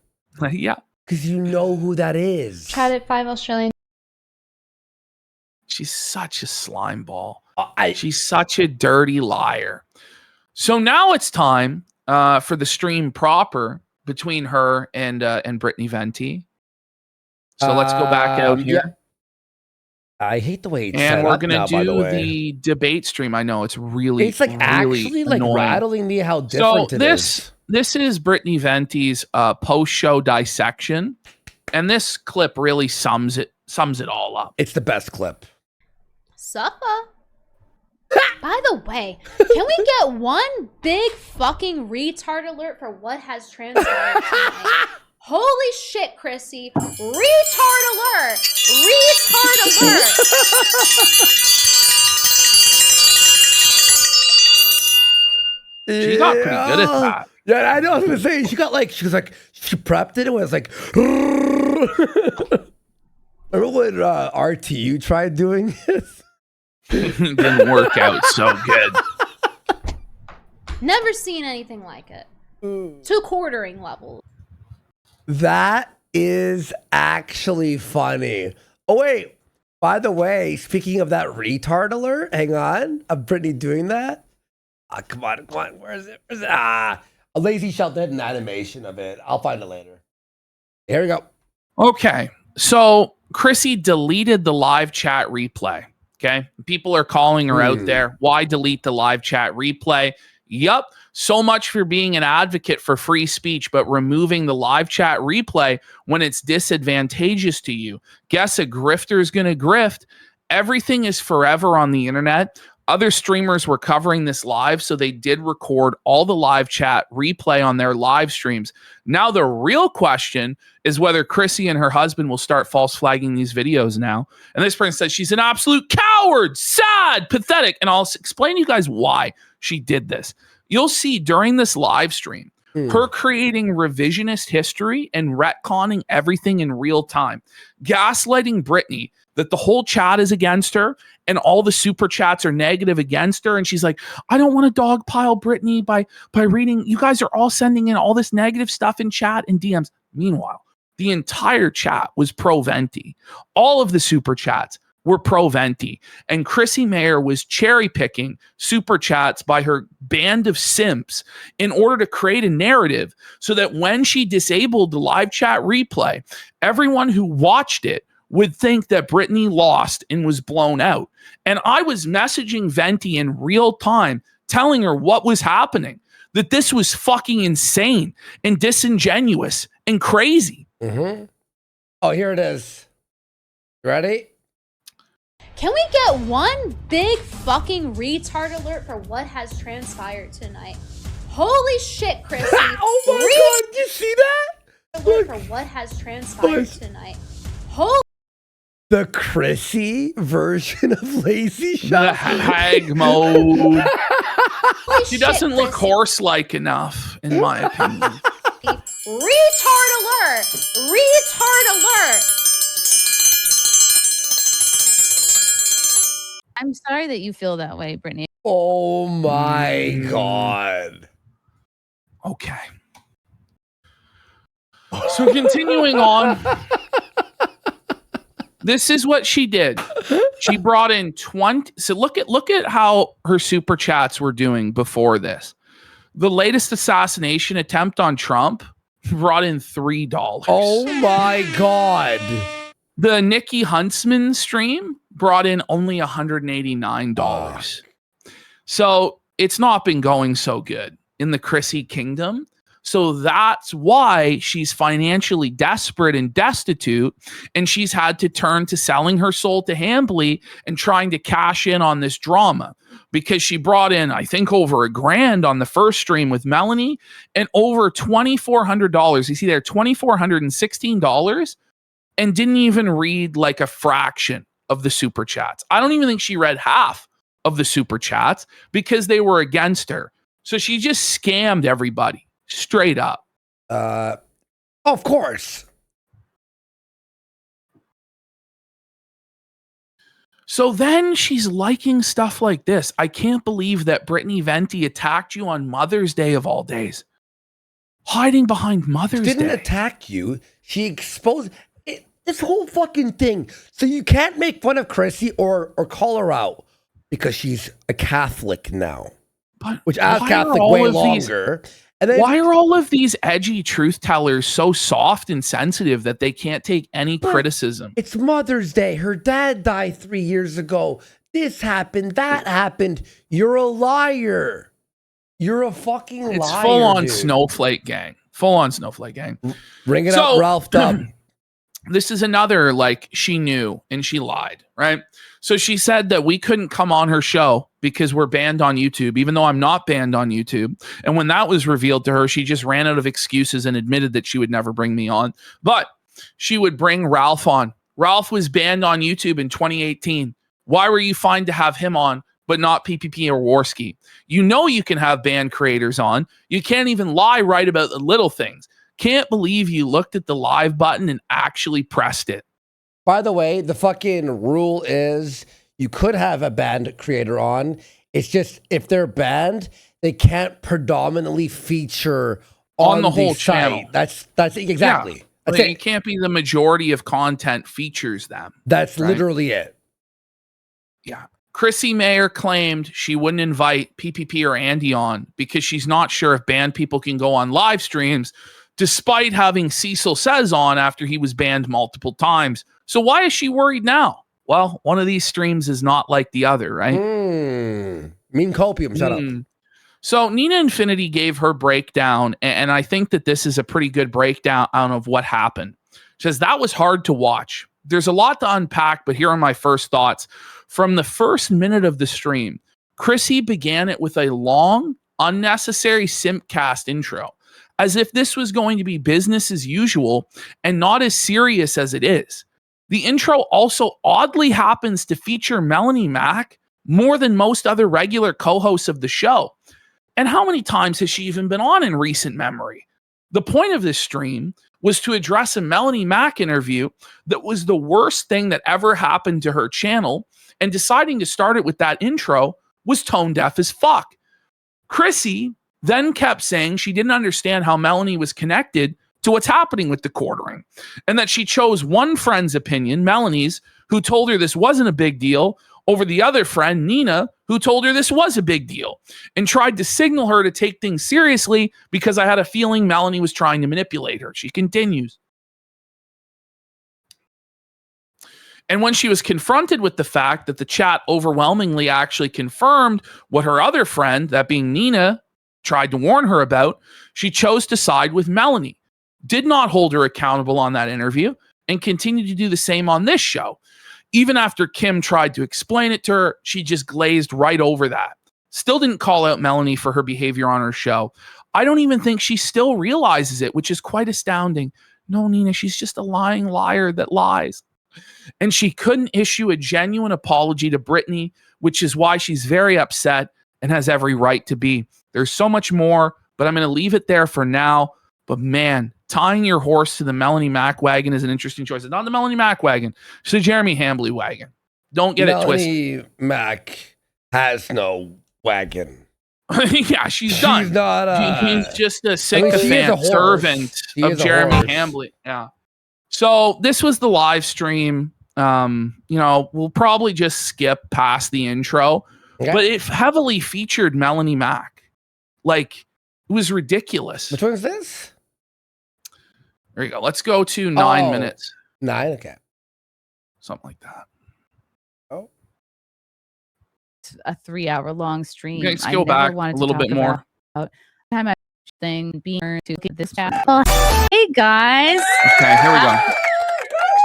Yeah. Because you know who that is. Chat at 5 Australian. She's such a slime ball. She's such a dirty liar. So now it's time for the stream proper between her and Brittany Venti. So let's go back out here. I hate the way it's and set we're up gonna now, by do the debate stream. I know it's really actually like annoying. rattling me how different it is. This is Brittany Venti's post-show dissection, and this clip really sums it all up. It's the best clip. Suppa. By the way, can we get one big fucking retard alert for what has transpired tonight? Holy shit, Chrissy. Retard alert! Retard alert! She got pretty good at that. Yeah, I know. I was gonna say she prepped it and was like. Remember when RTU tried doing this? Didn't work out so good. Never seen anything like it. 2 quartering levels. That is actually funny. Oh, wait. By the way, speaking of that retard alert, hang on. Of Brittany doing that. Come on. Where is it? A Lazy Shell did an animation of it. I'll find it later. Here we go. Okay. So Chrissy deleted the live chat replay. Okay. People are calling her out there. Why delete the live chat replay? Yup. So much for being an advocate for free speech, but removing the live chat replay when it's disadvantageous to you. Guess a grifter's going to grift. Everything is forever on the internet. Other streamers were covering this live, so they did record all the live chat replay on their live streams. Now the real question is whether Chrissy and her husband will start false flagging these videos now. And this person says she's an absolute coward, sad, pathetic, and I'll explain to you guys why she did this. You'll see during this live stream, Her creating revisionist history and retconning everything in real time, gaslighting Britney that the whole chat is against her and all the super chats are negative against her. And she's like, I don't want to dogpile Britney by reading. You guys are all sending in all this negative stuff in chat and DMs. Meanwhile, the entire chat was pro-Venti. All of the super chats were pro-Venti. And CHRISSIE Mayer was cherry picking super chats by her band of simps in order to create a narrative so that when she disabled the live chat replay, everyone who watched it would think that Britney lost and was blown out. And I was messaging Venti in real time, telling her what was happening, that this was fucking insane and disingenuous and crazy. Oh, here it is. Ready? Can we get one big fucking retard alert for what has transpired tonight? Holy shit, Chrissy. Oh my god, you see that? Alert for what has transpired tonight. Holy The CHRISSIE version of Lazy The Shop. hag mode. Holy She shit, doesn't look Chrissy. horse-like enough, in my opinion. Retard alert! Retard alert! I'm sorry that you feel that way, Brittany. Oh my god. Okay. So continuing on, this is what she did. She brought in 20. So look at how her super chats were doing before this. The latest assassination attempt on Trump brought in $3. Oh my god. The Nikki Huntsman stream brought in only $189. So it's not been going so good in the CHRISSIE kingdom. So that's why she's financially desperate and destitute, and she's had to turn to selling her soul to Hambly and trying to cash in on this drama, because she brought in, I think, over $1,000 on the first stream with Melanie and over $2,400. You see there, $2,416, and didn't even read like a fraction of the super chats. I don't even think she read half of the super chats because they were against her. So she just scammed everybody. Straight up. Of course. So then she's liking stuff like this. I can't believe that Brittany Venti attacked you on Mother's Day of all days. Hiding behind Mother's Day. She didn't attack you. She exposed it, this whole fucking thing. So you can't make fun of CHRISSIE or call her out because she's a Catholic now. But which as why Catholic are all way of these- longer. And then, Why are all of these edgy truth tellers so soft and sensitive that they can't take any criticism? it's Mother's Day. Her dad died 3 years ago. This happened. That happened. You're a liar. You're a fucking liar. It's full on dude. snowflake gang. Full on snowflake gang. Bring it up, Ralph Dunn. This is another, like, she knew and she lied, right? So she said that we couldn't come on her show because we're banned on YouTube, even though I'm not banned on YouTube. And when that was revealed to her, she just ran out of excuses and admitted that she would never bring me on. But she would bring Ralph on. Ralph was banned on YouTube in 2018. Why were you fine to have him on, but not PPP or Warski? You know you can have banned creators on. You can't even lie right about the little things. Can't believe you looked at the live button and actually pressed it. By the way, the fucking rule is you could have a banned creator on. It's just if they're banned, they can't predominantly feature on the whole site. channel. That's exactly. Yeah. That's Like, it. it can't be the majority of content features them. That's right? literally it. Yeah. CHRISSIE Mayer claimed she wouldn't invite PPP or Andy on because she's not sure if banned people can go on live streams, despite having Cecil Says on after he was banned multiple times. So why is she worried now? Well, one of these streams is not like the other, right? Mean copium, shut up. So Nina Infinity gave her breakdown, and I think that this is a pretty good breakdown of what happened. She says, that was hard to watch. There's a lot to unpack, but here are my first thoughts. From the first minute of the stream, CHRISSIE began it with a long, unnecessary simpcast intro, as if this was going to be business as usual and not as serious as it is. The intro also oddly happens to feature Melanie Mack more than most other regular co-hosts of the show. And how many times has she even been on in recent memory? The point of this stream was to address a Melanie Mack interview that was the worst thing that ever happened to her channel, and deciding to start it with that intro was tone deaf as fuck. CHRISSIE then kept saying she didn't understand how Melanie was connected to what's happening with the quartering, and that she chose one friend's opinion, Melanie's, who told her this wasn't a big deal, over the other friend, Nina, who told her this was a big deal, and tried to signal her to take things seriously because I had a feeling Melanie was trying to manipulate her. She continues. And when she was confronted with the fact that the chat overwhelmingly actually confirmed what her other friend, that being Nina, tried to warn her about, she chose to side with Melanie, did not hold her accountable on that interview, and continued to do the same on this show. Even after Kim tried to explain it to her, she just glazed right over that. Still didn't call out Melanie for her behavior on her show. I don't even think she still realizes it, which is quite astounding. No, Nina, she's just a lying liar that lies. And she couldn't issue a genuine apology to Brittany, which is why she's very upset and has every right to be. There's so much more, but I'm going to leave it there for now. But man, tying your horse to the Melanie Mack wagon is an interesting choice. It's not the Melanie Mack wagon. It's the Jeremy Hambly wagon. Don't get it twisted. Melanie Mack has no wagon. Yeah, she's done. She's not. She's just a sycophant servant of Jeremy Hambly. Yeah. So this was the live stream. We'll probably just skip past the intro, but it heavily featured Melanie Mack. Like, it was ridiculous. Which one is this? There you go. Let's go to 9 minutes. 9, okay. Something like that. Oh. It's a 3-hour long stream. Let's go back a little bit more. Time I thing being to get this chat. Oh, hey guys. Okay, here we go.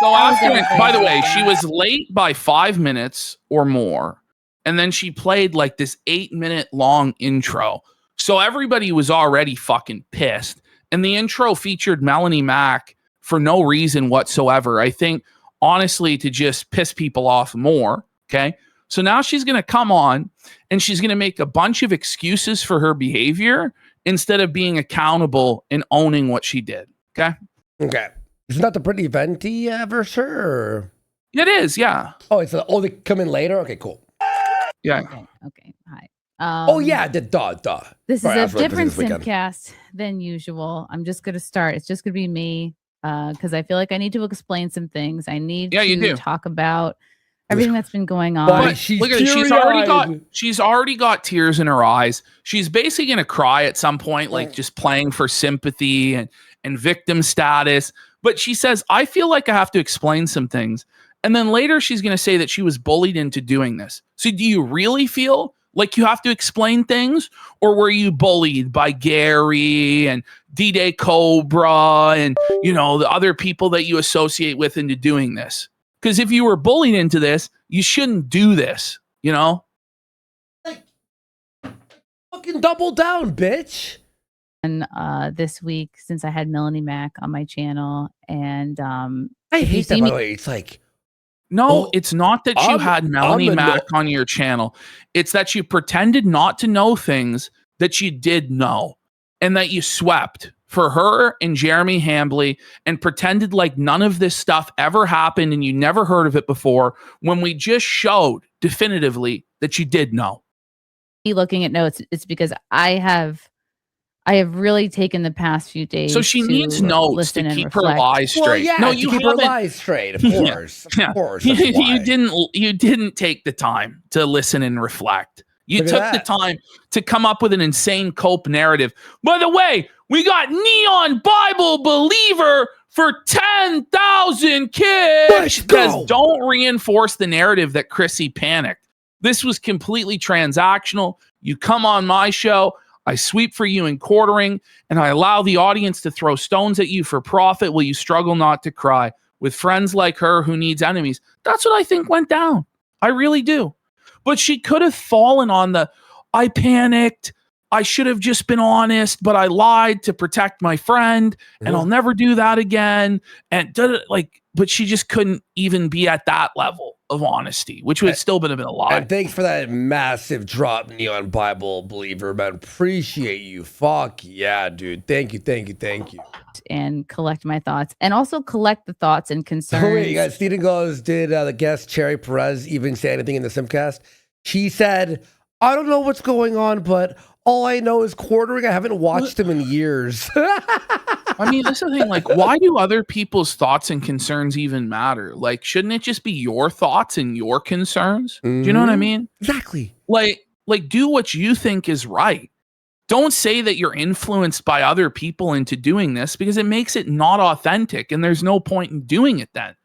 So after, by the way, she was late by 5 minutes or more, and then she played like this 8-minute long intro. So everybody was already fucking pissed. And the intro featured Melanie Mack for no reason whatsoever. I think, honestly, to just piss people off more. Okay. So now she's going to come on and she's going to make a bunch of excuses for her behavior instead of being accountable and owning what she did. Okay. Okay. Isn't that the pretty venti version? Or? It is. Yeah. Oh, they come in later? Okay, cool. Yeah. Okay. Hi. Duh. This is a different simcast than usual. I'm just going to start. It's just going to be me because I feel like I need to explain some things. I need to talk about everything that's been going on. Look at it. She's already got tears in her eyes. She's basically going to cry at some point, like just playing for sympathy and victim status. But she says, I feel like I have to explain some things. And then later she's going to say that she was bullied into doing this. So do you really feel like you have to explain things, or were you bullied by Gary and D-Day Cobra and, the other people that you associate with into doing this? Because if you were bullied into this, you shouldn't do this, Like, fucking double down, bitch. And this week, since I had Melanie Mack on my channel, and I hate that, by the way. It's like, no, it's not that you had Melanie Mack on your channel. It's that you pretended not to know things that you did know, and that you swept for her and Jeremy Hambly and pretended like none of this stuff ever happened and you never heard of it before, when we just showed definitively that you did know. Looking at notes, it's because I have really taken the past few days. So she needs notes to keep her lies straight. Well, yeah, no, you keep her lies straight, of course. Yeah. Of course. You didn't take the time to listen and reflect. You took the time to come up with an insane cope narrative. By the way, we got Neon Bible Believer for 10,000 kids. Because don't reinforce the narrative that CHRISSIE panicked. This was completely transactional. You come on my show, I sweep for you in quartering, and I allow the audience to throw stones at you for profit while you struggle not to cry. With friends like her who needs enemies. That's what I think went down. I really do. But she could have fallen on I panicked. I should have just been honest, but I lied to protect my friend, and I'll never do that again. And but she just couldn't even be at that level. of honesty, which would still been a lie. And thanks for that massive drop, Neon Bible believer, man. Appreciate you. Fuck yeah, dude. Thank you. And collect my thoughts, and also collect the thoughts and concerns. Oh, wait, you guys, Steven goes, did the guest Cherry Perez even say anything in the Simcast? She said, I don't know what's going on, but all I know is quartering. I haven't watched him in years. I mean, that's the thing. Like, why do other people's thoughts and concerns even matter? Like, shouldn't it just be your thoughts and your concerns? Do you know what I mean? Exactly. Like, do what you think is right. Don't say that you're influenced by other people into doing this, because it makes it not authentic, and there's no point in doing it then.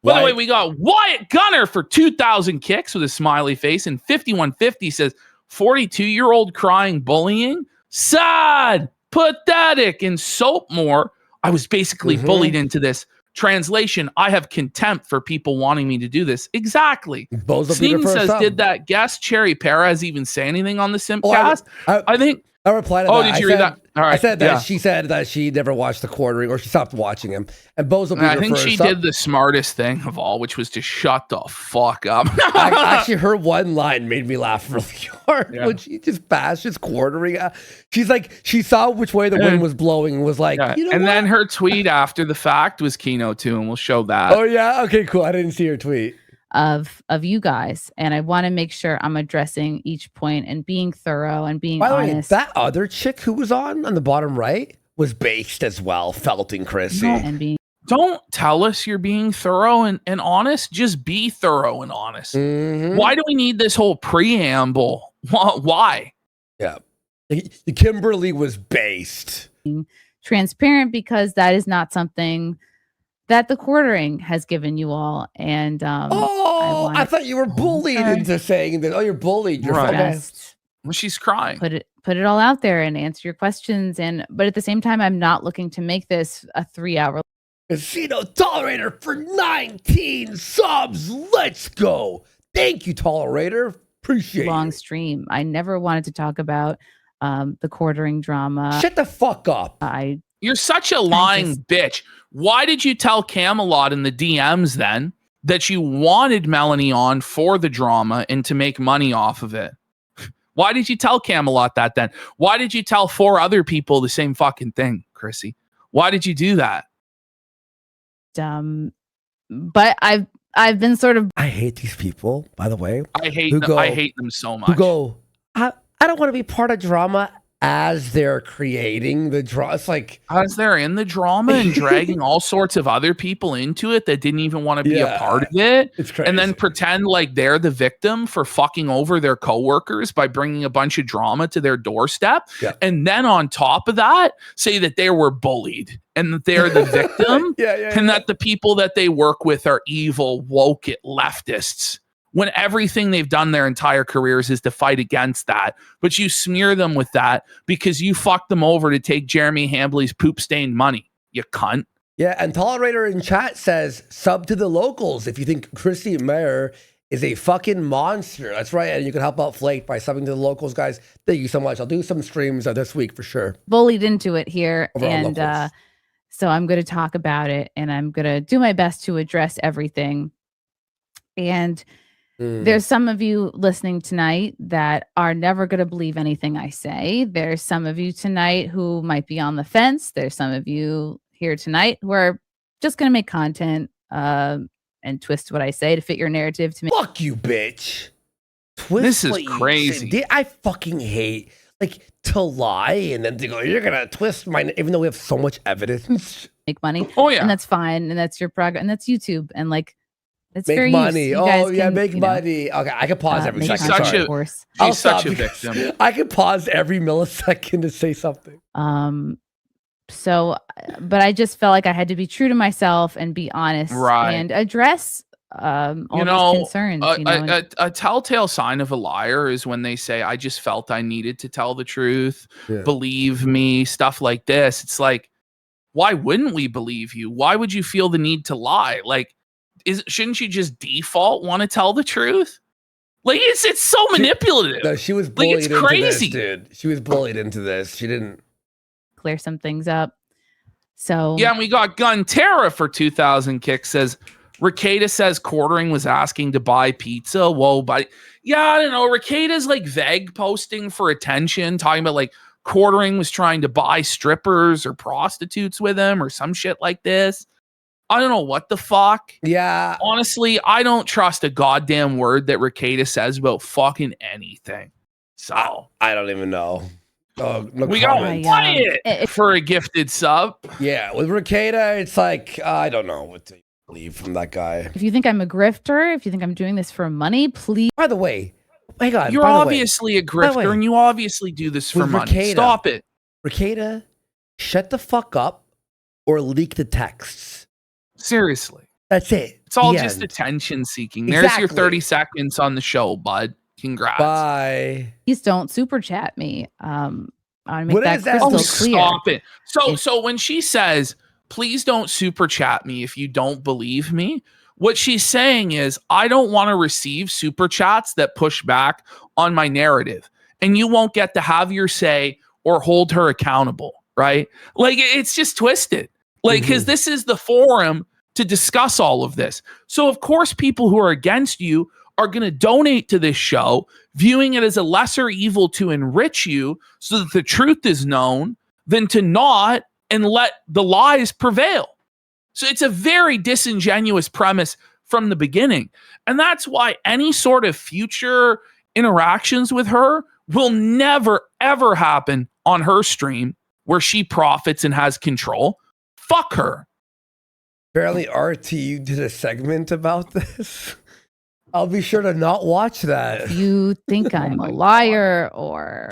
By the way, we got Wyatt Gunner for 2,000 kicks with a smiley face, and 5150 says 42-year-old crying bullying, sad, pathetic, and Soapmore. I was basically bullied into this. Translation, I have contempt for people wanting me to do this. Exactly. Sneeden says, did that guest Cherry Perez even say anything on the Simpcast? I think I replied to that. Did you read that? All right. I said that she said that she never watched the quartering, or she stopped watching him. And Bozo I think she did the smartest thing of all, which was to shut the fuck up. Actually, her one line made me laugh really hard when she just bashes quartering. She's like, she saw which way the wind was blowing and was like, you know and what? then her tweet after the fact was Kino too, and we'll show that. Oh yeah, okay, cool. I didn't see her tweet. Of you guys, and I want to make sure I'm addressing each point and being thorough and being By the honest. way, that other chick who was on the bottom right was based as well, felting Chrissy. And being Don't tell us you're being thorough and honest. Just be thorough and honest. Why do we need this whole preamble? Why? Yeah. The Kimberly was based. Transparent, because that is not something that the quartering has given you all. And I thought you were bullied into saying that. Oh, you're bullied. You're just well, she's crying. Put it all out there and answer your questions. But at the same time, I'm not looking to make this a 3-hour Casino Tolerator for 19 subs. Let's go. Thank you, Tolerator. Appreciate long it. stream. I never wanted to talk about the quartering drama. Shut the fuck up. You're such a lying bitch. Why did you tell Camelot in the DMs then that you wanted Melanie on for the drama and to make money off of it? Why did you tell Camelot that then? Why did you tell 4 other people the same fucking thing, Chrissy? Why did you do that? But I've been sort of. I hate these people, by the way. I hate them so much. Who go, I don't want to be part of drama as they're creating the drama. It's like, as they're in the drama and dragging all sorts of other people into it that didn't even want to be a part of it. It's crazy. And then pretend like they're the victim for fucking over their coworkers by bringing a bunch of drama to their doorstep. Yeah. And then on top of that, say that they were bullied and that they're the victim. And that the people that they work with are evil, woke it leftists, when everything they've done their entire careers is to fight against that. But you smear them with that because you fucked them over to take Jeremy Hambley's poop-stained money, you cunt. Yeah, and Tolerator in chat says, sub to the locals if you think Chrissy Mayer is a fucking monster. That's right, and you can help out Flake by subbing to the locals, guys. Thank you so much. I'll do some streams this week for sure. Bullied into it here. Over on And so I'm going to talk about it, and I'm going to do my best to address everything. And there's some of you listening tonight that are never going to believe anything I say. There's some of you tonight who might be on the fence. There's some of you here tonight who are just going to make content and twist what I say to fit your narrative. To Fuck you, bitch. Twist this is what you crazy. said. I fucking hate to lie and then to go, you're going to twist mine, even though we have so much evidence. Make money. Oh, yeah. And that's fine. And that's your progress. And that's YouTube. And it's make fair money. Use. Make money. Okay, I can pause every second. She's such a victim. I can pause every millisecond to say something. So, but I just felt like I had to be true to myself and be honest, and address all these concerns. A telltale sign of a liar is when they say, "I just felt I needed to tell the truth. Believe me," stuff like this. It's like, why wouldn't we believe you? Why would you feel the need to lie? Like, shouldn't you just default want to tell the truth? Like, it's so manipulative. No, she was bullied it's into crazy. this, dude. She was bullied into this. She didn't clear some things up. So yeah, and we got Gun Terra for 2,000 kicks. Says Ricada says Quartering was asking to buy pizza. Whoa, but yeah, I don't know. Ricada's like vague posting for attention, talking about like Quartering was trying to buy strippers or prostitutes with him or some shit like this. I don't know what the fuck. Yeah. Honestly, I don't trust a goddamn word that Ricada says about fucking anything. So I don't even know. Oh, no we got comment. Wyatt for a gifted sub. Yeah, with Ricada, it's like I don't know what to believe from that guy. If you think I'm a grifter, if you think I'm doing this for money, please. By the way, hang on. You're obviously a grifter, and you obviously do this for With money. Ricada, Stop it. Ricada, shut the fuck up or leak the texts. Seriously. That's it. It's all The just end. attention seeking. There's your 30 seconds on the show, bud. Congrats. Bye. Please don't super chat me. I want to make What that is that? crystal clear. Stop it. So when she says, please don't super chat me if you don't believe me, what she's saying is, I don't want to receive super chats that push back on my narrative. And you won't get to have your say or hold her accountable, right? Like, it's just twisted. Like, because this is the forum to discuss all of this. So, of course, people who are against you are going to donate to this show, viewing it as a lesser evil to enrich you so that the truth is known than to not and let the lies prevail. So it's a very disingenuous premise from the beginning. And that's why any sort of future interactions with her will never, ever happen on her stream where she profits and has control. Fuck her. Apparently, RTU did a segment about this. I'll be sure to not watch that. If you think I'm a liar or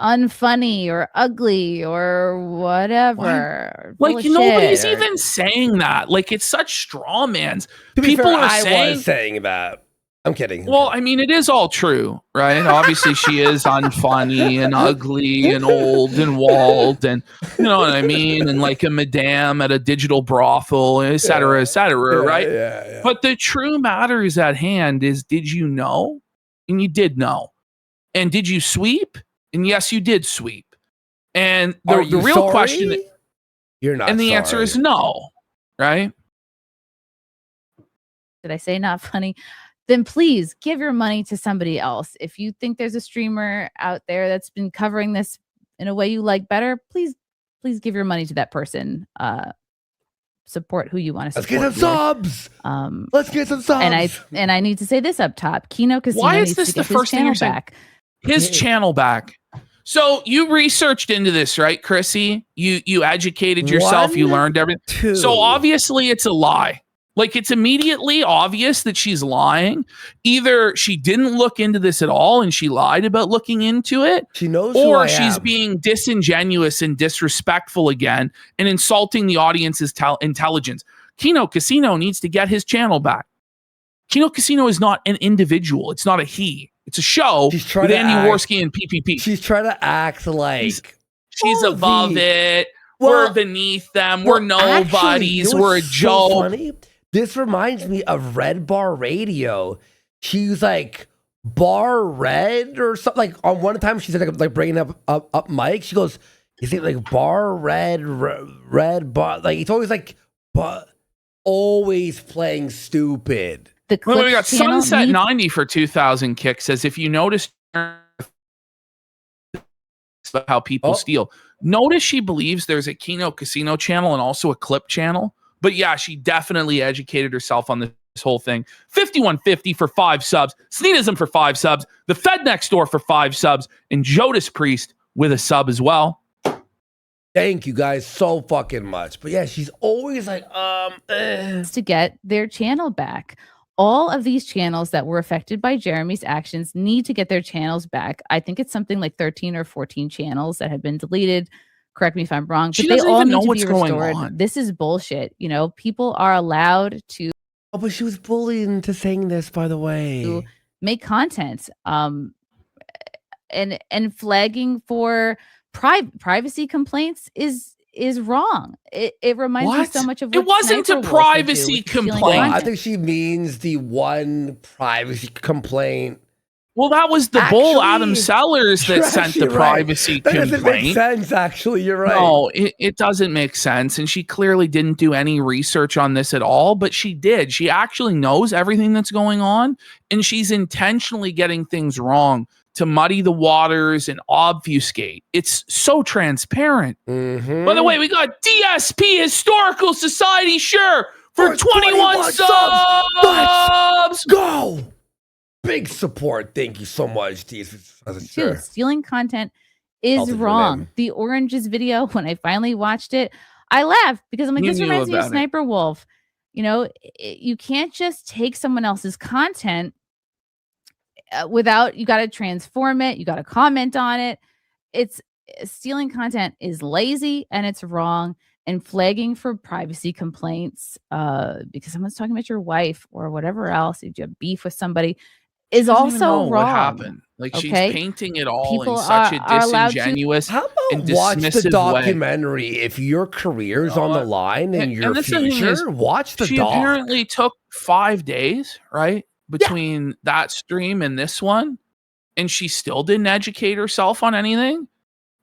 unfunny or ugly or whatever. Like, nobody's even saying that. Like, it's such straw mans. To be People fair, are I was saying that. I'm kidding. Well, I mean, it is all true, right? Obviously, she is unfunny and ugly and old and walled and, you know what I mean? And like a madame at a digital brothel, et cetera, right? Yeah. But the true matter is at hand is, did you know? And you did know. And did you sweep? And yes, you did sweep. And the real sorry? question... You're not And the sorry. answer is no, right? Did I say not funny? Then please give your money to somebody else. If you think there's a streamer out there that's been covering this in a way you like better, please give your money to that person. Support who you want to support. Let's get some subs. Let's get some subs. And I need to say this up top. Kino Casino Why is needs this to the get his first thing you're channel saying? back. His channel back. So you researched into this, right, Chrissy? You educated yourself. You learned everything. So obviously it's a lie. Like, it's immediately obvious that she's lying. Either she didn't look into this at all and she lied about looking into it. She knows or she's being disingenuous and disrespectful again and insulting the audience's intelligence. Kino Casino needs to get his channel back. Kino Casino is not an individual. It's not a he. It's a show with Andy Worski and PPP. She's trying to act like she's above it. We're beneath them. We're nobodies. We're a joke. So funny? This reminds me of Red Bar Radio. She's like Bar Red or something. Like on one time, she said like bringing up Mike. She goes, "Is it like Bar Red Bar?" Like it's always like, but always playing stupid. The we got Sunset 90 for 2,000 kick says, if you notice how people steal, notice she believes there's a Kino Casino channel and also a clip channel. But yeah, she definitely educated herself on this whole thing. 5150 for 5 subs. Sneedism for 5 subs. The Fed Next Door for 5 subs. And Jodas Priest with a sub as well. Thank you guys so fucking much. But yeah, she's always like, to get their channel back. All of these channels that were affected by Jeremy's actions need to get their channels back. I think it's something like 13 or 14 channels that have been deleted. Correct me if I'm wrong, but they all need to be restored. This is bullshit. You know, people are allowed to. Oh, but she was bullied into saying this, by the way. To make content, and flagging for privacy complaints is wrong. It reminds me so much of what it wasn't a privacy complaint. I think she means the one privacy complaint Well, that was the bull, Actually, Adam Sellers, that sent the you're right. privacy That doesn't make complaint. sense, actually. You're right. No, it doesn't make sense. And she clearly didn't do any research on this at all, but she did. She actually knows everything that's going on, and she's intentionally getting things wrong to muddy the waters and obfuscate. It's so transparent. Mm-hmm. By the way, we got DSP Historical Society, sure, for 21 subs. Let's go. Big support. Thank you so much, DSP. Dude, stealing content is I'll take your wrong. name. The Oranges video, when I finally watched it, I laughed because I'm like, You this knew reminds me of about it. Sniper Wolf. You know, you can't just take someone else's content without, you got to transform it. You got to comment on it. It's stealing content is lazy and it's wrong, and flagging for privacy complaints because someone's talking about your wife or whatever else, if you have beef with somebody, is Doesn't even know also what wrong. happened. Like, she's painting it all People in such a are allowed to- disingenuous How and about watch the dismissive way. documentary if your career's on the line and your that's the thing future? is, Watch the she doc. apparently took 5 days, right, between that stream and this one, and she still didn't educate herself on anything?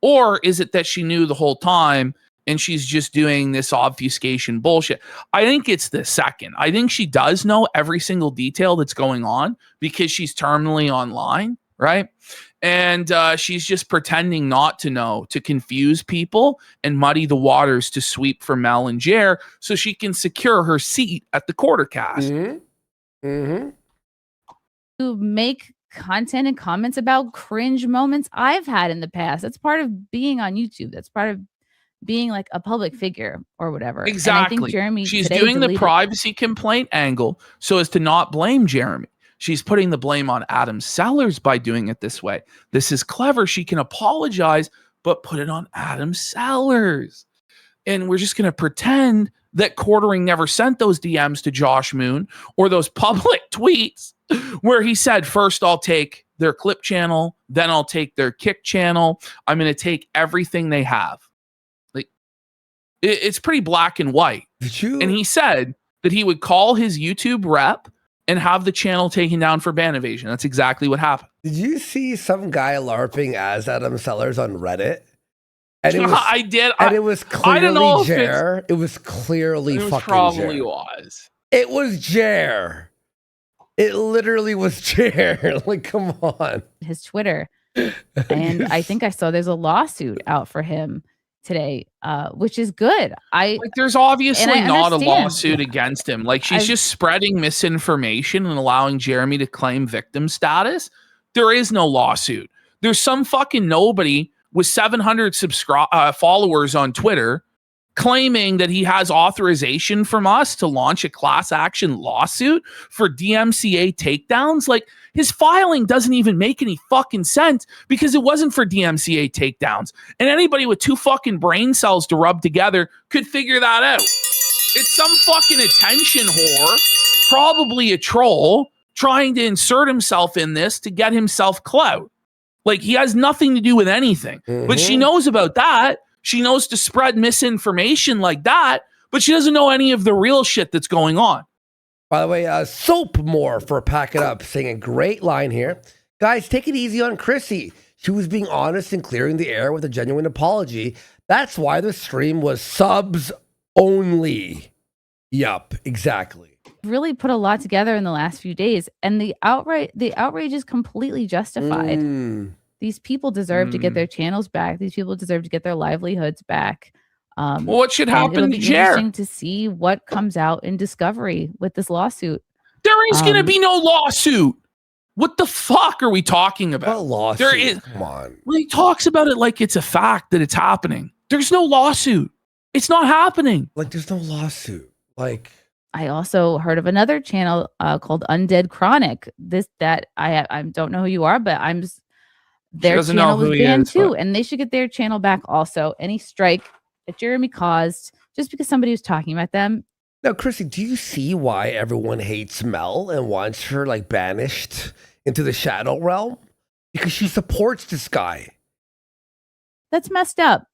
Or is it that she knew the whole time and she's just doing this obfuscation bullshit? I think it's the second. I think she does know every single detail that's going on because she's terminally online, right? And she's just pretending not to know to confuse people and muddy the waters to sweep for Mel and Jer so she can secure her seat at the quartercast. Mm-hmm. Mm-hmm. To make content and comments about cringe moments I've had in the past. That's part of being on YouTube. That's part of being like a public figure or whatever. Exactly. And I think Jeremy She's today doing the deleted- privacy complaint angle so as to not blame Jeremy. She's putting the blame on Adam Sellers by doing it this way. This is clever. She can apologize, but put it on Adam Sellers. And we're just going to pretend that Quartering never sent those DMs to Josh Moon or those public tweets where he said, first I'll take their clip channel, then I'll take their kick channel. I'm going to take everything they have. Like, it's pretty black and white. And he said that he would call his YouTube rep and have the channel taken down for ban evasion. That's exactly what happened. Did you see some guy LARPing as Adam Sellers on Reddit? And it was, I did. And it was clearly I don't know if Jer. It was clearly it was fucking probably Jer. was. It was Jer. It literally was Jer. Like, come on. his Twitter. And I think I saw there's a lawsuit out for him today, which is good. There's obviously and I not a understand. lawsuit against him. Like, she's just spreading misinformation and allowing Jeremy to claim victim status. There is no lawsuit. There's some fucking nobody with 700 followers on Twitter claiming that he has authorization from us to launch a class action lawsuit for DMCA takedowns. Like, his filing doesn't even make any fucking sense because it wasn't for DMCA takedowns. And anybody with 2 fucking brain cells to rub together could figure that out. It's some fucking attention whore, probably a troll, trying to insert himself in this to get himself clout. Like, he has nothing to do with anything. But she knows about that. She knows to spread misinformation like that, but she doesn't know any of the real shit that's going on. By the way, Soap More for Pack It Up saying a great line here. Guys, take it easy on Chrissy. She was being honest and clearing the air with a genuine apology. That's why the stream was subs only. Yup, exactly. Really put a lot together in the last few days, and the outrage is completely justified. These people deserve to get their channels back. These people deserve to get their livelihoods back. Well, what should and happen it'll to be Jer? interesting to see what comes out in Discovery with this lawsuit. There is going to be no lawsuit. What the fuck are we talking about? What lawsuit? There is. Come on. Well, he talks about it like it's a fact that it's happening. There's no lawsuit. It's not happening. Like, there's no lawsuit. Like, I also heard of another channel called Undead Chronic. I don't know who you are, but their doesn't know channel was who he banned is, too, but- and they should get their channel back also. Any strike that Jeremy caused just because somebody was talking about them. now, Chrissy, do you see why everyone hates Mel and wants her like banished into the shadow realm? Because she supports this guy. That's messed up.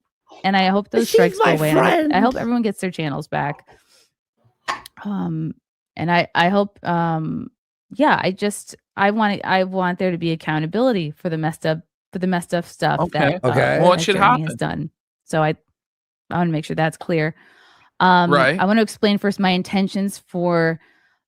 And I hope those She's strikes go my away. friend. I hope everyone gets their channels back. And I hope yeah, I want there to be accountability for the messed up stuff Okay. that Well, what that should Jeremy has happen? done. So I want to make sure that's clear. Right. I want to explain first my intentions for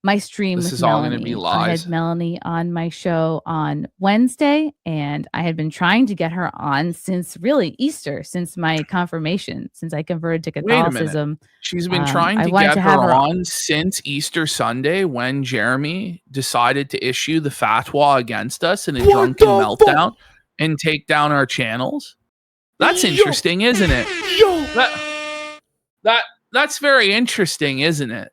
my stream This with is all gonna be Melanie. I lies. had Melanie on my show on Wednesday, and I had been trying to get her on since really Easter, since my confirmation, since I converted to Wait a minute. Catholicism. She's been trying I to wanted get to her have her on since Easter Sunday when Jeremy decided to issue the fatwa against us in a drunken meltdown and take down our channels. That's interesting, isn't it? That's very interesting, isn't it?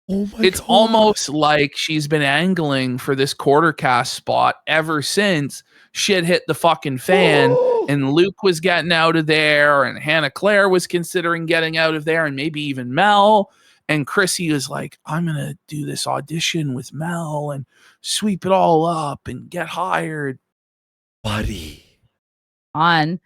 Oh my It's God. almost like she's been angling for this quarter cast spot ever since shit hit the fucking fan and Luke was getting out of there and Hannah Claire was considering getting out of there and maybe even Mel. And Chrissy was like, I'm going to do this audition with Mel and sweep it all up and get hired. Buddy. on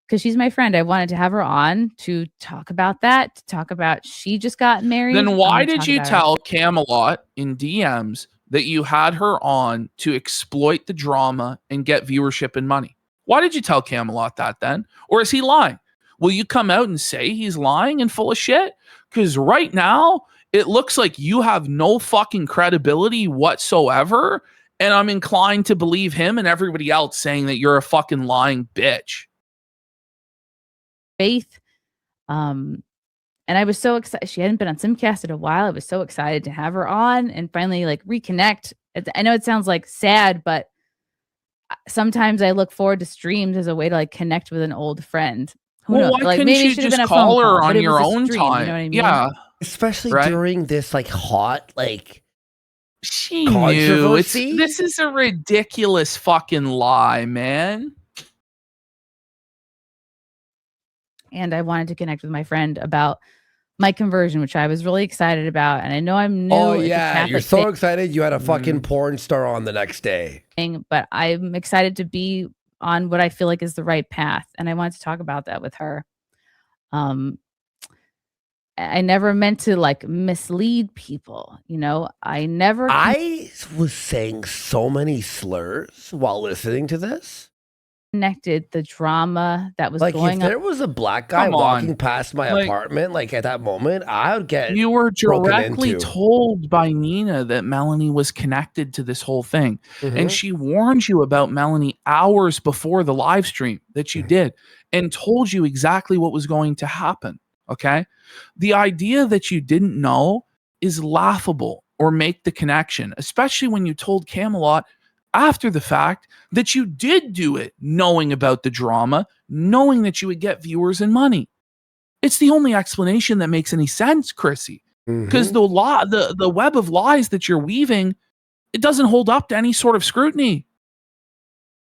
because she's my friend. I wanted to have her on to talk about that, to talk about she just got married. Then I why wanna did talk you about tell Camelot in DMs that you had her on to exploit the drama and get viewership and money? Why did you tell Camelot that then? Or is he lying? Will you come out and say he's lying and full of shit? Because right now, it looks like you have no fucking credibility whatsoever. And I'm inclined to believe him and everybody else saying that you're a fucking lying bitch. Faith. And I was so excited. She hadn't been on Simcast in a while. I was so excited to have her on and finally like reconnect. I know it sounds like sad, but sometimes I look forward to streams as a way to like connect with an old friend. Who knows? Why Like couldn't maybe you it should have just been a call phone her call, but on it was your a own stream, time? You know what I mean? Yeah. Especially Right? during this like hot like She knew. controversy. This is a ridiculous fucking lie, man. And I wanted to connect with my friend about my conversion, which I was really excited about. And I know I'm new. Oh It's a yeah, Catholic you're so thing, excited you had a fucking porn star on the next day. but I'm excited to be on what I feel like is the right path. And I wanted to talk about that with her. I never meant to like mislead people, you know. I was saying so many slurs while listening to this. Connected the drama that was Like if going on. there was a black guy Come on. walking past my Like- apartment, like at that moment, I would get You were broken directly into. told by Nina that Melanie was connected to this whole thing. Mhm. And she warned you about Melanie hours before the live stream that you did and told you exactly what was going to happen. Okay. The idea that you didn't know is laughable or make the connection, especially when you told Camelot after the fact that you did do it, knowing about the drama, knowing that you would get viewers and money. It's the only explanation that makes any sense, Chrissy. Because the web of lies that you're weaving, it doesn't hold up to any sort of scrutiny.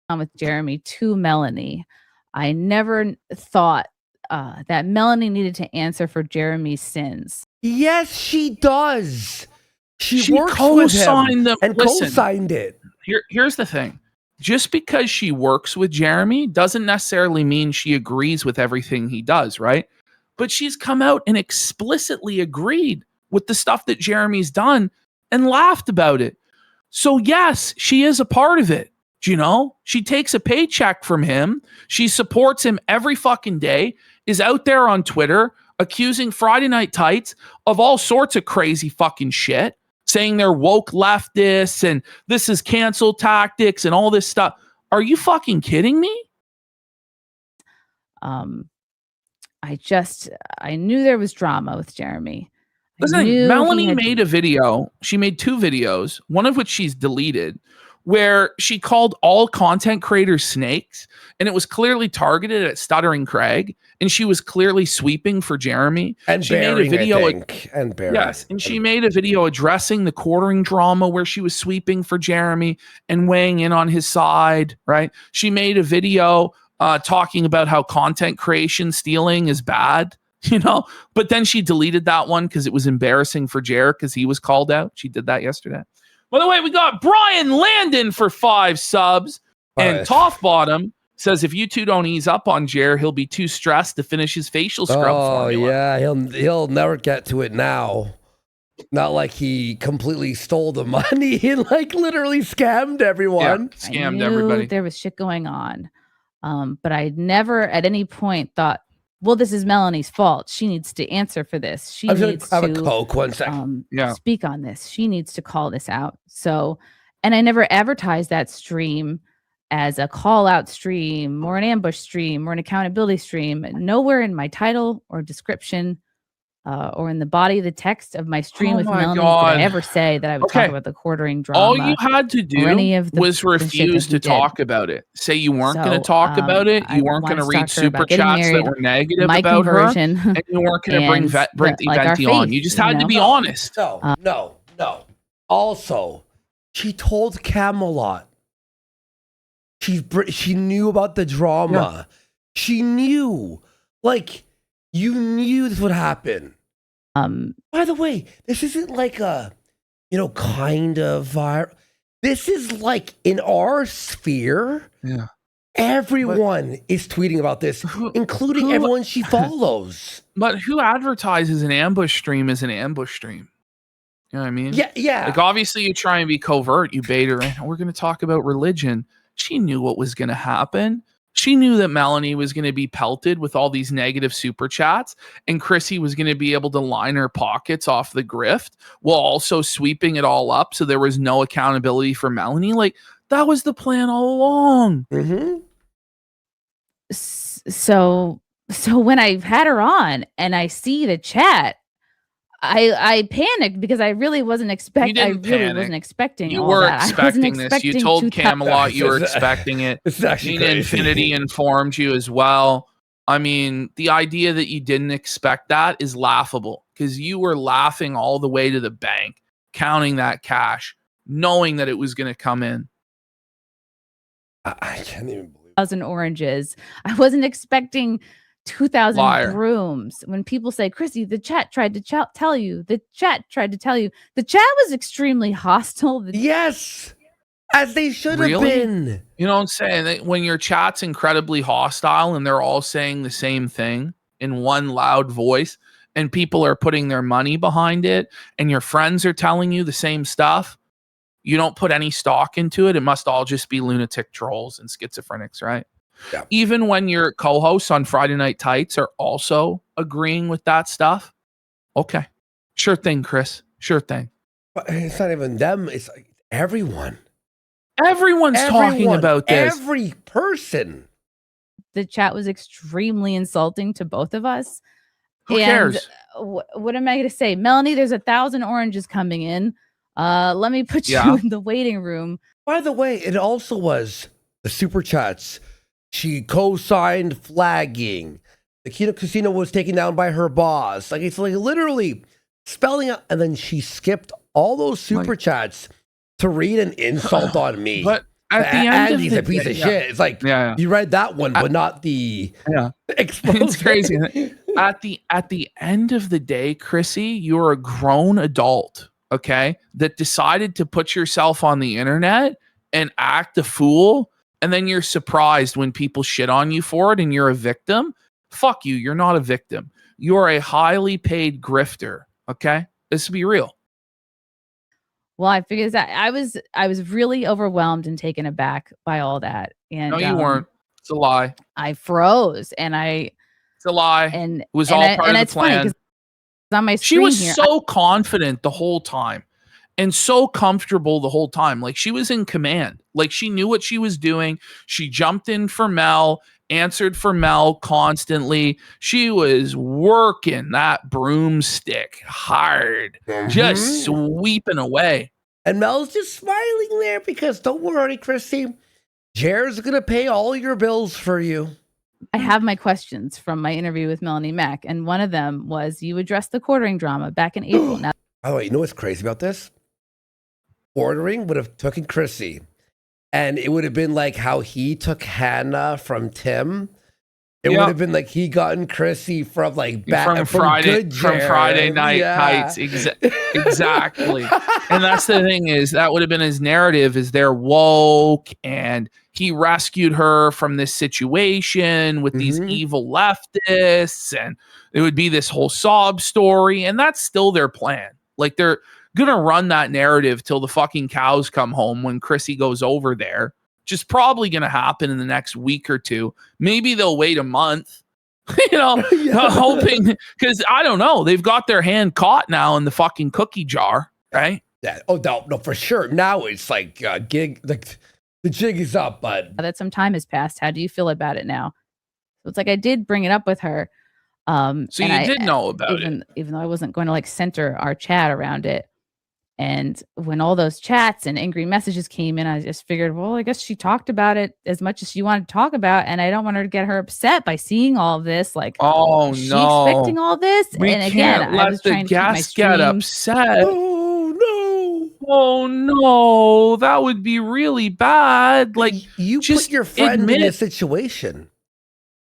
With Jeremy to Melanie. I never thought that Melanie needed to answer for Jeremy's sins. Yes, she does. She works with co-signed him them. and Listen, co-signed it. Here's the thing. Just because she works with Jeremy doesn't necessarily mean she agrees with everything he does, right? But she's come out and explicitly agreed with the stuff that Jeremy's done and laughed about it. So yes, she is a part of it. Do you know? She takes a paycheck from him. She supports him every fucking day, is out there on Twitter accusing Friday Night Tights of all sorts of crazy fucking shit, saying they're woke leftists and this is cancel tactics and all this stuff. Are you fucking kidding me? I knew there was drama with Jeremy. Listen, Melanie made a video. She made 2 videos, one of which she's deleted, where she called all content creators snakes, and it was clearly targeted at Stuttering Craig, and she was clearly sweeping for Jeremy. And she Bearing, made a video. I think. And Bearing. Yes, and she made a video addressing the quartering drama where she was sweeping for Jeremy and weighing in on his side, right? She made a video talking about how content creation stealing is bad, you know, but then she deleted that one because it was embarrassing for Jer because he was called out. She did that yesterday. By the way, we got Brian Landon for 5 subs. And Right. Toff Bottom says if you two don't ease up on Jer, he'll be too stressed to finish his facial scrub Oh formula. yeah, he'll never get to it now. Not like he completely stole the money and like literally scammed everyone. Yeah, scammed I knew everybody. there was shit going on. But I never at any point thought, well, this is Melanie's fault. She needs to answer for this. She I'm needs gonna have to a Coke 1 second. speak on this. She needs to call this out. So, and I never advertised that stream as a call out stream or an ambush stream or an accountability stream. Nowhere in my title or description or in the body of the text of my stream with Melanie did I ever say that I would talk about the quartering drama. All you had to do was refuse to talk about it. Say you weren't going to talk about it. You weren't going to read super chats that were negative about her, and you weren't going to bring the Venti on. You just had to be honest. No. Also, she told Camelot. She knew about the drama. Yeah. She knew. Like, you knew this would happen. By the way, this isn't like a, kind of viral. This is like in our sphere. Yeah. Everyone is tweeting about this, including everyone she follows. But who advertises an ambush stream as an ambush stream? You know what I mean? Yeah. Like, obviously, you try and be covert. You bait her in. We're going to talk about religion. She knew what was going to happen. She knew that Melanie was going to be pelted with all these negative super chats, and Chrissy was going to be able to line her pockets off the grift while also sweeping it all up. So there was no accountability for Melanie. Like, that was the plan all along. Mm-hmm. So when I had her on and I see the chat, I panicked because I really wasn't expecting. I really wasn't expecting. You all were that. expecting this. You told Camelot you were expecting it. It's actually Nina Infinity informed you as well. I mean, the idea that you didn't expect that is laughable because you were laughing all the way to the bank, counting that cash, knowing that it was going to come in. I can't even believe 2,000 oranges. I wasn't expecting 2,000 brooms. When people say, Chrissy, the chat tried to tell you. The chat tried to tell you. The chat was extremely hostile. Yes, as they should have been. You know what I'm saying? When your chat's incredibly hostile and they're all saying the same thing in one loud voice and people are putting their money behind it and your friends are telling you the same stuff, you don't put any stock into it. It must all just be lunatic trolls and schizophrenics, right? Yeah. Even when your co-hosts on Friday Night Tights are also agreeing with that stuff. Okay. Sure thing, Chris. Sure thing. But it's not even them. It's like everyone. Everyone's talking about this. Every person. The chat was extremely insulting to both of us. Who cares? What am I going to say? Melanie, there's 1,000 oranges coming in. Let me put you in the waiting room. By the way, it also was the super chats. She co-signed flagging. The Kino Casino was taken down by her boss. Like, it's like literally spelling out. And then she skipped all those super chats to read an insult on me. But at the end Andy's a piece of shit. It's like, you read that one, but not the expose. It's crazy. At the end of the day, Chrissy, you're a grown adult, okay, that decided to put yourself on the internet and act a fool. And then you're surprised when people shit on you for it and you're a victim. Fuck you. You're not a victim. You're a highly paid grifter. Okay. Let's be real. Well, I figured that I was really overwhelmed and taken aback by all that. And no, you weren't. It's a lie. I froze and it's a lie. And it was all part of the plan. On my she was here, so confident the whole time. And so comfortable the whole time. Like, she was in command. Like, she knew what she was doing. She jumped in for Mel, answered for Mel constantly. She was working that broomstick hard, just sweeping away. And Mel's just smiling there because don't worry, Chrissy. Jared's going to pay all your bills for you. I have my questions from my interview with Melanie Mack. And one of them was, you addressed the quartering drama back in April. Now, by the way, you know what's crazy about this? Quartering would have taken Chrissy, and it would have been like how he took Hannah from Tim. It would have been like he gotten Chrissy from like from Friday Night Tights. Exactly. And that's the thing, is that would have been his narrative, is they're woke and he rescued her from this situation with these evil leftists, and it would be this whole sob story. And that's still their plan. Like they're gonna run that narrative till the fucking cows come home when Chrissy goes over there. Just probably gonna happen in the next week or two. Maybe they'll wait a month. Hoping, because I don't know. They've got their hand caught now in the fucking cookie jar, right? Yeah. Oh no, for sure. Now it's like gig. Like the jig is up, bud. That some time has passed. How do you feel about it now? So it's like I did bring it up with her. So you did know about it, even though I wasn't going to like center our chat around it. And when all those chats and angry messages came in, I just figured, well, I guess she talked about it as much as she wanted to talk about, and I don't want her to get her upset by seeing all of this. Like, oh is she no, expecting all this? We and again, can't I let was the trying to keep my guest get stream. upset. Oh no! Oh no, that would be really bad. Like you just put your friend admit, in a situation.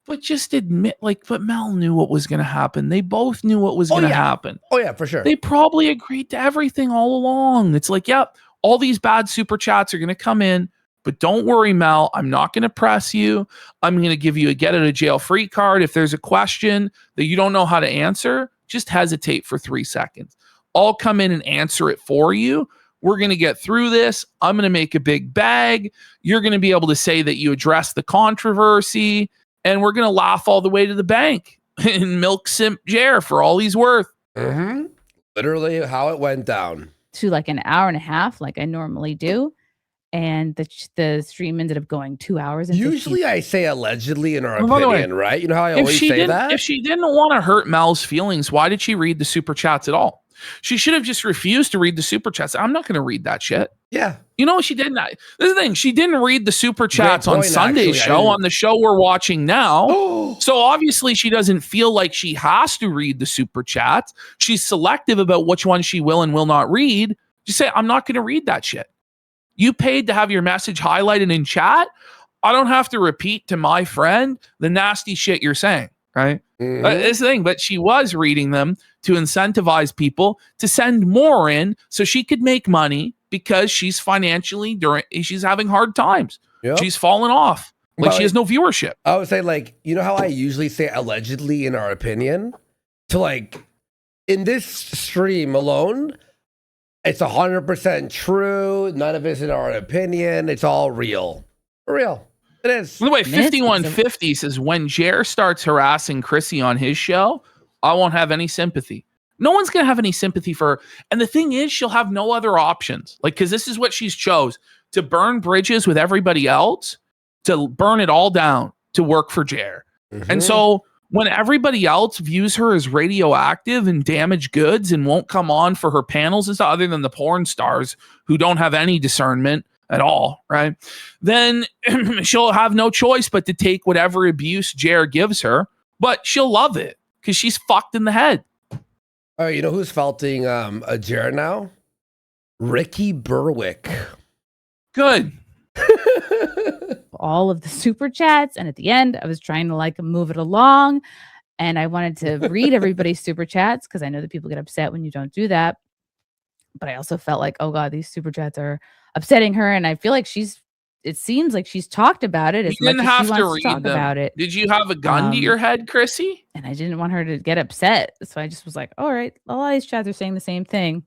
but just admit, like, but Mel knew what was going to happen. They both knew what was going to happen. Oh yeah, for sure. They probably agreed to everything all along. It's like, yep, all these bad super chats are going to come in, but don't worry, Mel. I'm not going to press you. I'm going to give you a get out of jail free card. If there's a question that you don't know how to answer, just hesitate for 3 seconds. I'll come in and answer it for you. We're going to get through this. I'm going to make a big bag. You're going to be able to say that you addressed the controversy, and we're going to laugh all the way to the bank and milk simp Jer for all he's worth. Mm-hmm. Literally how it went down. To like an hour and a half, like I normally do. And the stream ended up going 2 hours. And Usually I say allegedly in our By the way, opinion, right? You know how I always say that? If she didn't want to hurt Mel's feelings, why did she read the super chats at all? She should have just refused to read the super chats. I'm not going to read that shit. Yeah. You know, she didn't. This is the thing. She didn't read the super chats on point, Sunday's actually. show, on the show we're watching now. So obviously she doesn't feel like she has to read the super chats. She's selective about which one she will and will not read. Just say, I'm not going to read that shit. You paid to have your message highlighted in chat. I don't have to repeat to my friend the nasty shit you're saying, right? It's the thing, but she was reading them to incentivize people to send more in so she could make money because she's financially she's having hard times. Yep. She's fallen off. Like But she has no viewership. I would say, like, you know how I usually say allegedly in our opinion? To like, in this stream alone, it's 100% true. None of it's in our opinion. It's all real. For real. It is. By the way, 5150 says when Jer starts harassing Chrissy on his show, I won't have any sympathy. No one's going to have any sympathy for her. And the thing is, she'll have no other options. Like, because this is what she's chose, to burn bridges with everybody else, to burn it all down, to work for Jer. And so when everybody else views her as radioactive and damaged goods and won't come on for her panels and stuff, other than the porn stars who don't have any discernment at all, right? Then she'll have no choice but to take whatever abuse Jer gives her, but she'll love it because she's fucked in the head. Oh, you know who's felting a Jer now? Ricky Berwick. Good. all of the super chats, and at the end I was trying to like move it along, and I wanted to read everybody's super chats because I know that people get upset when you don't do that, but I also felt like, oh god, these super chats are upsetting her, and I feel like it seems like she's talked about it as much as she wants to talk about it. Did you have a gun to your head, Chrissy? And I didn't want her to get upset, so I just was like, all right, a lot of these chats are saying the same thing.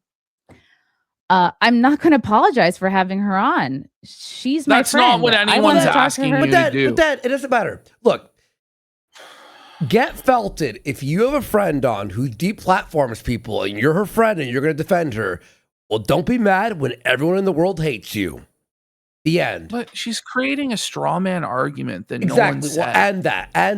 I'm not going to apologize for having her on. She's my friend. That's not what anyone's asking you to do. But that, it doesn't matter. Look, get felted. If you have a friend on who deplatforms people and you're her friend and you're going to defend her, well, don't be mad when everyone in the world hates you. The end. But she's creating a straw man argument that exactly. no one said. Well, and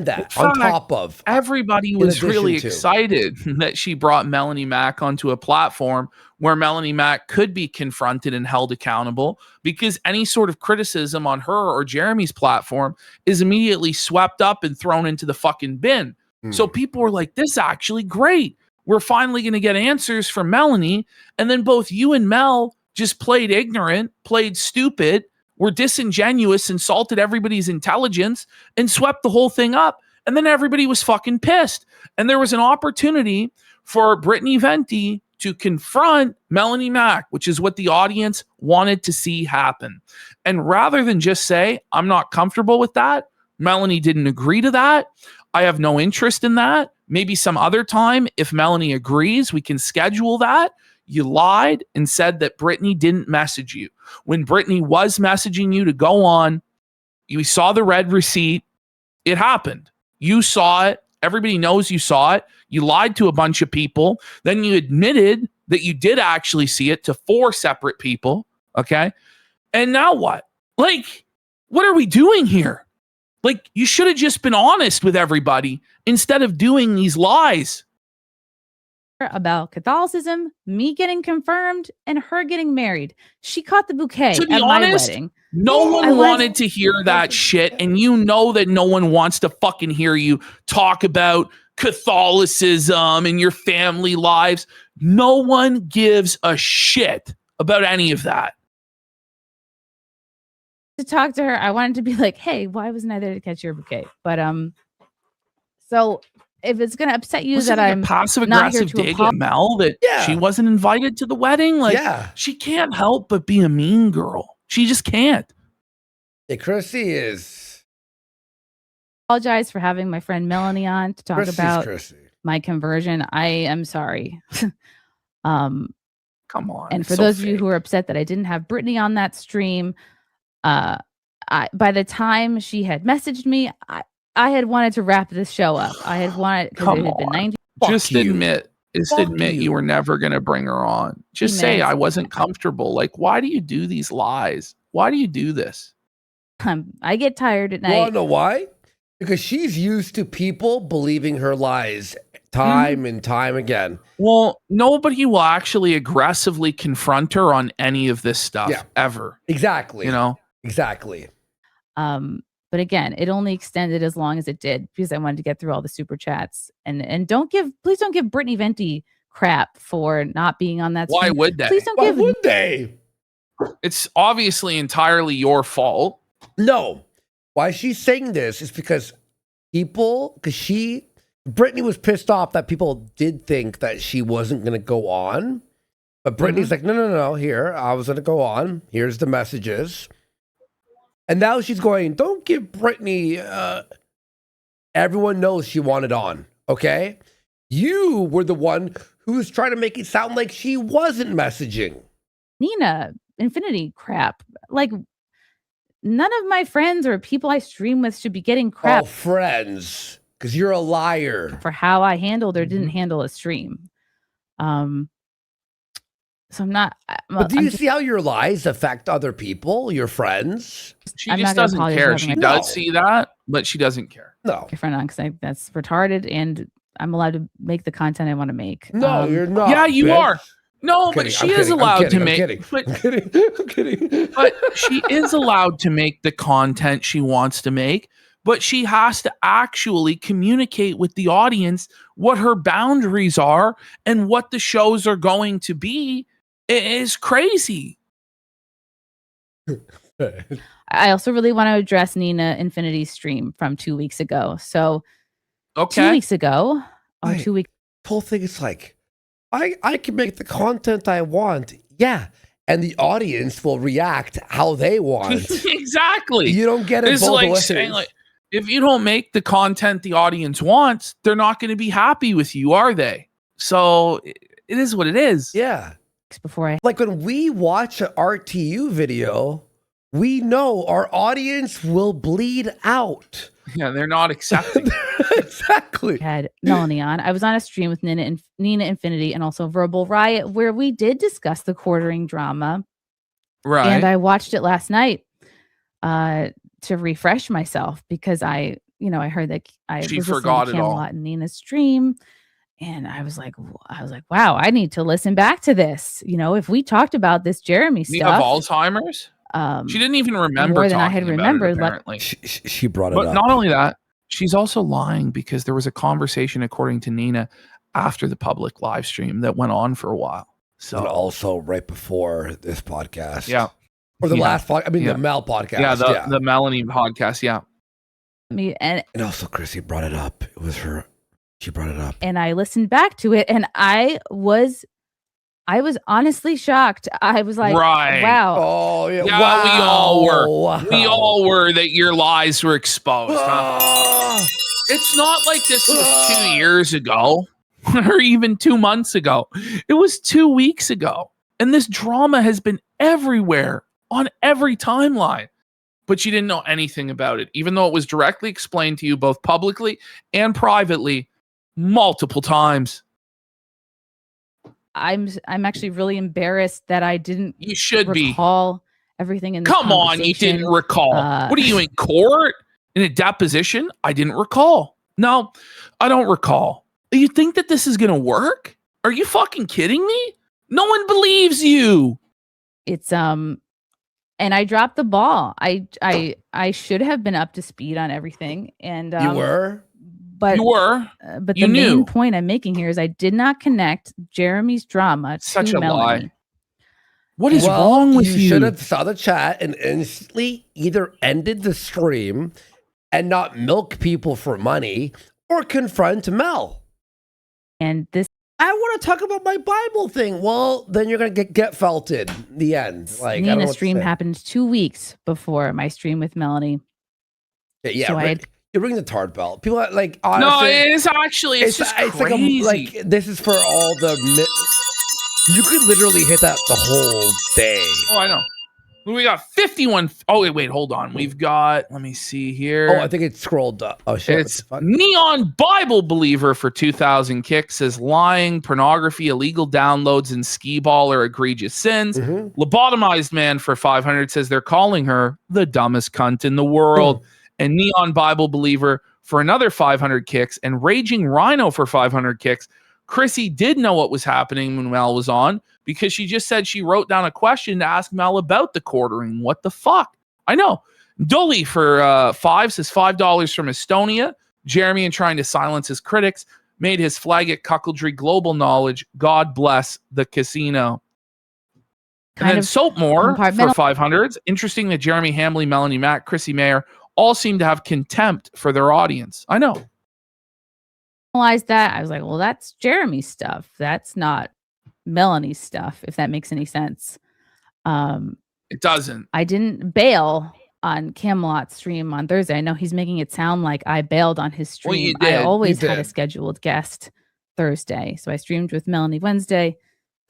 that on top of everybody was really excited that she brought Melanie Mack onto a platform where Melanie Mack could be confronted and held accountable, because any sort of criticism on her or Jeremy's platform is immediately swept up and thrown into the fucking bin. So people were like, this is actually great. We're finally going to get answers from Melanie. And then both you and Mel just played ignorant, played stupid, were disingenuous, insulted everybody's intelligence, and swept the whole thing up. And then everybody was fucking pissed. And there was an opportunity for Brittany Venti to confront Melanie Mack, which is what the audience wanted to see happen. And rather than just say, I'm not comfortable with that, Melanie didn't agree to that, I have no interest in that, maybe some other time, if Melanie agrees, we can schedule that. You lied and said that Brittany didn't message you. When Brittany was messaging you to go on, you saw the red receipt. It happened. You saw it. Everybody knows you saw it. You lied to a bunch of people. Then you admitted that you did actually see it to 4 separate people. Okay. And now what? Like, what are we doing here? Like, you should have just been honest with everybody instead of doing these lies. About Catholicism, me getting confirmed, and her getting married. She caught the bouquet To be at honest, my wedding. no one wanted to hear that shit, and you know that no one wants to fucking hear you talk about Catholicism and your family lives. No one gives a shit about any of that. To talk to her, I wanted to be like, hey, why wasn't I there to catch your bouquet? But so if it's gonna upset you that I'm passive not here aggressive to dig at Mel that she wasn't invited to the wedding, like she can't help but be a mean girl. She just can't. Hey, Chrissy is apologize for having my friend Melanie on to talk Chrissy's about Chrissy. my conversion. I am sorry. Come on. And for it's so those of you fake. who are upset that I didn't have Brittany on that stream, by the time she had messaged me, I had wanted to wrap this show up. I had wanted, because it Come had been on. 90. Just admit. Just Fuck admit you were never going to bring her on. Just say minutes. I wasn't comfortable. Like, why do you do these lies? Why do you do this? I get tired at You want night. to know why? Because she's used to people believing her lies time and time again. Well, nobody will actually aggressively confront her on any of this stuff ever. Exactly. You know? Exactly. But again, it only extended as long as it did because I wanted to get through all the super chats. And please don't give Brittany Venti crap for not being on that Why stream. would they? Please don't Why give would they? It's obviously entirely your fault. No. Why she's saying this is because Brittany was pissed off that people did think that she wasn't going to go on. But Brittany's like, no, here, I was going to go on. Here's the messages. And now she's going, don't give Brittany, everyone knows she wanted on, okay? You were the one who was trying to make it sound like she wasn't messaging. Nina Infinity crap. Like, none of my friends or people I stream with should be getting crap. Oh, friends, because you're a liar. For how I handled or didn't handle a stream. So I'm not. But do you see how your lies affect other people, your friends? She just doesn't care. She does see that, but she doesn't care. No. Friend on, because that's retarded, and I'm allowed to make the content I want to make. No, you're not. Yeah, you bitch. are. No, but she is allowed to make. I'm kidding. But she is allowed to make the content she wants to make. But she has to actually communicate with the audience what her boundaries are and what the shows are going to be. It is crazy. I also really want to address Nina Infinity's stream from 2 weeks ago. So 2 weeks ago, or 2 weeks. The whole thing is like, I can make the content I want. Yeah. And the audience will react how they want. Exactly. You don't get it It's both like ways. saying, like, if you don't make the content the audience wants, they're not going to be happy with you, are they? So it is what it is. Yeah. Before like when we watch an RTU video, we know our audience will bleed out. Yeah, they're not accepting. Exactly. Had Melanie on. I was on a stream with Nina Infinity and also Verbal Riot, where we did discuss the quartering drama. Right. And I watched it last night to refresh myself because I heard that She was forgot listening it to all. Camelot and Nina's stream. And I was like, wow, I need to listen back to this. If we talked about this Jeremy Nina stuff, Alzheimer's. She didn't even remember more than I talking had about remembered. It, apparently, she brought it but up. not only that, she's also lying because there was a conversation, according to Nina, after the public live stream that went on for a while. So and also right before this podcast. Yeah. Or the last podcast. I mean, the Mel podcast. Yeah, the Melanie podcast. Yeah. And also Chrissy brought it up. It was her. She brought it up. And I listened back to it and I was honestly shocked. I was like, Right. wow. Oh, yeah. Yeah, wow. we all were. Wow. We all were that your lies were exposed. Huh? It's not like this was 2 years ago. or even 2 months ago. It was 2 weeks ago. And this drama has been everywhere on every timeline. But you didn't know anything about it, even though it was directly explained to you both publicly and privately multiple times. I'm actually really embarrassed that I didn't You should recall everything in this Come on, you didn't recall. What are you in court? In a deposition? I didn't recall. No, I don't recall. You think that this is going to work? Are you fucking kidding me? No one believes you. It's and I dropped the ball. I should have been up to speed on everything. And you were? But you were. But you the knew. main point I'm making here is I did not connect Jeremy's drama Such to a Melanie. lie. What is wrong with you? You should have saw the chat and instantly either ended the stream and not milk people for money or confront Mel. And this, I want to talk about my Bible thing. Well, then you're gonna get felted. The end. Like Nina stream happened 2 weeks before my stream with Melanie. Yeah, So you're ringing the tard bell. People are like, honestly, no, it's actually it's just crazy. Like this is for all the. You could literally hit that the whole day. Oh, I know. We got 51. Oh, wait, hold on. We've got, let me see here. Oh, I think it scrolled up. Oh, shit. It's Neon Bible Believer for 2,000 kicks says lying, pornography, illegal downloads, and skee ball are egregious sins. Lobotomized Man for 500 says they're calling her the dumbest cunt in the world. And Neon Bible Believer for another 500 kicks. And Raging Rhino for 500 kicks. Chrissy did know what was happening when Mel was on because she just said she wrote down a question to ask Mel about the quartering. What the fuck? I know. Dully for 5 says $5 from Estonia. Jeremy, in trying to silence his critics, made his flag at cuckoldry global knowledge. God bless the casino. And then Soapmore for 500s. Interesting that Jeremy, Hamley, Melanie Mack, Chrissy Mayer all seem to have contempt for their audience. I know. That I was like, well, that's Jeremy's stuff. That's not Melanie's stuff, if that makes any sense. It doesn't. I didn't bail on Camelot's stream on Thursday. I know he's making it sound like I bailed on his stream. Well, you did. I always had a scheduled guest Thursday. So I streamed with Melanie Wednesday.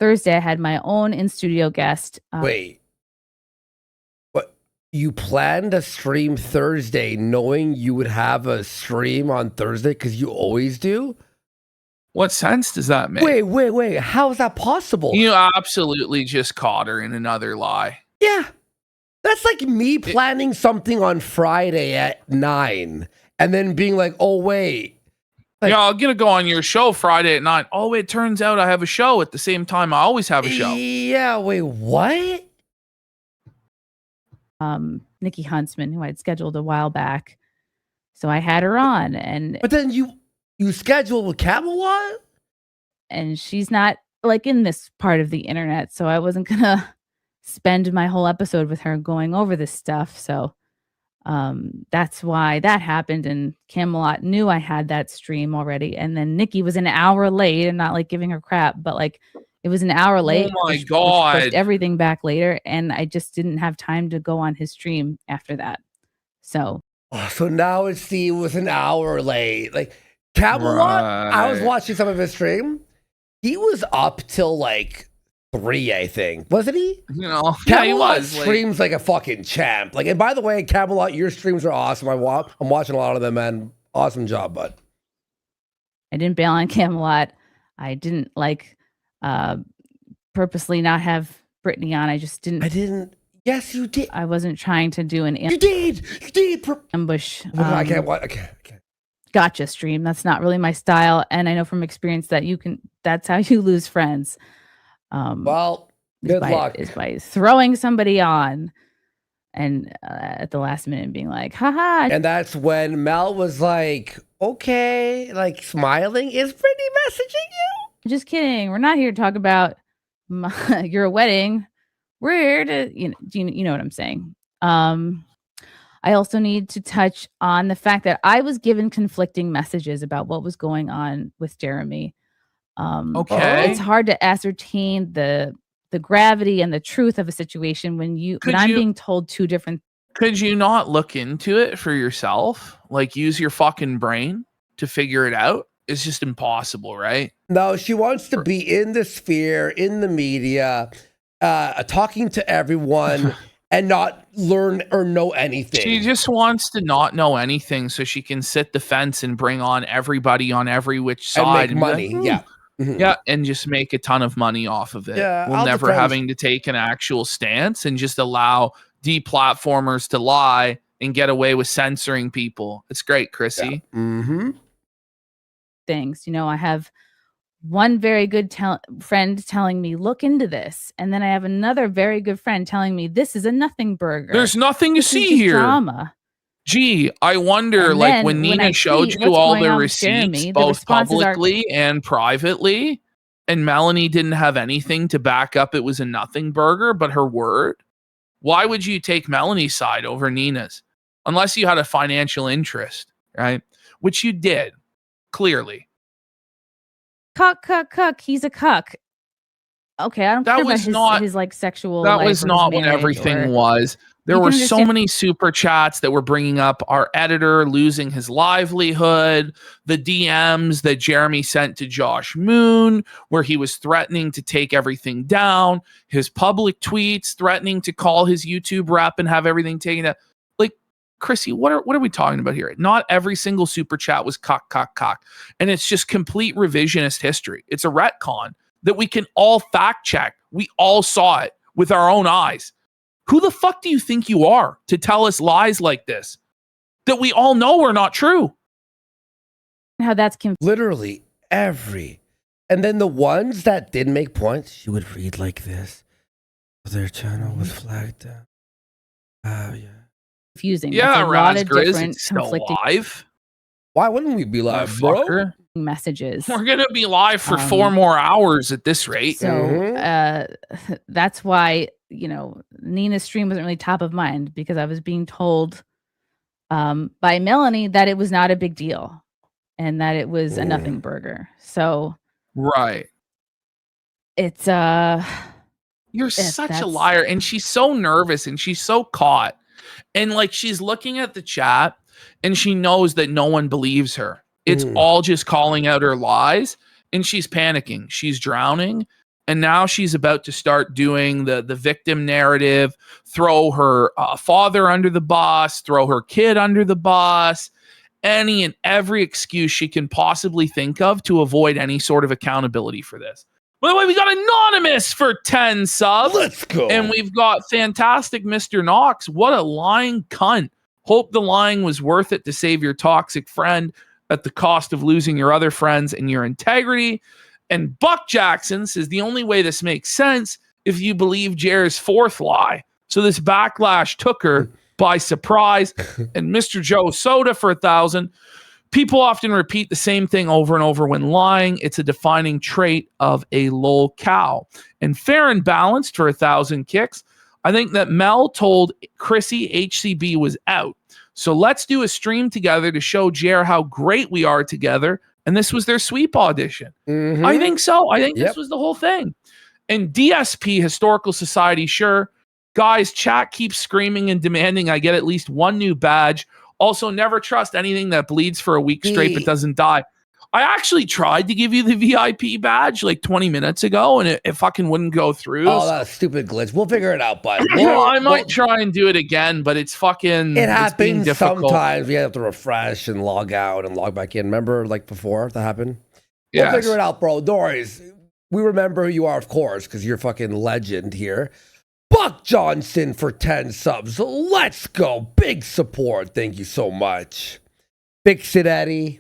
Thursday, I had my own in-studio guest. Wait. You planned a stream Thursday knowing you would have a stream on Thursday because you always do? What sense does that make? Wait. How is that possible? You absolutely just caught her in another lie. Yeah. That's like me planning something on Friday at 9 and then being like, oh, wait. Like, yeah, I'm going to go on your show Friday at 9. Oh, it turns out I have a show at the same time I always have a show. Yeah, wait, what? Nikki Huntsman, who I'd scheduled a while back. So I had her on, and but then you scheduled with Camelot? And she's not like in this part of the internet, so I wasn't gonna spend my whole episode with her going over this stuff. So that's why that happened, and Camelot knew I had that stream already, and then Nikki was an hour late, and not like giving her crap, but like it was an hour late. Oh my God. Which pushed everything back later, and I just didn't have time to go on his stream after that. So now it was an hour late. Like Camelot, I was watching some of his stream. He was up till like 3, I think. Wasn't he? You know, Camelot he was streams like a fucking champ. Like, and by the way, Camelot, your streams are awesome. I'm watching a lot of them, man. Awesome job, bud. I didn't bail on Camelot. I didn't purposely not have Brittany on. I just didn't. I didn't. Yes, you did. I wasn't trying to do an You did. ambush. I can't. Gotcha stream. That's not really my style, and I know from experience that that's how you lose friends. Well, good luck. Is by throwing somebody on, and at the last minute being like, haha. And that's when Mel was like, okay, like smiling. Is Brittany messaging you? Just kidding. We're not here to talk about your wedding. We're here to, you know what I'm saying. I also need to touch on the fact that I was given conflicting messages about what was going on with Jeremy. Okay. It's hard to ascertain the gravity and the truth of a situation when I'm being told two different. Could you not look into it for yourself? Like use your fucking brain to figure it out? is just impossible, right? No, she wants to be in the sphere, in the media, talking to everyone and not learn or know anything. She just wants to not know anything so she can sit the fence and bring on everybody on every which side. And make money, like, yeah. Yeah, and just make a ton of money off of it. Yeah, We'll never having to take an actual stance and just allow deplatformers to lie and get away with censoring people. It's great, Chrissy. Yeah. Mm-hmm. Things, I have one very good friend telling me, look into this. And then I have another very good friend telling me, this is a nothing burger. There's nothing to see here. Drama. Gee, I wonder, And like then when Nina showed you what's all going the on with receipts, Jeremy, the both responses are- publicly and privately, and Melanie didn't have anything to back up it was a nothing burger, but her word. Why would you take Melanie's side over Nina's? Unless you had a financial interest, right? Which you did, clearly. Cuck. He's a cuck. Okay, I don't care about his like sexual. That life was or not his what marriage everything or- was. There You were can so understand- many super chats that were bringing up our editor losing his livelihood, the DMs that Jeremy sent to Josh Moon, where he was threatening to take everything down, his public tweets threatening to call his YouTube rep and have everything taken down. Like, Chrissy, what are we talking about here? Not every single super chat was cock. And it's just complete revisionist history. It's a retcon that we can all fact check. We all saw it with our own eyes. Who the fuck do you think you are to tell us lies like this that we all know are not true? How that's literally every. And then the ones that did make points, she would read like this. Their channel was flagged down. Oh, yeah. Confusing. Yeah, That's a lot of Razgriz, different it's still conflicting live. Why wouldn't we be live, bro? Fucker. messages. We're going to be live for 4 more hours at this rate. So that's why, Nina's stream wasn't really top of mind, because I was being told by Melanie that it was not a big deal and that it was a nothing burger. So right. It's you're such a liar, and she's so nervous and she's so caught. And like she's looking at the chat and she knows that no one believes her. It's all just calling out her lies, and she's panicking. She's drowning. And now she's about to start doing the victim narrative, throw her father under the bus, throw her kid under the bus, any and every excuse she can possibly think of to avoid any sort of accountability for this. By the way, we got Anonymous for 10 subs. Let's go. And we've got fantastic Mr. Knox. What a lying cunt. Hope the lying was worth it to save your toxic friend at the cost of losing your other friends and your integrity. And Buck Jackson says the only way this makes sense if you believe Jer's fourth lie. So this backlash took her by surprise. And Mr. Joe Soda for 1,000. People often repeat the same thing over and over when lying. It's a defining trait of a lol cow. And Fair and Balanced for 1,000 kicks. I think that Mel told Chrissy HCB was out. So let's do a stream together to show Jer how great we are together. And this was their sweep audition. I think so. I think this was the whole thing. And DSP, Historical Society, sure. Guys, chat keeps screaming and demanding I get at least one new badge. Also, never trust anything that bleeds for a week straight but doesn't die. I actually tried to give you the VIP badge like 20 minutes ago, and it fucking wouldn't go through. Oh, that stupid glitch. We'll figure it out, bud. I might try and do it again, but it's fucking... It it's being happens difficult. sometimes. We have to refresh and log out and log back in. Remember, like before that happened? Yes. We'll figure it out, bro. Don't worry. We remember who you are, of course, because you're a fucking legend here. Buck Johnson for 10 subs. Let's go. Big support. Thank you so much. Fix it, Eddie.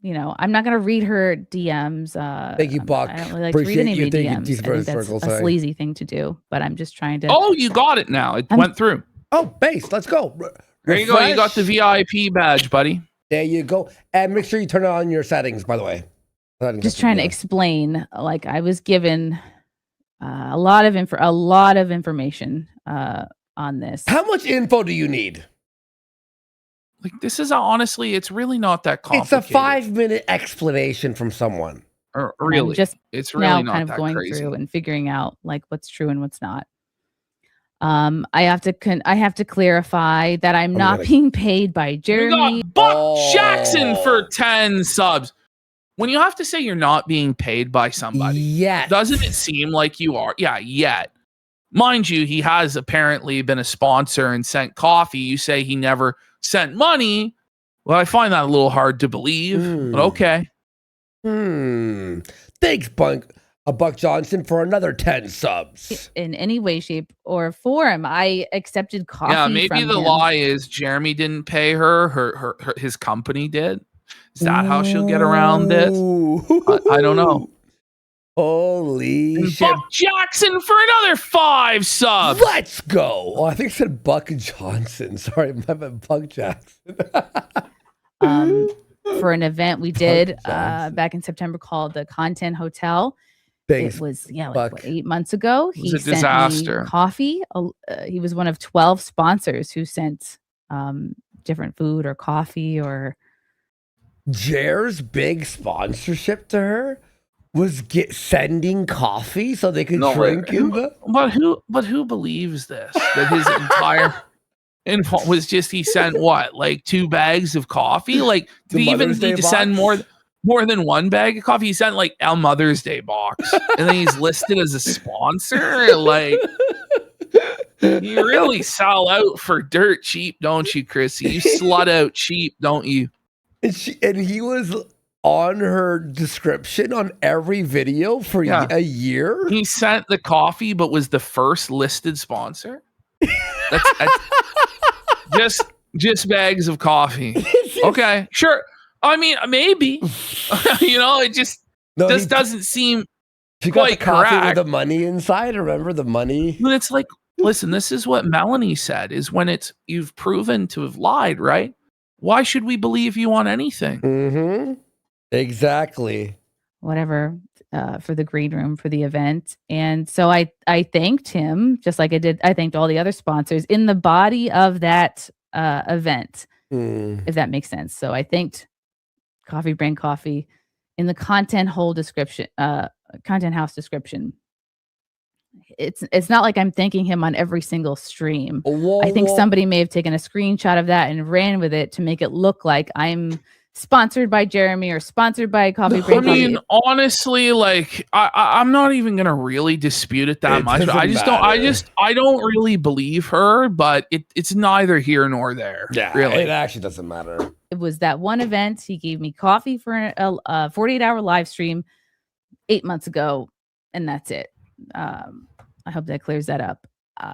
I'm not going to read her DMs. Thank you, Buck. I don't really like to read any of your DMs. I think that's a sleazy thing to do, but I'm just trying to... Oh, you got it now. It went through. Oh, base. Let's go. There you go. You got the VIP badge, buddy. There you go. And make sure you turn on your settings, by the way. Just trying to explain, like I was given a lot of information on this. How much info do you need? Like, this is honestly, it's really not that complicated. It's a 5-minute explanation from someone. Really, I'm just it's really now not kind of that going crazy. through and figuring out like what's true and what's not. I have to clarify that I'm not being paid by Jeremy. We got Buck Jackson for 10 subs. when you have to say you're not being paid by somebody, Yet. doesn't it seem like you are? Yeah, yet. Mind you, he has apparently been a sponsor and sent coffee. You say he never sent money. Well, I find that a little hard to believe, but okay. Thanks, Buck Johnson, for another 10 subs. In any way, shape, or form, I accepted coffee. Yeah, maybe from the him. lie is Jeremy didn't pay her, his company did. Is that how she'll get around this? I don't know. Holy and shit. Buck Jackson for another 5 subs. Let's go. Oh, I think it said Buck Johnson. Sorry, my bad, Buck Jackson. For an event we did back in September called the Content Hotel. Thanks, it was Buck. 8 months ago. It was He a sent disaster. me coffee. He was one of 12 sponsors who sent different food or coffee or. Jer's big sponsorship to her was sending coffee so they could drink in the. But who believes this? That his entire info was just he sent what, like 2 bags of coffee? Like, did he even need to send more than 1 bag of coffee? He sent like a Mother's Day box, and then he's listed as a sponsor. Like, you really sell out for dirt cheap, don't you, Chrissy? You slut out cheap, don't you? And he was on her description on every video for a year. He sent the coffee, but was the first listed sponsor. That's just bags of coffee. Okay, sure. I mean, maybe. It just doesn't seem she got quite the coffee correct. with the money inside. Remember the money? But it's like, listen, this is what Melanie said: is when you've proven to have lied, right? Why should we believe you on anything? Mm-hmm. Exactly. Whatever, for the green room for the event. And so I thanked him just like I did. I thanked all the other sponsors in the body of that event, if that makes sense. So I thanked Coffee Brain Coffee in the content house description. It's not like I'm thanking him on every single stream. I think somebody may have taken a screenshot of that and ran with it to make it look like I'm sponsored by Jeremy or sponsored by Coffee Brain Coffee. I mean, honestly, like I'm not even gonna really dispute it that much. I don't really believe her, but it's neither here nor there. Yeah, really. it actually doesn't matter. It was that one event. He gave me coffee for a 48-hour live stream 8 months ago, and that's it. I hope that clears that up.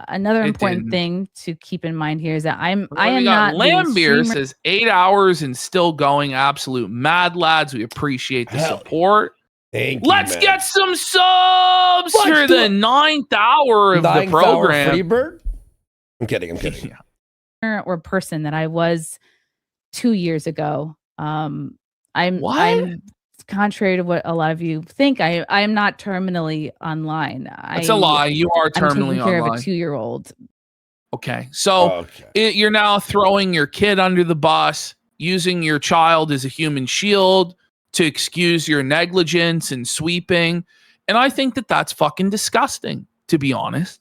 Another important thing to keep in mind here is that I am not. Lambier says 8 hours and still going. Absolute mad lads. We appreciate the support. Thank you. Let's get some subs for the 9th hour of the program. Freebird? I'm kidding. Yeah. Or person that I was 2 years ago. I'm contrary to what a lot of you think. I am not terminally online. It's a lie. You are terminally I'm taking care online. of a 2-year-old. Okay. So you're now throwing your kid under the bus, using your child as a human shield to excuse your negligence and sweeping. And I think that that's fucking disgusting, to be honest.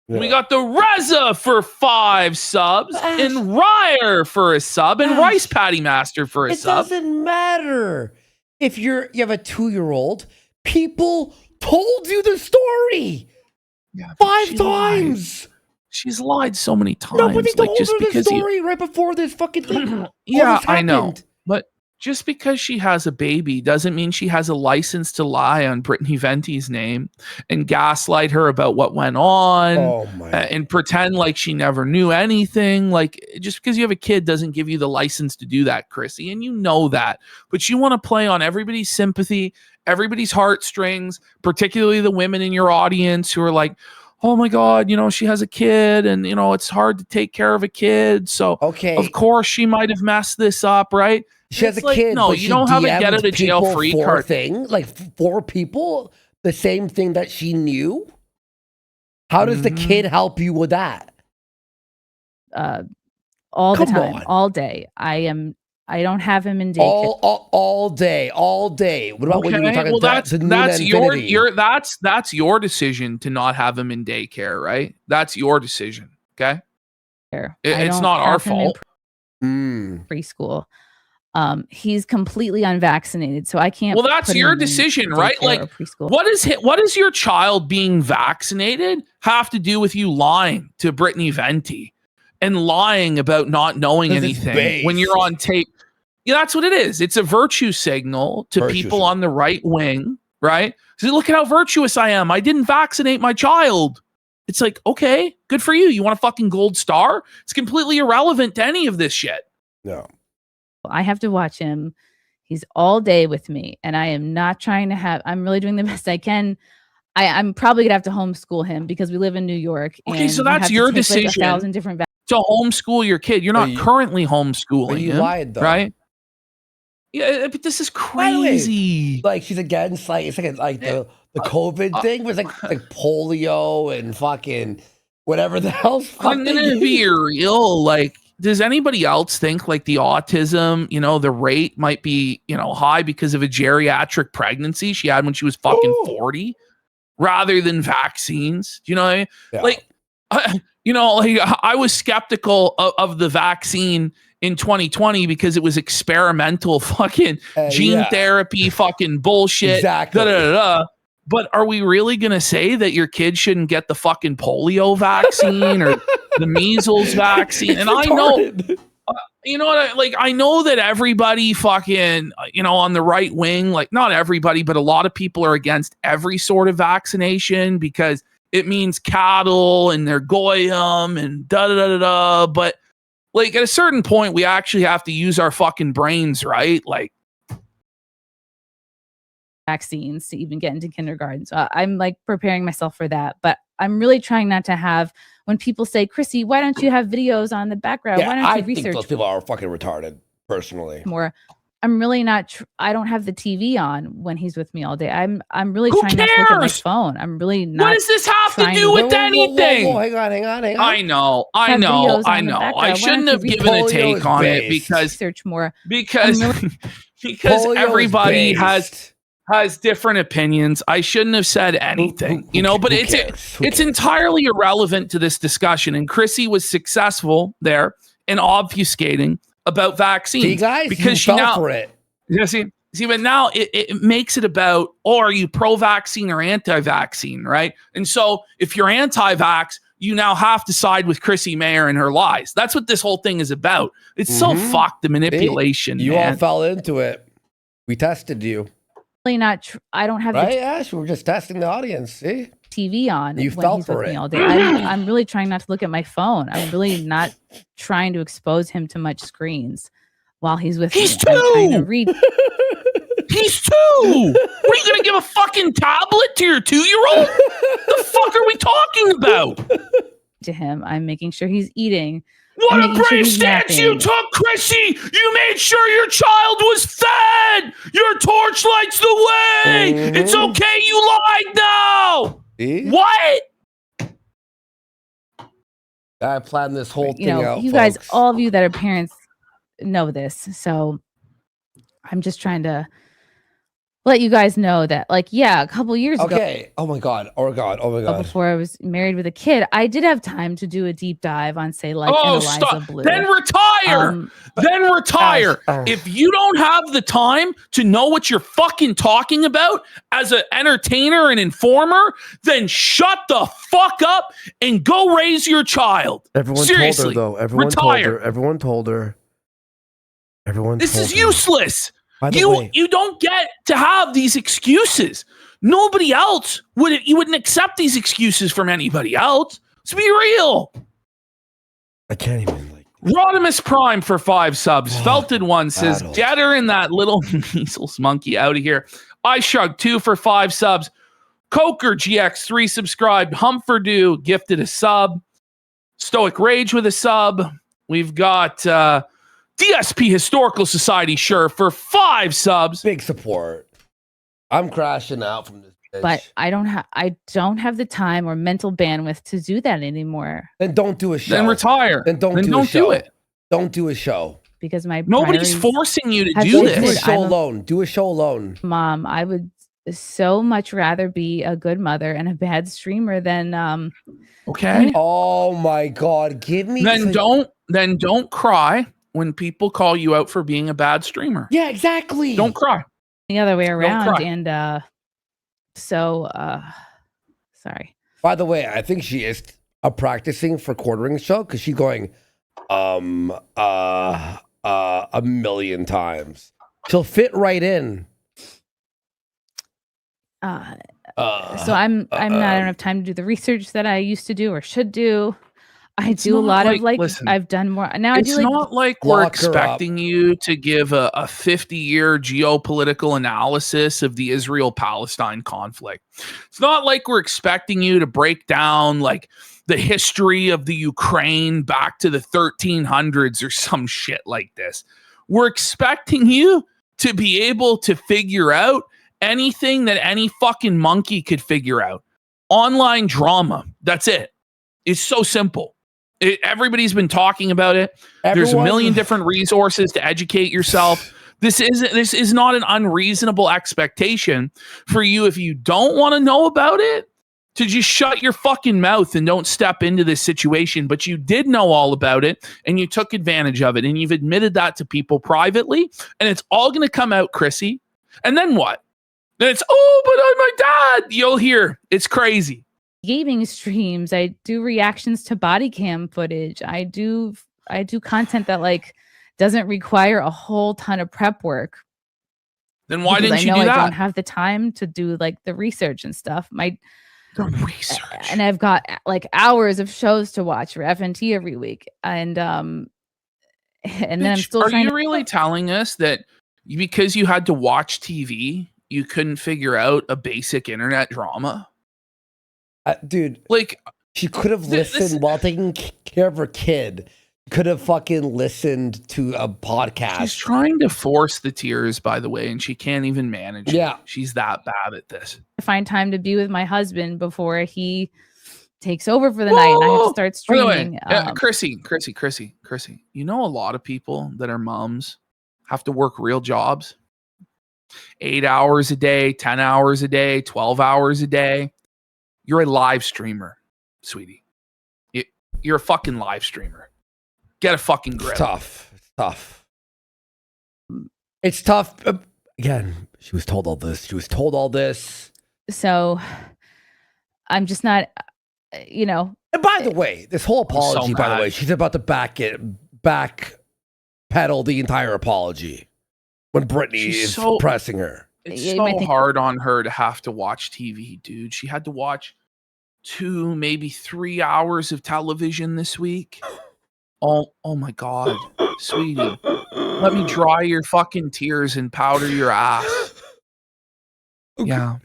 Yeah. We got the Reza for 5 subs, and Ryer for a sub, and Rice Patty Master for a sub. It doesn't matter. If you have a 2-year-old, people told you the story 5 times. She's lied so many times. No, but they told just her the because story right before this fucking thing. Yeah, I know. But just because she has a baby doesn't mean she has a license to lie on Brittany Venti's name and gaslight her about what went on and pretend like she never knew anything. Like, just because you have a kid doesn't give you the license to do that, Chrissy, and you know that. But you want to play on everybody's sympathy, everybody's heartstrings, particularly the women in your audience who are like, oh my God, she has a kid and, it's hard to take care of a kid. So, of course, she might have messed this up, right? She has a kid. No, you don't have a get out of jail free card thing. Like 4 people, the same thing that she knew. How does the kid help you with that? All the time, all day. I don't have him in daycare. All day. What about when you were talking about that's your decision to not have him in daycare, right? That's your decision. Okay. It's not our fault. Preschool. He's completely unvaccinated, so I can't. Well, that's put your him in decision, right? daycare Like, or preschool. what does your child being vaccinated have to do with you lying to Brittany Venti and lying about not knowing 'Cause it's anything when based. you're on tape? Yeah, that's what it is. It's a virtue signal to Virtue people signal. on the right wing, right? So look at how virtuous I am. I didn't vaccinate my child. It's like, okay, good for you. You want a fucking gold star? It's completely irrelevant to any of this shit. No. I have to watch him. He's all day with me, and I am not trying to have. I'm really doing the best I can. I'm probably gonna have to homeschool him because we live in New York. Okay, and so we that's have to your take, like, decision 1,000 different to homeschool your kid. You're not currently homeschooling But you him, lied, though. right? Yeah, but this is By the way, crazy. like she's against it's like the COVID thing was like polio and fucking whatever the hell's I'm gonna be real. Like, does anybody else think like the autism, the rate might be, high because of a geriatric pregnancy she had when she was fucking 40 rather than vaccines? Do you know what I mean? Yeah. Like, I was skeptical of the vaccine in 2020 because it was experimental fucking gene therapy fucking bullshit. Exactly. But are we really going to say that your kid shouldn't get the fucking polio vaccine or the measles vaccine? And I know, I know that everybody fucking, on the right wing, like not everybody, but a lot of people are against every sort of vaccination because it means cattle and they're goyim and da-da-da-da-da. But like at a certain point, we actually have to use our fucking brains, right? Like, vaccines to even get into kindergarten. So I'm like preparing myself for that. But I'm really trying not to have, when people say, Chrissy, why don't you have videos on the background? Yeah, Why don't you I think research those people are fucking retarded, personally. more? I'm really not, I don't have the TV on when he's with me all day. I'm really Who trying not to look at my cares? phone. I'm really not. what does this have to trying do with Whoa, anything? hang on. I know. Have videos on the I background. Why shouldn't don't have you given a Polio take is on it based. research more? because Polio is everybody based. has different opinions. I shouldn't have said anything, but who it's cares? Who it's cares? entirely irrelevant to this discussion. And Chrissy was successful there in obfuscating about vaccines. See, guys, because you she fell now for it. See, but now it makes it about, are you pro-vaccine or anti-vaccine, right? And so if you're anti-vax, you now have to side with Chrissy Mayer and her lies. That's what this whole thing is about. It's so fucked, the manipulation, You man. all fell into it. We tested you. Really not. I don't have Right, Ash? We were just testing the audience. See? the TV on You when fell he's for with it. me all day. I'm really trying not to look at my phone. I'm really not trying to expose him to much screens while he's with He's me. I'm trying to two! read. He's 2. What, are you going to give a fucking tablet to your 2-year-old? The fuck are we talking about? To him, I'm making sure he's eating. What I'm a making sure brave he's stance you napping. took, Chrissy! You made sure your child was fed! Your torch lights the way! It's okay, you lied now! See? What? I planned this whole thing out, you guys, folks. all of you that are parents know this. So I'm just trying to let you guys know that, a couple years ago, Okay. Oh my god. before I was married with a kid, I did have time to do a deep dive on, say, like, Oh, Eliza stop. Blue. Then retire. Then retire. If you don't have the time to know what you're fucking talking about as an entertainer and informer, then shut the fuck up and go raise your child. Everyone Seriously, told her, though. Everyone retire. told her. This is useless. By the way, You don't get to have these excuses. Nobody else you wouldn't accept these excuses from anybody else. Let's be real. I can't even Rodimus Prime for 5 subs. Felted 1 says, adult. get her in that little measles monkey out of here. I Shrug 2 for 5 subs. Coker GX 3 subscribed. Humfordoo gifted a sub. Stoic Rage with a sub. We've got DSP Historical Society for 5 subs. Big support. I'm crashing out from this bitch. But I don't have the time or mental bandwidth to do that anymore. Then don't do a show. Then retire. Then don't do it. Don't do a show. Because my Nobody's priorities forcing you to have do shifted. Do a this. show I'm a- alone. Do a show alone. Mom, I would so much rather be a good mother and a bad streamer than Okay. Oh my god. Give me Then don't cry when people call you out for being a bad streamer. Yeah, exactly. Don't cry. The other way around. cry. And sorry. By the way, I think she is practicing for quartering show because she's going a million times. She'll fit right in. So I'm not, I don't have time to do the research that I used to do or should do. I do a lot of listen, I've done more now. It's I do not like we're expecting you to give a 50-year geopolitical analysis of the Israel-Palestine conflict. It's not like we're expecting you to break down like the history of the Ukraine back to the 1300s or some shit like this. We're expecting you to be able to figure out anything that any fucking monkey could figure out. Online drama. That's it. It's so simple. Everybody's been talking about it. There's a million different resources to educate yourself. This is not an unreasonable expectation for you, if you don't want to know about it, to just shut your fucking mouth and don't step into this situation. But you did know all about it and you took advantage of it, and you've admitted that to people privately, and it's all going to come out, Chrissy. And then what? Then it's, oh, but I'm my dad. You'll hear. It's crazy. Gaming streams. I do reactions to body cam footage. I do content that like doesn't require a whole ton of prep work. Then why because didn't you I know do I that? don't have the time to do like the research and stuff. Research. And I've got like hours of shows to watch for FNT every week. And then I'm still trying Are you really telling us that because you had to watch TV, you couldn't figure out a basic internet drama? Dude, like she could have listened while taking care of her kid. Could have fucking listened to a podcast. She's trying to force the tears, by the way, and she can't even manage. Yeah. She's that bad at this. to find time to be with my husband before he takes over for the night and I have to start By the way, streaming. Chrissy, you know a lot of people that are moms have to work real jobs. 8 hours a day, 10 hours a day, 12 hours a day. You're a live streamer, sweetie. You're a fucking live streamer. Get a fucking grip. It's tough. It's tough. Again, she was told all this. So I'm just not, And by the way, this whole apology, by the way, she's about to backpedal the entire apology when Brittany is pressing her. It's so hard on her to have to watch TV, dude. She had to watch 2, maybe 3 hours of television this week. Oh my God, sweetie. Let me dry your fucking tears and powder your ass. Yeah.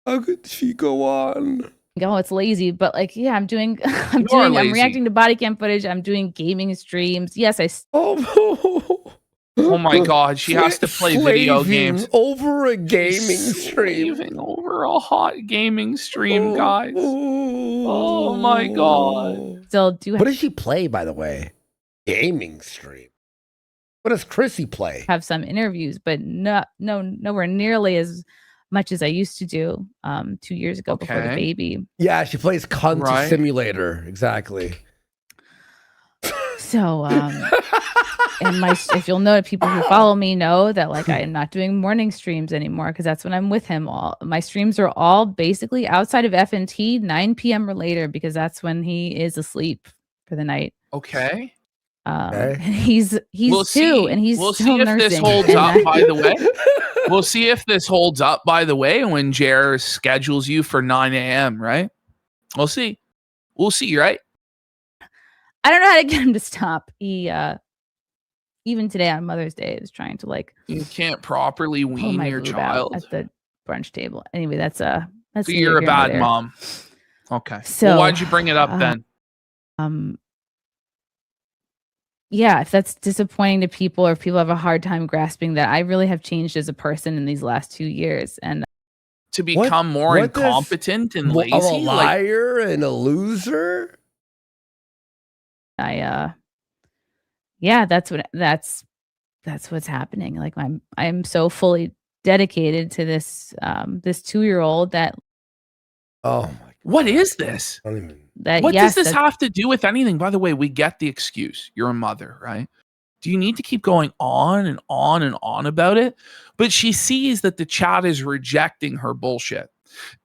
How could she go on? Oh, it's lazy, but like, yeah, I'm lazy. reacting to body cam footage. I'm doing gaming streams. Yes, Oh my God, she has to play video games over a gaming stream. Over a hot gaming stream, guys. Oh my God. Still do. What does she play, by the way? Gaming stream. What does Chrissy play? Have some interviews, but nowhere nearly as much as I used to do 2 years ago before the baby. Yeah, she plays Cunt Simulator. Exactly. So, and if you'll know, people who follow me know that like I am not doing morning streams anymore because that's when I'm with him. All my streams are all basically outside of FNT 9 p.m. or later because that's when he is asleep for the night. Okay. He's we'll 2 see. and he's we'll still see if nursing. this holds up. By the way, we'll see if this holds up. By the way, when Jer schedules you for 9 a.m. Right? We'll see. Right? I don't know how to get him to stop. He even today on Mother's Day is trying to like. You can't properly wean your child at the brunch table. Anyway, that's so neither you're a here nor bad there. mom. Okay. So well, why'd you bring it up then? Yeah, if that's disappointing to people or if people have a hard time grasping that I really have changed as a person in these last 2 years and to become more incompetent and lazy, a liar and a loser. That's what's happening. Like I'm so fully dedicated to this 2-year-old that. Oh my God. What is this? What does this have to do with anything? By the way, we get the excuse. You're a mother, right? Do you need to keep going on and on and on about it? But she sees that the chat is rejecting her bullshit.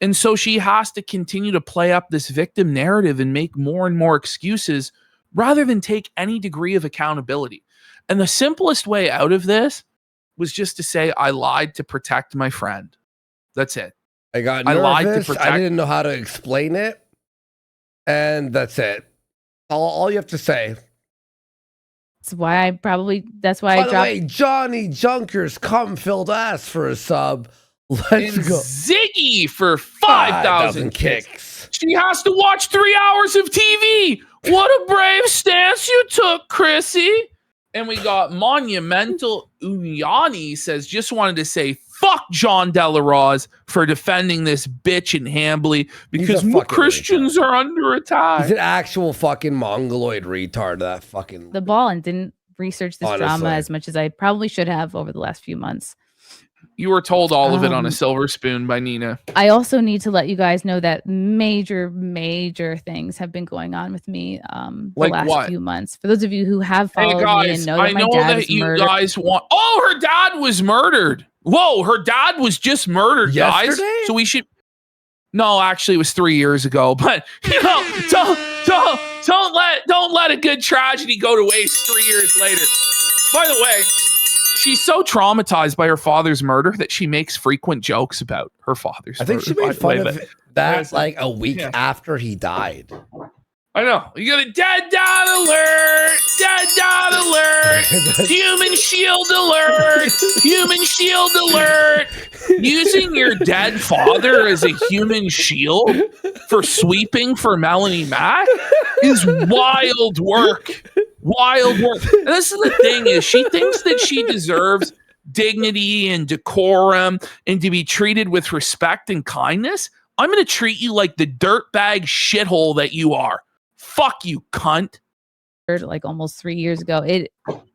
And so she has to continue to play up this victim narrative and make more and more excuses rather than take any degree of accountability. And the simplest way out of this was just to say, I lied to protect my friend. That's it. I got nervous. lied to protect. I didn't know how to explain it. And that's it. All you have to say. That's why I By the way, Johnny Junkers cum-filled ass for a sub. Let's and go. Ziggy for 5,000 kicks. She has to watch 3 hours of TV. What a brave stance you took, Chrissy. And we got Monumental Unyani says, just wanted to say, fuck John Delaroz for defending this bitch in Hambly because more Christians are under attack. He's an actual fucking mongoloid retard, that fucking... the ball and didn't research this Honestly. drama as much as I probably should have over the last few months. You were told all of it on a silver spoon by Nina. I also need to let you guys know that major things have been going on with me the Like last what? few months. For those of you who have Hey followed me guys, and know that I my know dad that was you murdered. guys want... Oh, her dad was murdered. Whoa, her dad was just murdered, guys. Yesterday? So we should... No, actually, it was 3 years ago. But, you know, don't let a good tragedy go to waste 3 years later. By the way, she's so traumatized by her father's murder that she makes frequent jokes about her father's I think she murder, made by the fun way, of but- that like a week after he died. I know. You got a dead dad alert! Dead dad alert! Human shield alert! Human shield alert! Using your dead father as a human shield for sweeping for Melanie Mack is wild work. Wild work. And this is the thing is she thinks that she deserves dignity and decorum and to be treated with respect and kindness. I'm going to treat you like the dirtbag shithole that you are. Fuck you, cunt. Like almost 3 years ago.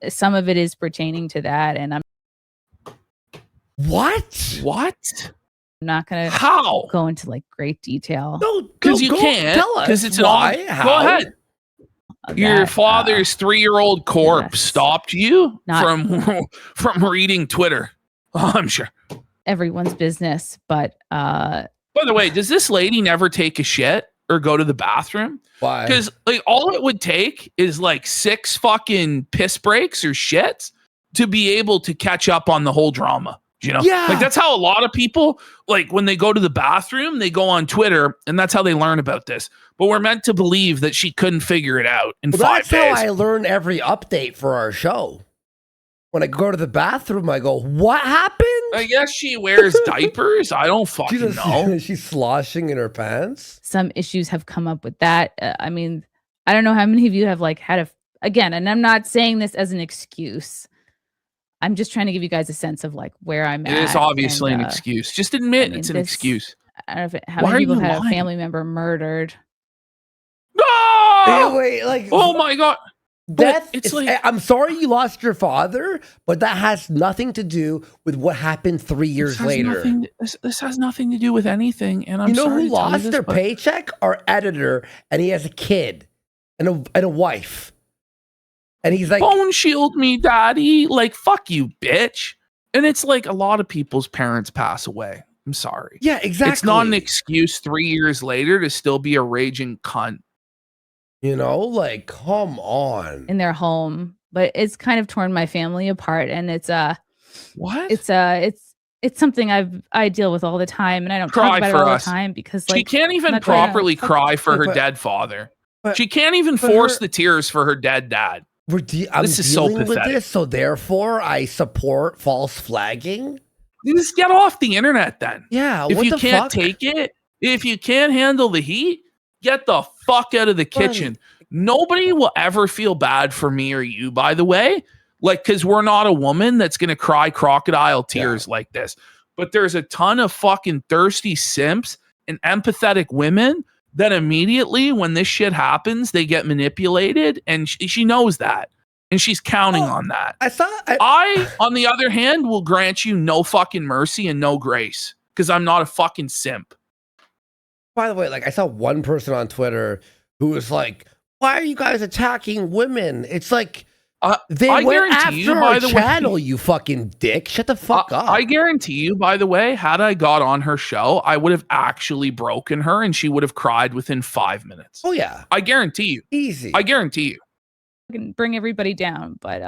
Some of it is pertaining to that, and I'm What? not gonna go into like great detail. No, because you can't. Because it's why. an How? Go ahead. Your father's 3-year-old corpse stopped you from reading Twitter. Oh, I'm sure. Everyone's business, but by the way, does this lady never take a shit or go to the bathroom? Why? Because like all it would take is like 6 fucking piss breaks or shits to be able to catch up on the whole drama. You know, Yeah. like that's how a lot of people, like when they go to the bathroom, they go on Twitter and that's how they learn about this. But we're meant to believe that she couldn't figure it out in 5 That's days. how I learn every update for our show. When I go to the bathroom, I go, what happened? I guess she wears diapers. I don't fucking know. She's sloshing in her pants. some issues have come up with that. I mean, I don't know how many of you have like had again, and I'm not saying this as an excuse. I'm just trying to give you guys a sense of like where I'm at. It is obviously and, an excuse. Just admit it's an this- excuse. I don't know how Why many are people you have had a lying? family member murdered. No! Wait, like, oh my god. Death. It's It's like- I'm sorry you lost your father, but that has nothing to do with what happened 3 years later. This has nothing to do with anything. And I'm You know sorry who to tell you lost this, their but- paycheck? Our editor, and he has a kid and a wife. And he's like, Bone shield me, daddy. Like, fuck you, bitch. And it's like a lot of people's parents pass away. I'm sorry. yeah, exactly. It's not an excuse 3 years later to still be a raging cunt. You know, like, come on. In their home, but it's kind of torn my family apart, and it's what? It's something I deal with all the time, and I don't Cry talk about it for all us. the time because like She can't I'm even not trying to- properly cry for her but- dead father. but- She can't even but force her- the tears for her dead dad. I'm This is so dealing with pathetic. this, so therefore I support false flagging. You just get off the internet then. Yeah, If what you the can't fuck? take it, if you can't handle the heat, get the fuck out of the kitchen. Nobody will ever feel bad for me or you, by the way. Like, because we're not a woman that's going to cry crocodile tears like this. But there's a ton of fucking thirsty simps and empathetic women that immediately, when this shit happens, they get manipulated. And she knows that. And she's counting on that. I, on the other hand, will grant you no fucking mercy and no grace because I'm not a fucking simp. By the way, like I saw one person on Twitter who was like, why are you guys attacking women? It's like, They I went guarantee after you, by our the channel, way, you fucking dick. Shut the fuck up. I guarantee you, by the way, had I got on her show, I would have actually broken her and she would have cried within 5 minutes. Oh, yeah. I guarantee you. Easy. I guarantee you. Can bring everybody down, but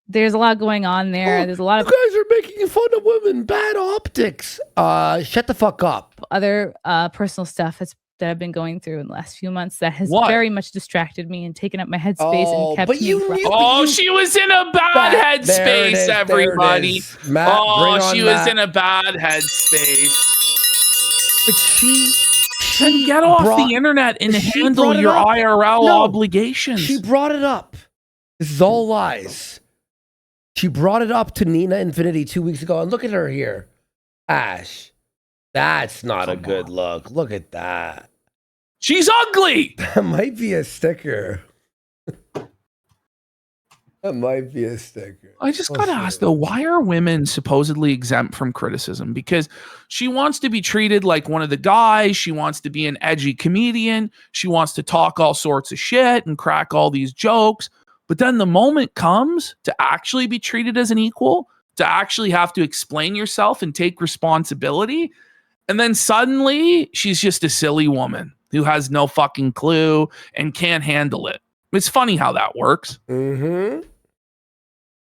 there's a lot going on there. There's a lot of You guys are making fun of women. Bad optics. Shut the fuck up. other personal stuff that I've been going through in the last few months that has What? very much distracted me and taken up my headspace Oh, and kept but me. you from- knew- Oh, she was in a bad There it headspace, is, there it everybody. is. Matt, bring Oh, on she was Matt. in a bad headspace. But she Then get off brought- the internet and she handle brought it your up. IRL No, obligations. She brought it up. This is all lies. She brought it up to Nina Infinity 2 weeks ago, and look at her here. Ash, that's not a good look. Look at that. She's ugly. That might be a sticker. That might be a sticker. I just gotta ask though, why are women supposedly exempt from criticism? Because she wants to be treated like one of the guys. She wants to be an edgy comedian. She wants to talk all sorts of shit and crack all these jokes. But then the moment comes to actually be treated as an equal, to actually have to explain yourself and take responsibility. And then suddenly she's just a silly woman who has no fucking clue and can't handle it. It's funny how that works. Mm-hmm.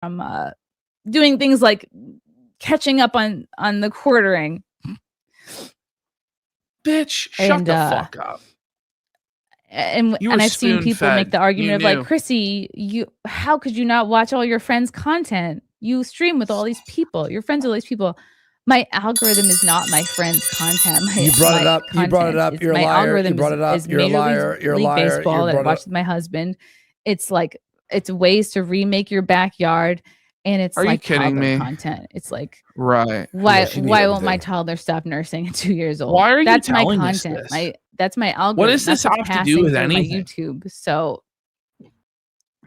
I'm doing things like catching up on the quartering. Bitch, shut And, the fuck up. And You were I've seen people spoon-fed. make the argument You of like, knew. Chrissy, how could you not watch all your friends' content? You stream with all these people. You're friends with all these people. My algorithm is not my friends' content. You brought it up. You brought it up. It's You're a my liar. You algorithm brought it up. is You're a Major liar. You're a League liar. Baseball You that I brought it watch up. with my husband. It's like it's ways to remake your backyard, and it's Are you like kidding toddler me? content. It's like Right. why she knew won't my everything. toddler stop nursing at 2 years old? Why are you That's my telling us content. this? That's my algorithm. What does this That's what's have to do passing with through anything? My YouTube. So,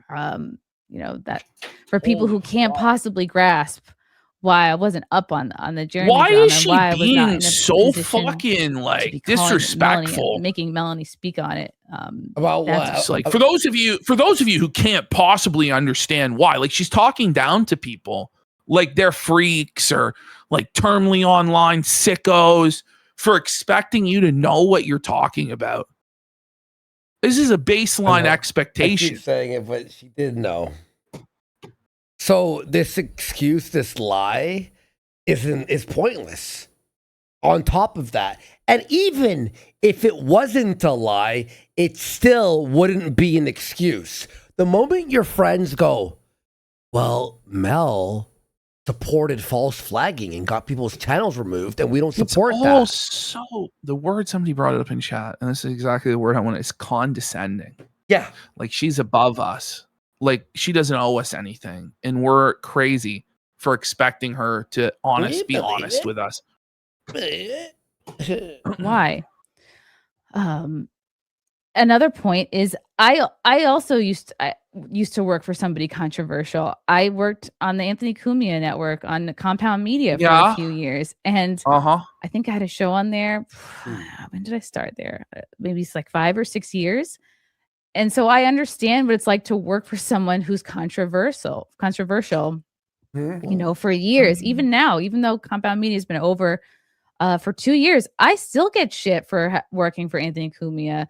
that for people who can't possibly grasp why I wasn't up on the journey. Why drama is and she why I was not in being a so position fucking to be like calling disrespectful? Melanie, making Melanie speak on it. About that's what? It's like for those of you who can't possibly understand why, like she's talking down to people like they're freaks or like terminally online sickos for expecting you to know what you're talking about. This is a baseline I expectation. keep saying it, but she did know. So this excuse, this lie, is pointless. On top of that, and even if it wasn't a lie, it still wouldn't be an excuse. The moment your friends go, well, Mel supported false flagging and got people's channels removed, and we don't support It's that. also the word somebody brought it up in chat, and this is exactly the word I want. Is condescending. Yeah, like she's above us. Like she doesn't owe us anything, and we're crazy for expecting her to be honest with us. Why? Another point is I also used to work for somebody controversial. I worked on the Anthony Cumia network on the Compound Media for a few years, and I think I had a show on there. When did I start there? Maybe it's like 5 or 6 years. And so I understand what it's like to work for someone who's controversial, for years. Even now, even though Compound Media has been over for 2 years, I still get shit for working for Anthony Cumia.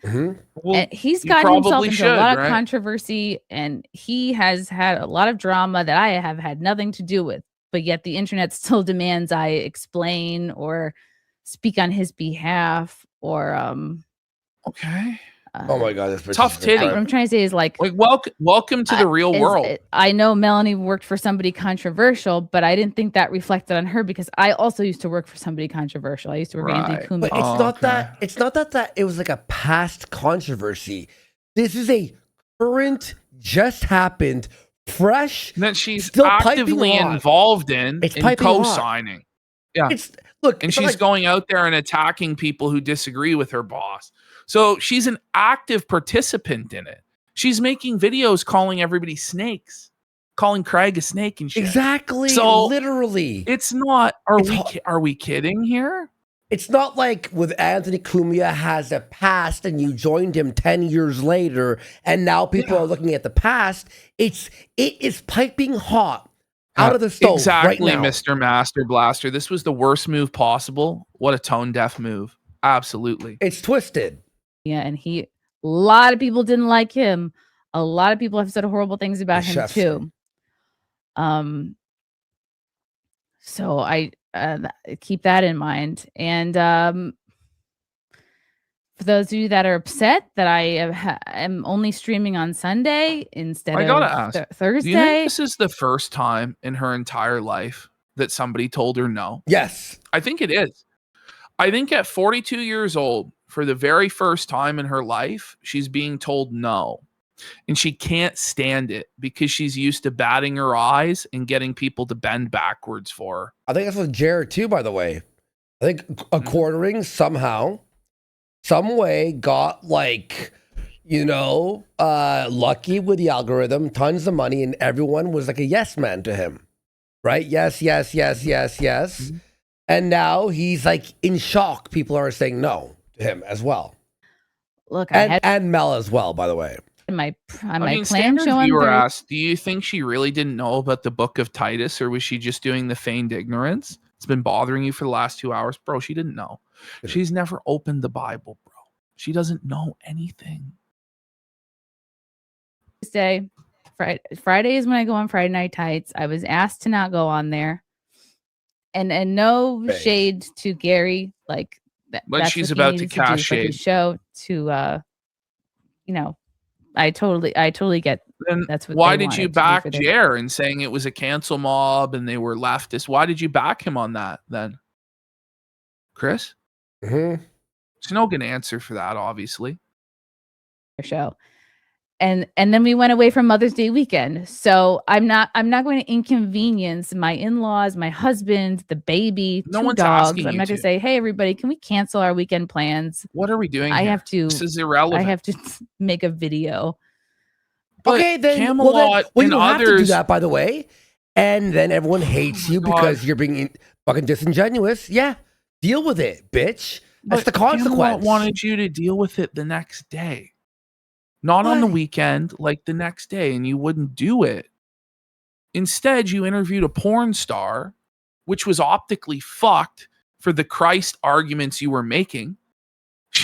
Well, and he's you gotten himself probably into a lot of right? controversy, and he has had a lot of drama that I have had nothing to do with. But yet the internet still demands I explain or speak on his behalf or okay. Oh my god, this Tough titty. What I'm trying to say is like welcome to the real world. I know Melanie worked for somebody controversial, but I didn't think that reflected on her because I also used to work for somebody controversial. I used to work at Anthony Cumia. But it's not that it was like a past controversy. This is a current, just happened, fresh. That she's still actively piping hot. involved in It's and piping hot. co-signing. Yeah. And she's going out there and attacking people who disagree with her boss. So she's an active participant in it. She's making videos calling everybody snakes, calling Craig a snake and shit. Exactly. So literally. It's not. Are we kidding here? It's not like with Anthony Cumia has a past and you joined him 10 years later and now people are looking at the past. It is piping hot out of the stove exactly, right now. Mr. Master Blaster. This was the worst move possible. What a tone deaf move. Absolutely. It's twisted. Yeah, and a lot of people didn't like him. A lot of people have said horrible things about him too. So I keep that in mind. And for those of you that are upset that I am only streaming on Sunday instead of Thursday, do you think this is the first time in her entire life that somebody told her no? Yes. I think it is. I think at 42 years old, for the very first time in her life, she's being told no. And she can't stand it because she's used to batting her eyes and getting people to bend backwards for her. I think that's with Jared too, by the way. I think a quartering somehow, some way got like, lucky with the algorithm, tons of money, and everyone was like a yes man to him. Right? Yes, yes, yes, yes, yes. Mm-hmm. And now he's like in shock. People are saying no to him as well. Look, and Mel as well, by the way. My plan show viewer asked, do you think she really didn't know about the book of Titus, or was she just doing the feigned ignorance? It's been bothering you for the last 2 hours. Bro, she didn't know. She's never opened the Bible, bro. She doesn't know anything. Friday is when I go on Friday Night Tights. I was asked to not go on there. And no shade to Gary. Like but she's about to cast shade. Show to I totally get. Then that's what. Why did you back Jer in saying it was a cancel mob and they were leftist? Why did you back him on that then, Chris? Mm-hmm. There's no good answer for that, obviously. Show, and then we went away from Mother's Day weekend. So I'm not going to inconvenience my in-laws, my husband, the baby, no 2 one's dogs. asking I'm you not going to say, hey everybody, can we cancel our weekend plans? What are we doing? I here? have to. This is irrelevant. I have to make a video. But okay, then Camelot you and don't have others to do that, by the way. And then everyone hates you because you're being fucking disingenuous. Yeah, deal with it, bitch. That's the consequence. Camelot wanted you to deal with it the next day, not on the weekend, like the next day, and you wouldn't do it. Instead, you interviewed a porn star, which was optically fucked for the Christ arguments you were making.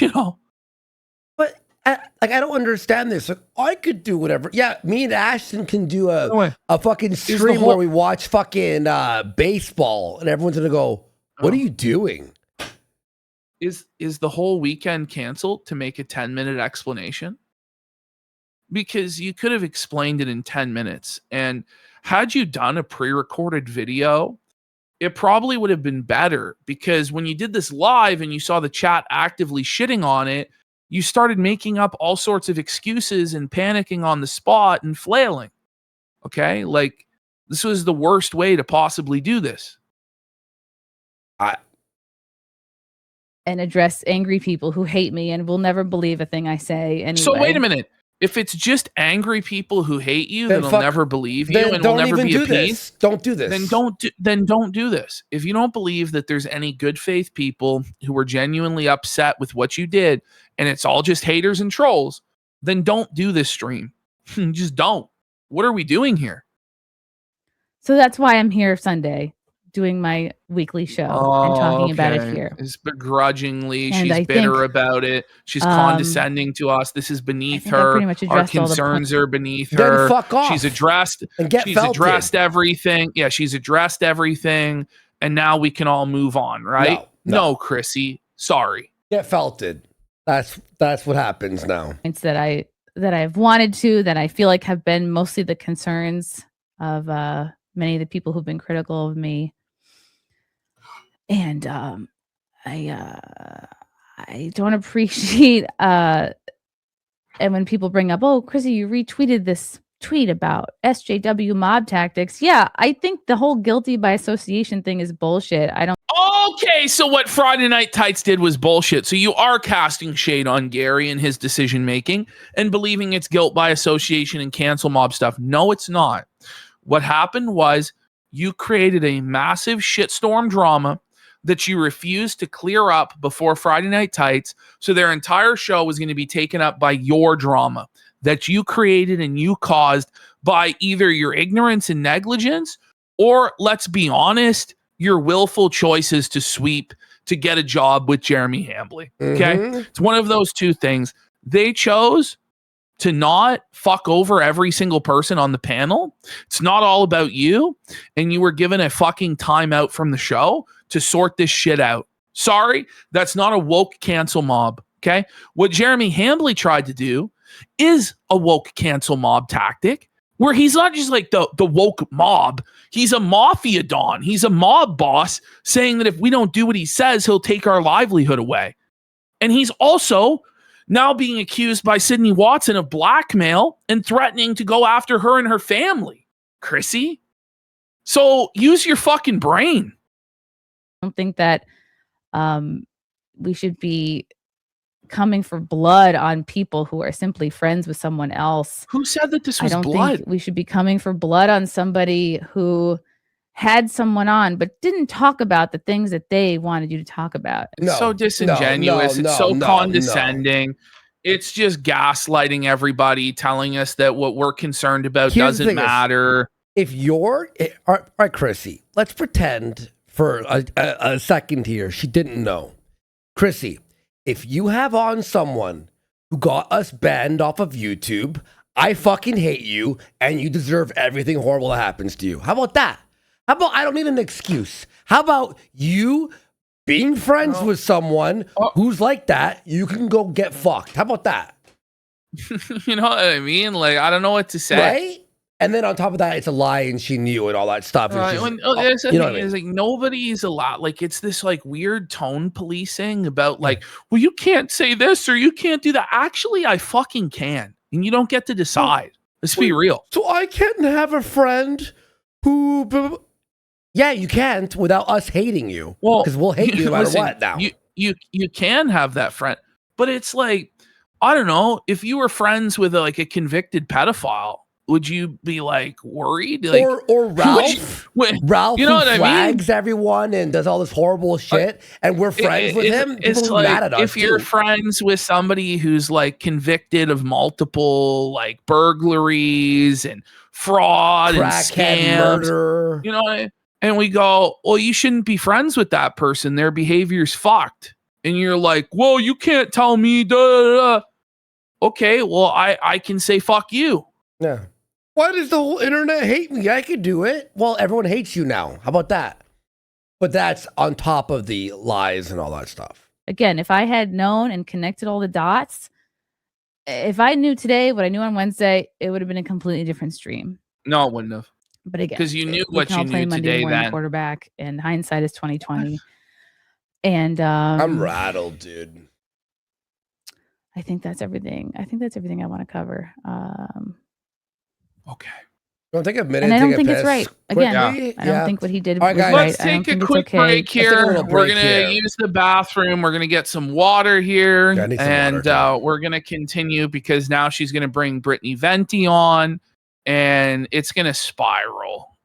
But I don't understand this. Like, I could do whatever. Yeah, me and Ashton can do a fucking stream where we watch fucking baseball, and everyone's gonna go, "What are you doing?" Is the whole weekend canceled to make a 10-minute explanation? Because you could have explained it in 10 minutes. And had you done a pre-recorded video, it probably would have been better, because when you did this live and you saw the chat actively shitting on it, you started making up all sorts of excuses and panicking on the spot and flailing. Okay? Like, this was the worst way to possibly do this. And address angry people who hate me and will never believe a thing I say anyway. So wait a minute. If it's just angry people who hate you, then they'll never believe you and will never be appeased. Don't do this. Then don't do this. If you don't believe that there's any good faith people who are genuinely upset with what you did, and it's all just haters and trolls, then don't do this stream. Just don't. What are we doing here? So that's why I'm here Sunday, doing my weekly show and talking about it here. It's begrudgingly. And she's bitter about it. She's condescending to us. This is beneath her. Our concerns are beneath her. Then fuck off. She's addressed. And get she's addressed everything. Yeah, she's addressed everything. And now we can all move on, right? No, Chrissy. Sorry. Get felted. That's what happens now. It's that I've wanted to, that I feel like have been mostly the concerns of many of the people who've been critical of me. And I don't appreciate and when people bring up, oh, Chrissy, you retweeted this tweet about SJW mob tactics. Yeah, I think the whole guilty by association thing is bullshit. I don't. Okay, so what Friday Night Tights did was bullshit. So you are casting shade on Gary and his decision making and believing it's guilt by association and cancel mob stuff. No, it's not. What happened was you created a massive shitstorm drama that you refused to clear up before Friday Night Tights. So their entire show was going to be taken up by your drama that you created and you caused by either your ignorance and negligence, or let's be honest, your willful choices to sweep to get a job with Jeremy Hambley. Okay. It's one of those two things. They chose to not fuck over every single person on the panel. It's not all about you. And you were given a fucking timeout from the show to sort this shit out. Sorry, that's not a woke cancel mob. Okay. What Jeremy Hambley tried to do is a woke cancel mob tactic, where he's not just like the woke mob. He's a mafia don. He's a mob boss saying that if we don't do what he says, he'll take our livelihood away. And he's also now being accused by Sydney Watson of blackmail and threatening to go after her and her family. Chrissy? So use your fucking brain. I don't think that we should be coming for blood on people who are simply friends with someone else. Who said that this was I don't blood? think we should be coming for blood on somebody who had someone on but didn't talk about the things that they wanted you to talk about. It's so disingenuous. It's so condescending. It's just gaslighting everybody, telling us that what we're concerned about doesn't matter. If you're all right, Chrissy, let's pretend for a second here she didn't know. Chrissy, if you have on someone who got us banned off of YouTube, I fucking hate you and you deserve everything horrible that happens to you. How about that? How about I don't need an excuse? How about you being friends with someone who's like that? You can go get fucked. How about that? You know what I mean? Like, I don't know what to say. Right? And then on top of that, it's a lie and she knew and all that stuff. Right. She's, That's the you know thing what I mean? is, like, nobody's allowed. Like, it's this like weird tone policing about like, well, you can't say this or you can't do that. Actually, I fucking can, and you don't get to decide. Let's be real. So I can't have a friend who. Yeah, you can't without us hating you. Well, because we'll hate you no matter listen, what. Now you can have that friend, but it's like, I don't know, if you were friends with like a convicted pedophile, would you be like worried? Like, or Ralph? Ralph, you know who what I mean? flags everyone and does all this horrible shit, and we're friends with him. It's People like mad at us if you're too. friends with somebody who's like convicted of multiple like burglaries and fraud and Crackhead scams, murder. you know, and we go, well, you shouldn't be friends with that person. Their behavior's fucked. And you're like, well, you can't tell me. Da, da, da. Okay, well, I can say fuck you. Yeah. Why does the whole internet hate me? I could do it. Well, everyone hates you now. How about that? But that's on top of the lies and all that stuff. Again, if I had known and connected all the dots, if I knew today what I knew on Wednesday, it would have been a completely different stream. No, it wouldn't have. But again, because you knew we what can all you play knew Monday today morning then. quarterback, and hindsight is 2020. And I'm rattled, dude. I think that's everything. I think that's everything I want to cover. Okay. Don't take a minute. And I don't take a think it's piss right. Again, quickly. I don't think what he did All right, was guys. right. Let's I don't take a think it's quick okay. break here. little We're break gonna here. use the bathroom. We're gonna get some water here, Yeah, I need some and water, too. we're gonna continue because now she's gonna bring Brittany Venti on, and it's gonna spiral.